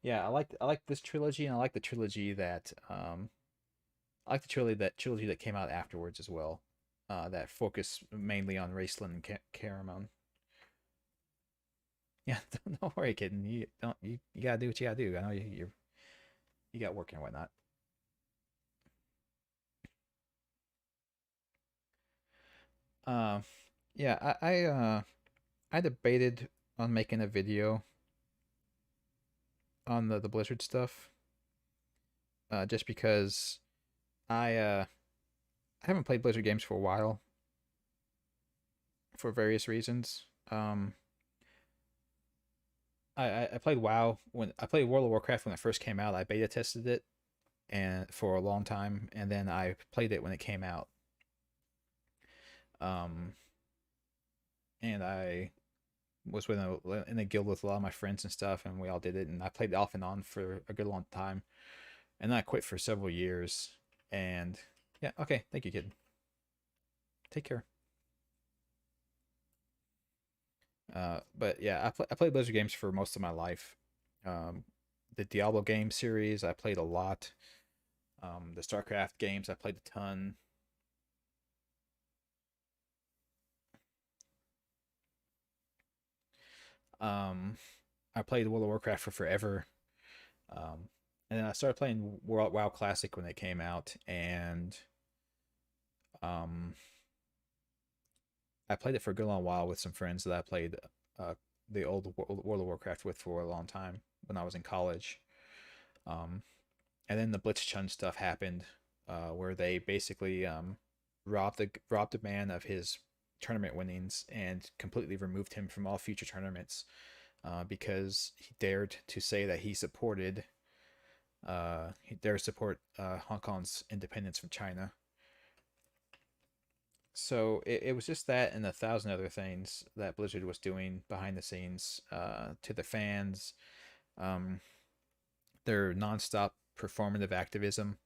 yeah, I like this trilogy, and I like the trilogy that I like the trilogy that came out afterwards as well. That focus mainly on Raceland and Caramon. Yeah, don't worry, kid. You don't you gotta do what you gotta do. I know you got work and whatnot. Um, yeah, I debated on making a video on the Blizzard stuff. Just because I haven't played Blizzard games for a while for various reasons. I played WoW when I played World of Warcraft when it first came out. I beta tested it and for a long time, and then I played it when it came out. Um, and I was in a guild with a lot of my friends and stuff, and we all did it. And I played off and on for a good long time, and then I quit for several years. And yeah, okay, thank you, kid. Take care. But yeah, I played Blizzard games for most of my life. Um, the Diablo game series I played a lot. The StarCraft games I played a ton. Um, I played World of Warcraft for forever. Um, and then I started playing World WoW Classic when it came out, and um, I played it for a good long while with some friends that I played uh, the old World of Warcraft with for a long time when I was in college. Um, and then the Blitzchung stuff happened, where they basically robbed a man of his tournament winnings and completely removed him from all future tournaments because he dared to say that he dared to support Hong Kong's independence from China. So it was just that and a thousand other things that Blizzard was doing behind the scenes to the fans. Um, their nonstop performative activism,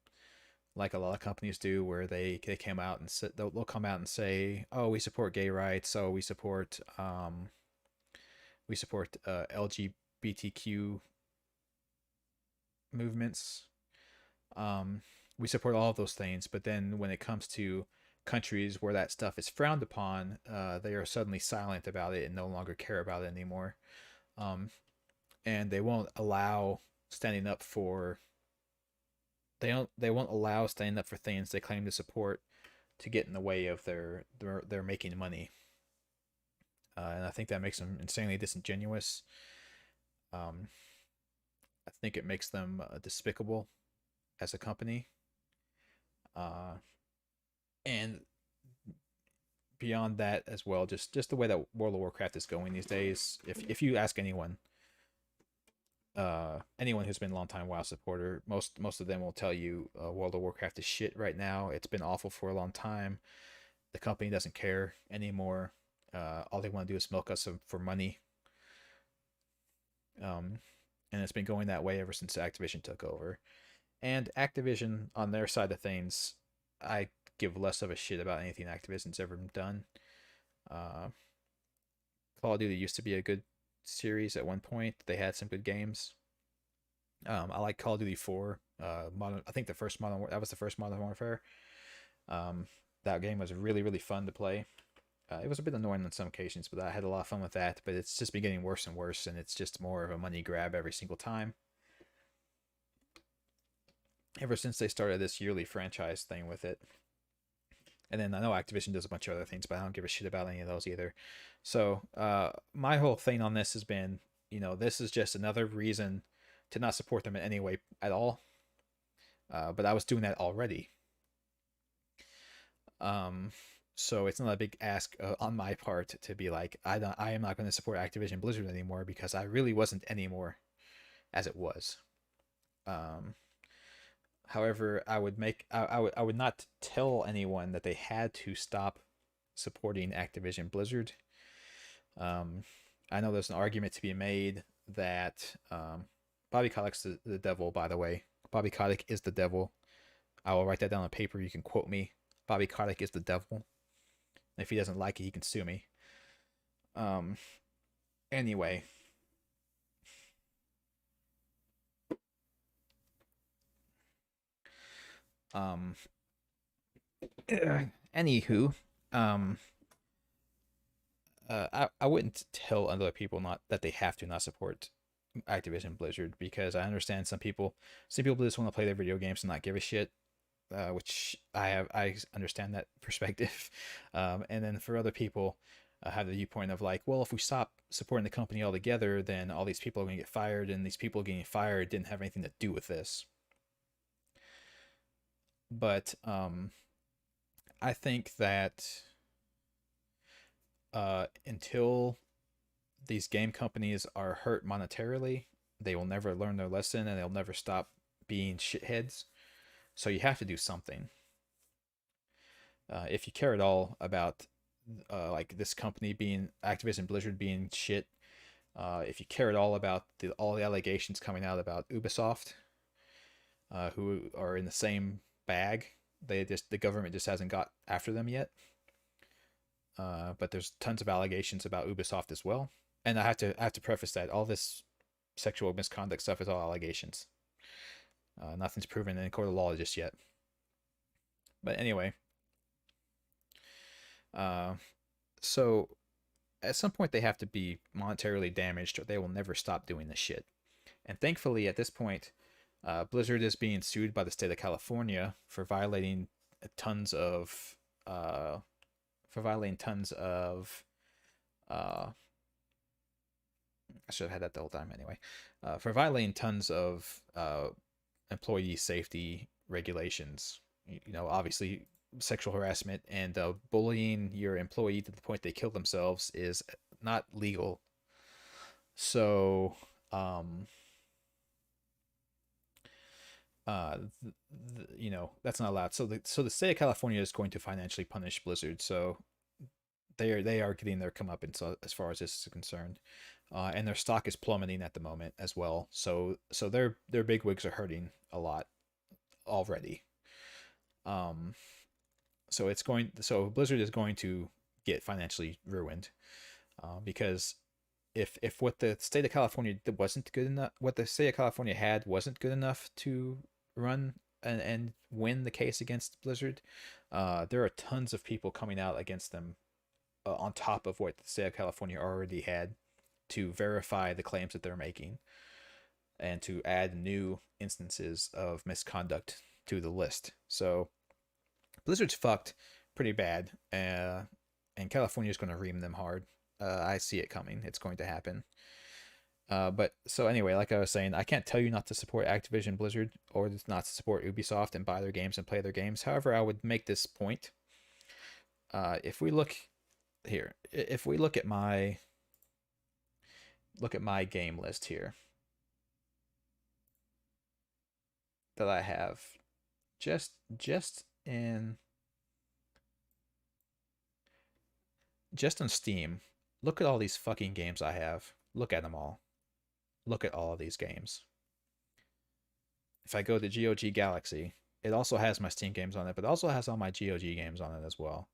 like a lot of companies do, where they came out and they'll come out and say, "Oh, we support gay rights. Oh, we support LGBTQ movements. Um, we support all of those things, but then when it comes to countries where that stuff is frowned upon, they are suddenly silent about it and no longer care about it anymore. Um, and they won't allow standing up for they won't allow standing up for things they claim to support to get in the way of their making money. And I think that makes them insanely disingenuous. Um, I think it makes them despicable as a company. Uh, and beyond that as well, just the way that World of Warcraft is going these days. If you ask anyone, anyone who's been a long time WoW supporter, most of them will tell you World of Warcraft is shit right now. It's been awful for a long time. The company doesn't care anymore. All they want to do is milk us for money. Um, and it's been going that way ever since Activision took over. And Activision, on their side of things, I give less of a shit about anything Activision's ever done. Uh, Call of Duty used to be a good series at one point. They had some good games. I like Call of Duty 4. Modern, I think the first that was the first Modern Warfare. Um, that game was really really fun to play. It was a bit annoying on some occasions, but I had a lot of fun with that. But it's just been getting worse and worse, and it's just more of a money grab every single time. Ever since they started this yearly franchise thing with it. And then I know Activision does a bunch of other things, but I don't give a shit about any of those either. So my whole thing on this has been, this is just another reason to not support them in any way at all. But I was doing that already. So it's not a big ask on my part to be like, I am not going to support Activision Blizzard anymore, because I really wasn't anymore as it was. However, I would not tell anyone that they had to stop supporting Activision Blizzard. I know there's an argument to be made that Bobby Kotick's the devil, by the way. Bobby Kotick is the devil. I will write that down on paper. You can quote me. Bobby Kotick is the devil. If he doesn't like it, he can sue me. Anyway. Um, Anywho, I wouldn't tell other people not that they have to not support Activision Blizzard, because I understand some people just want to play their video games and not give a shit, which I understand that perspective. And then for other people, have the viewpoint of like, well, if we stop supporting the company altogether, then all these people are going to get fired, and these people getting fired didn't have anything to do with this. But I think that until these game companies are hurt monetarily, they will never learn their lesson, and they'll never stop being shitheads. So you have to do something. If you care at all about like this company being Activision Blizzard being shit, if you care at all about all the allegations coming out about Ubisoft, who are in the same bag, the government just hasn't got after them yet. But there's tons of allegations about Ubisoft as well. And I have to preface that all this sexual misconduct stuff is all allegations. Nothing's proven in court of law just yet. But anyway, so at some point they have to be monetarily damaged, or they will never stop doing this shit. And thankfully, at this point, Blizzard is being sued by the state of California for violating tons of uh, I should have had that the whole time anyway. For violating tons of employee safety regulations. Obviously, sexual harassment and bullying your employee to the point they kill themselves is not legal. So, that's not allowed. So the state of California is going to financially punish Blizzard. So they are getting their comeuppance as far as this is concerned. And their stock is plummeting at the moment as well. So their bigwigs are hurting a lot already. So Blizzard is going to get financially ruined, because if what the state of California wasn't good enough, what the state of California had wasn't good enough to run and win the case against Blizzard, there are tons of people coming out against them on top of what the state of California already had to verify the claims that they're making and to add new instances of misconduct to the list. So Blizzard's fucked pretty bad, and California's going to ream them hard. I see it coming. It's going to happen. But so anyway, like I was saying, I can't tell you not to support Activision Blizzard or not to support Ubisoft and buy their games and play their games. However, I would make this point. If we look here, if we look at my game list here that I have, just in just on Steam, look at all these fucking games I have. Look at them all. Look at all of these games. If I go to GOG Galaxy, it also has my Steam games on it, but it also has all my GOG games on it as well.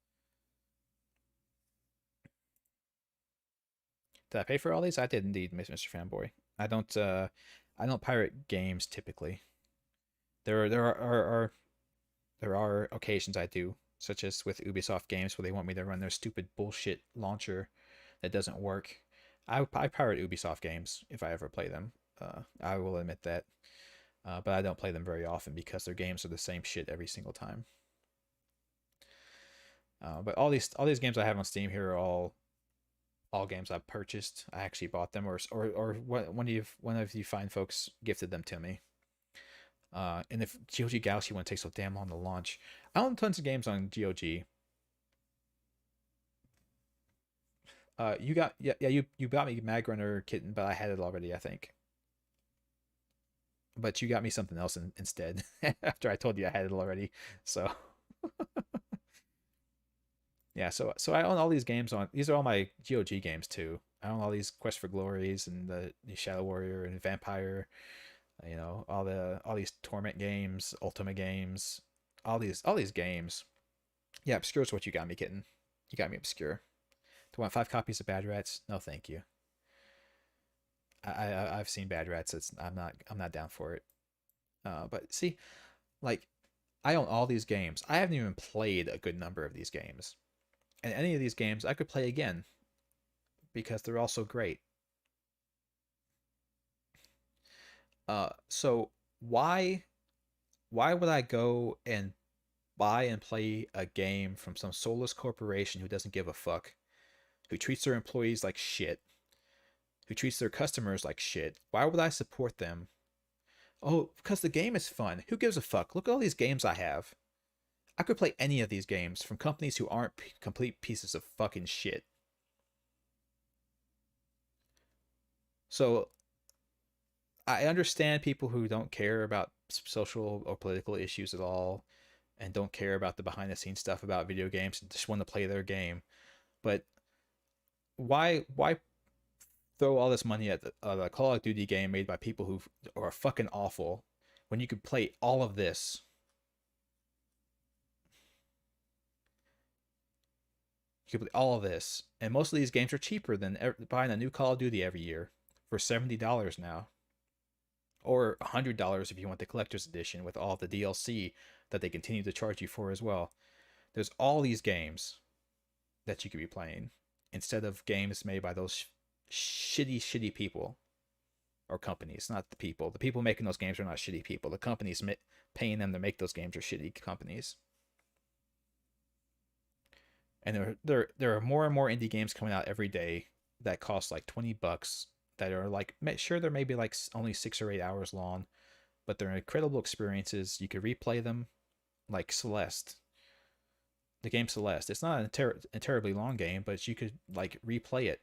Did I pay for all these? I did indeed, Mr. Fanboy. I don't pirate games typically. There are occasions I do, such as with Ubisoft games where they want me to run their stupid bullshit launcher that doesn't work. I pirate Ubisoft games if I ever play them. I will admit that. But I don't play them very often because their games are the same shit every single time. But all these games I have on Steam here are all games I've purchased. I actually bought them, or one of you fine folks gifted them to me. And if GOG Galaxy one takes so damn long to launch, I own tons of games on GOG. You got you got me Mag Runner Kitten, but I had it already, I think. But you got me something else instead after I told you I had it already. So yeah, so I own all these games on. These are all my GOG games too. I own all these Quest for Glories and the Shadow Warrior and Vampire. You know, all these Torment games, Ultima games, all these games. Yeah, Obscure is what you got me, Kitten. You got me Obscure. Do you want 5 copies of Bad Rats? No, thank you. I've seen Bad Rats. I'm not down for it. But see, like I own all these games. I haven't even played a good number of these games, and any of these games I could play again because they're all so great. So why would I go and buy and play a game from some soulless corporation who doesn't give a fuck, who treats their employees like shit, who treats their customers like shit? Why would I support them? Oh, because the game is fun. Who gives a fuck? Look at all these games I have. I could play any of these games from companies who aren't complete pieces of fucking shit. So I understand people who don't care about social or political issues at all and don't care about the behind the scenes stuff about video games and just want to play their game. But why throw all this money at the Call of Duty game made by people who are fucking awful when you could play all of this? You could play all of this, and most of these games are cheaper than buying a new Call of Duty every year for $70 now, or $100 if you want the collector's edition with all the DLC that they continue to charge you for as well. There's all these games that you could be playing instead of games made by those shitty people or companies. Not the people. The people making those games are not shitty people. The companies paying them to make those games are shitty companies. And there are more and more indie games coming out every day that cost like $20 that are like, sure, they're maybe like only 6 or 8 hours long, but they're incredible experiences. You could replay them, like Celeste, the game Celeste. It's not a terribly long game, but you could like replay it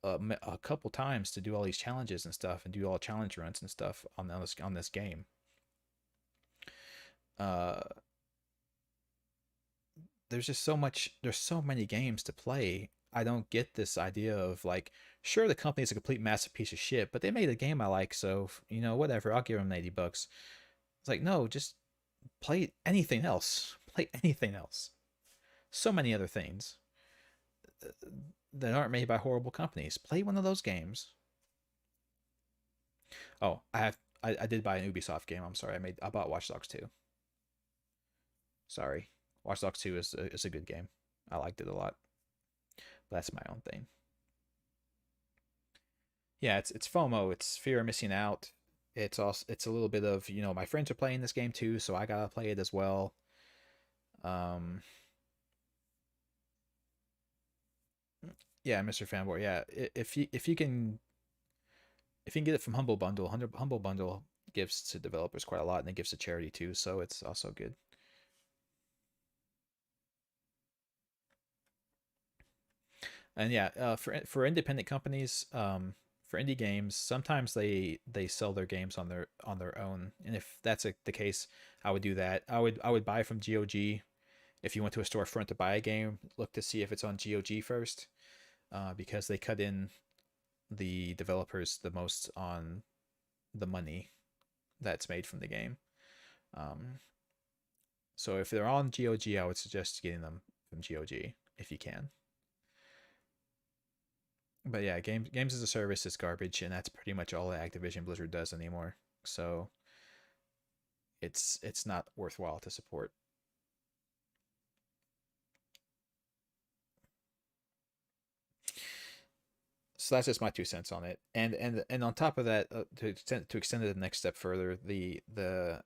a couple times to do all these challenges and stuff, and do all challenge runs and stuff on this game. There's just so much. There's so many games to play. I don't get this idea of like, sure, the company's a complete massive piece of shit, but they made a game I like, so whatever. I'll give them $80. It's like, no, just play anything else. Play anything else. So many other things. that aren't made by horrible companies. Play one of those games. Oh, I did buy an Ubisoft game. I'm sorry. I bought Watch Dogs 2. Sorry. Watch Dogs 2 is a good game. I liked it a lot. But that's my own thing. Yeah, it's FOMO. It's fear of missing out. It's a little bit of, my friends are playing this game too, so I gotta play it as well. Um, yeah, Mr. Fanboy. Yeah, if you can get it from Humble Bundle, Humble Bundle gives to developers quite a lot, and it gives to charity too, so it's also good. And yeah, for independent companies, for indie games, sometimes they sell their games on their own, and if that's the case, I would do that. I would buy from GOG. If you went to a storefront to buy a game, look to see if it's on GOG first, because they cut in the developers the most on the money that's made from the game. Um, so if they're on GOG, I would suggest getting them from GOG if you can. But yeah, games as a service is garbage, and that's pretty much all that Activision Blizzard does anymore. So it's not worthwhile to support. So that's just my 2 cents on it. And on top of that, to extend it the next step further, the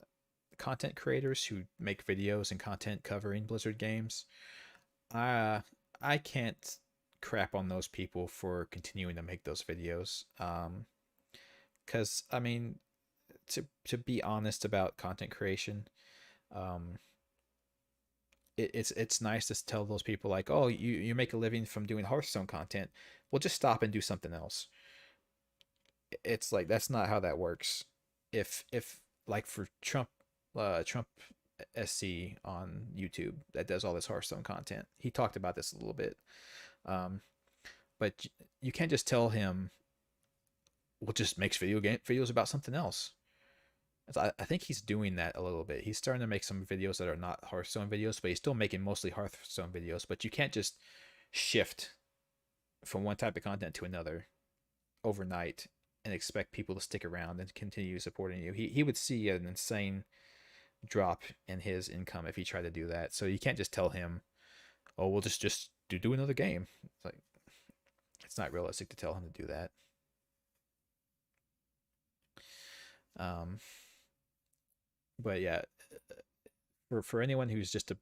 content creators who make videos and content covering Blizzard games, I I can't crap on those people for continuing to make those videos. Because I mean, to be honest about content creation, um, it's nice to tell those people like, oh, you make a living from doing Hearthstone content. Well, just stop and do something else. It's like that's not how that works. If like for Trump SC on YouTube that does all this Hearthstone content, he talked about this a little bit. Um, but you can't just tell him, well, just makes videos about something else. I think he's doing that a little bit. He's starting to make some videos that are not Hearthstone videos, but he's still making mostly Hearthstone videos. But you can't just shift from one type of content to another overnight and expect people to stick around and continue supporting you. He would see an insane drop in his income if he tried to do that. So you can't just tell him, "Oh, we'll just do another game." It's like it's not realistic to tell him to do that. Um, but yeah, for anyone who's just a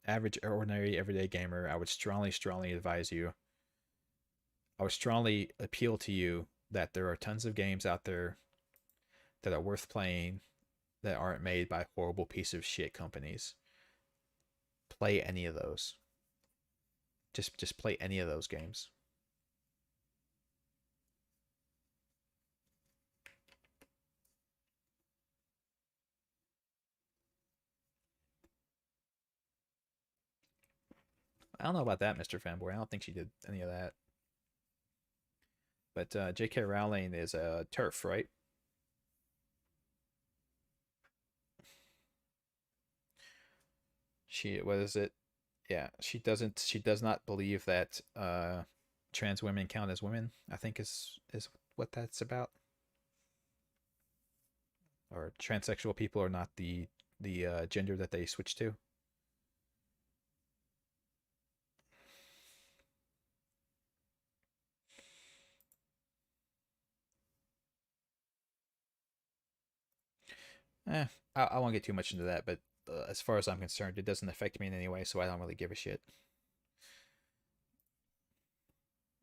average, ordinary, everyday gamer, I would strongly advise you. I would strongly appeal to you that there are tons of games out there that are worth playing that aren't made by horrible piece of shit companies. Play any of those. Just play any of those games. I don't know about that, Mr. Fanboy. I don't think she did any of that. But J.K. Rowling is a turf, right? What is it? Yeah, she does not believe that trans women count as women. I think is what that's about. Or transsexual people are not the gender that they switch to. Eh, I won't get too much into that, but as far as I'm concerned, it doesn't affect me in any way, so I don't really give a shit.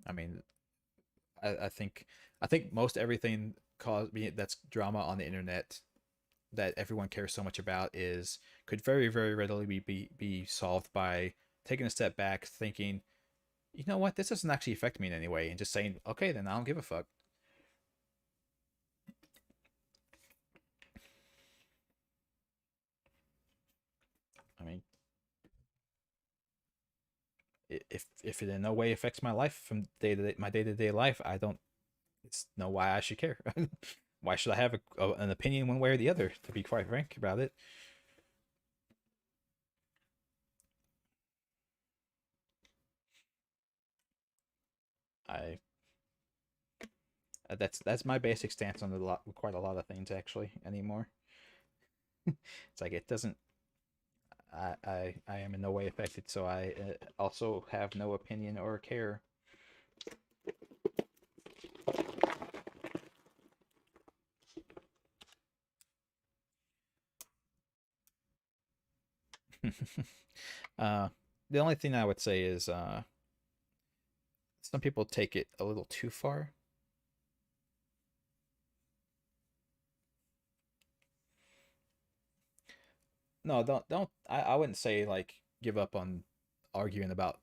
I mean, I think most everything that's drama on the internet that everyone cares so much about is could very readily be solved by taking a step back, thinking, you know what, this doesn't actually affect me in any way, and just saying, okay, then I don't give a fuck. I mean, if it in no way affects my life from my day to day life, I don't know why I should care. Why should I have an opinion one way or the other? To be quite frank about it. I that's my basic stance on quite a lot of things actually anymore. It's like it doesn't. I am in no way affected, so I also have no opinion or care. uh, the only thing I would say is some people take it a little too far. No, don't. I wouldn't say like give up on arguing about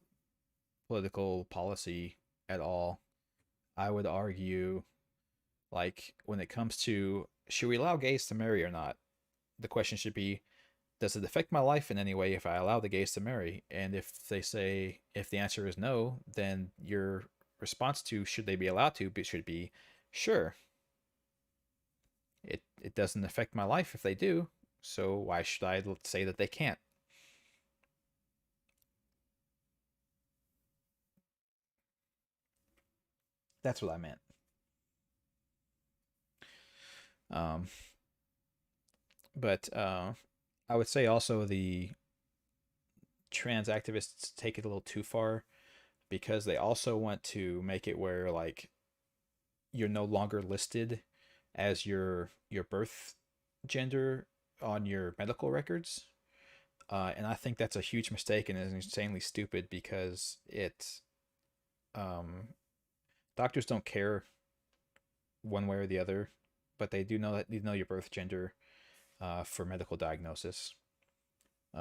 political policy at all. I would argue like when it comes to should we allow gays to marry or not, the question should be does it affect my life in any way if I allow the gays to marry? And if the answer is no, then your response to should they be allowed to should be sure. It doesn't affect my life if they do, so why should I say that they can't? That's what I meant. Um, but I would say also the trans activists take it a little too far because they also want to make it where like you're no longer listed as your birth gender on your medical records. And I think that's a huge mistake and is insanely stupid because um, doctors don't care one way or the other, but they do know that you know your birth gender for medical diagnosis.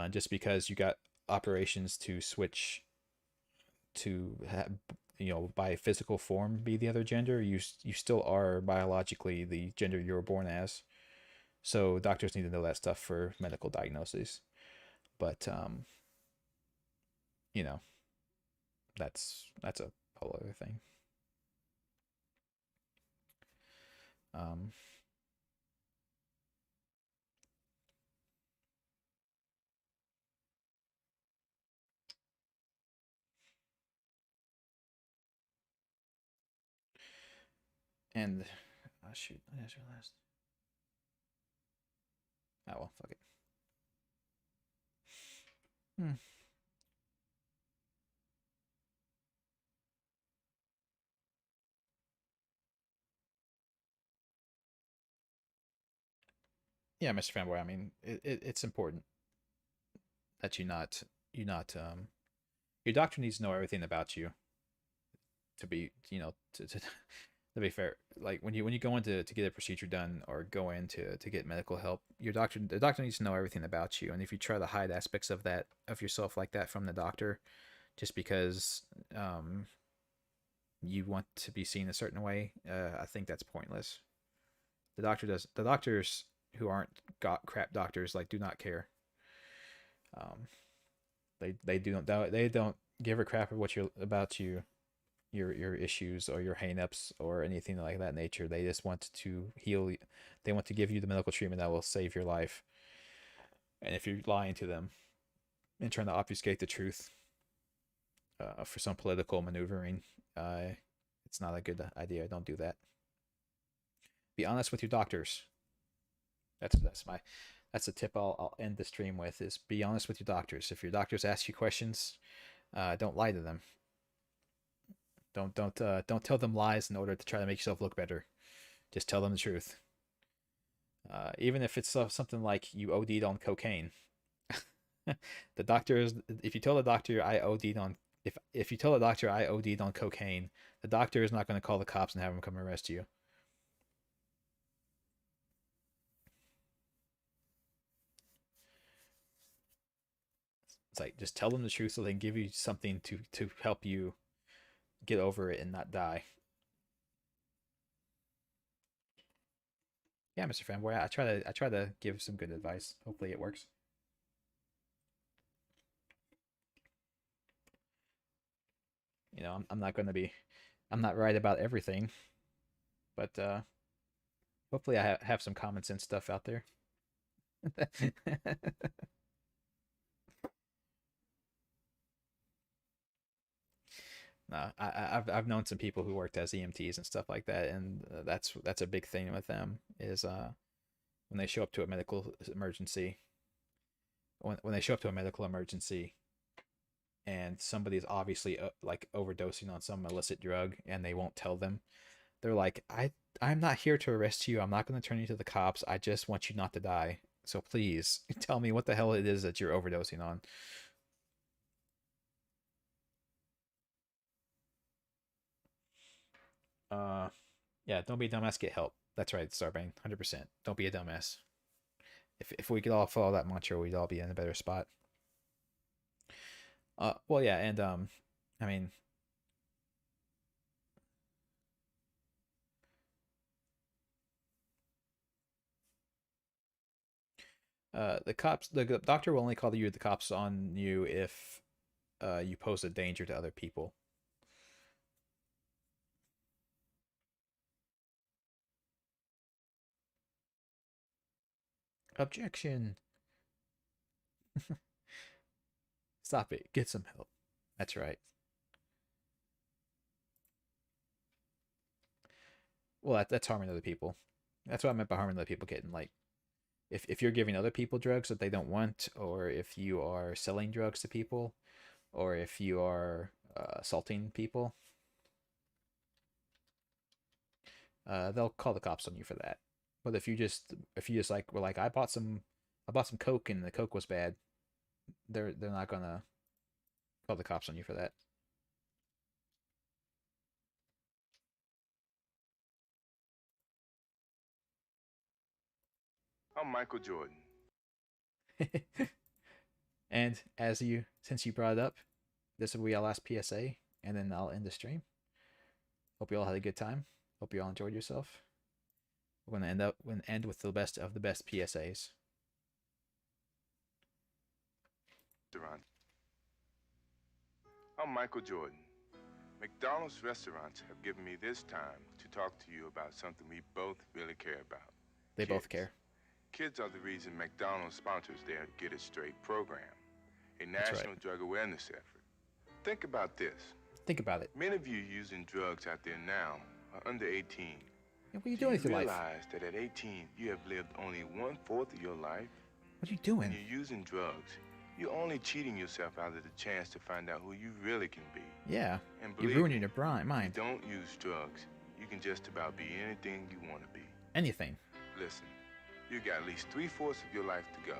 Just because you got operations to switch to have, by physical form be the other gender, you still are biologically the gender you were born as. So doctors need to know that stuff for medical diagnoses. But you know, that's a whole other thing. Um, and shoot, I just realized. Oh well, fuck it. Hmm. Yeah, Mr. Fanboy. I mean, it's important that you not your doctor needs to know everything about you to be to be fair. Like when you go in to get a procedure done or go in to get medical help, the doctor needs to know everything about you. And if you try to hide aspects of that of yourself like that from the doctor, just because you want to be seen a certain way, I think that's pointless. The doctors who aren't got crap doctors like do not care. Um, they don't give a crap about your issues or your hangups or anything like that nature. They just want to heal. They want to give you the medical treatment that will save your life. And if you're lying to them and trying to obfuscate the truth for some political maneuvering, it's not a good idea. Don't do that. Be honest with your doctors. That's a tip I'll end the stream with is be honest with your doctors. If your doctors ask you questions, don't lie to them. Don't tell them lies in order to try to make yourself look better. Just tell them the truth. Even if it's something like you OD'd on cocaine, the doctors. If you tell the doctor I OD'd on if you tell the doctor I OD'd on cocaine, the doctor is not going to call the cops and have them come arrest you. It's like just tell them the truth so they can give you something to help you get over it and not die. Yeah, Mr. Fanboy, I try to give some good advice. Hopefully it works. I'm not going to be I'm not right about everything, but hopefully I have some common sense stuff out there. I've known some people who worked as EMTs and stuff like that, and that's a big thing with them is when they show up to a medical emergency. When they show up to a medical emergency, and somebody's obviously like overdosing on some illicit drug, and they won't tell them, they're like, I'm not here to arrest you. I'm not going to turn you to the cops. I just want you not to die. So please tell me what the hell it is that you're overdosing on. Uh, yeah, don't be a dumbass. Get help. That's right, Starbane. 100%. Don't be a dumbass. If we could all follow that mantra, we'd all be in a better spot. Well, yeah, and I mean, the cops, the doctor will only call the cops on you if you pose a danger to other people. Objection. Stop it. Get some help. That's right. Well, that's harming other people. That's what I meant by harming other people, getting like, if you're giving other people drugs that they don't want, or if you are selling drugs to people, or if you are assaulting people, they'll call the cops on you for that. But if you just like were like, I bought some coke and the coke was bad, they're not gonna call the cops on you for that. I'm Michael Jordan. And since you brought it up, this will be our last PSA, and then I'll end the stream. Hope you all had a good time. Hope you all enjoyed yourself. We're gonna end with the best of the best PSAs. Restaurant. I'm Michael Jordan. McDonald's restaurants have given me this time to talk to you about something we both really care about. They both Kids. care. Kids are the reason McDonald's sponsors their Get It Straight program, a That's right. national drug awareness effort. Think about this. Think about it. Many of you using drugs out there now are under 18. Yeah, what are you Do doing you with your life? realize that at 18, you have lived only 1/4 of your life? What are you When doing? you're using drugs, you're only cheating yourself out of the chance to find out who you really can be. Yeah, And you're believe ruining me, your if you mind. don't use drugs, you can just about be anything you want to be. Anything. Listen, you got at least 3/4 of your life to go.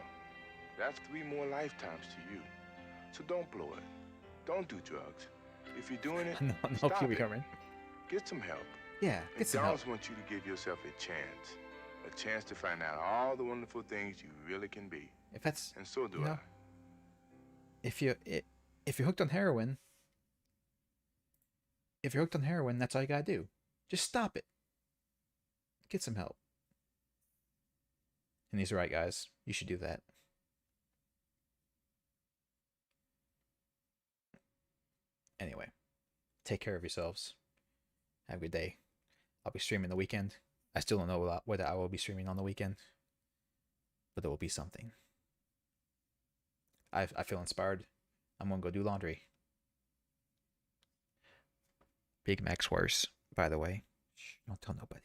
That's 3 more lifetimes to you. So don't blow it. Don't do drugs. If you're doing it, No, no, stop keep it. recovering. Get some help. Yeah, get some help. McDonald's wants you to give yourself a chance to find out all the wonderful things you really can be. If that's And so do you know, I. if you're hooked on heroin, that's all you gotta do. Just stop it. Get some help. And he's right, guys. You should do that. Anyway, take care of yourselves. Have a good day. I'll be streaming the weekend. I still don't know whether I will be streaming on the weekend, but there will be something. I feel inspired. I'm gonna go do laundry. Big Mac's worse, by the way. Shh, don't tell nobody.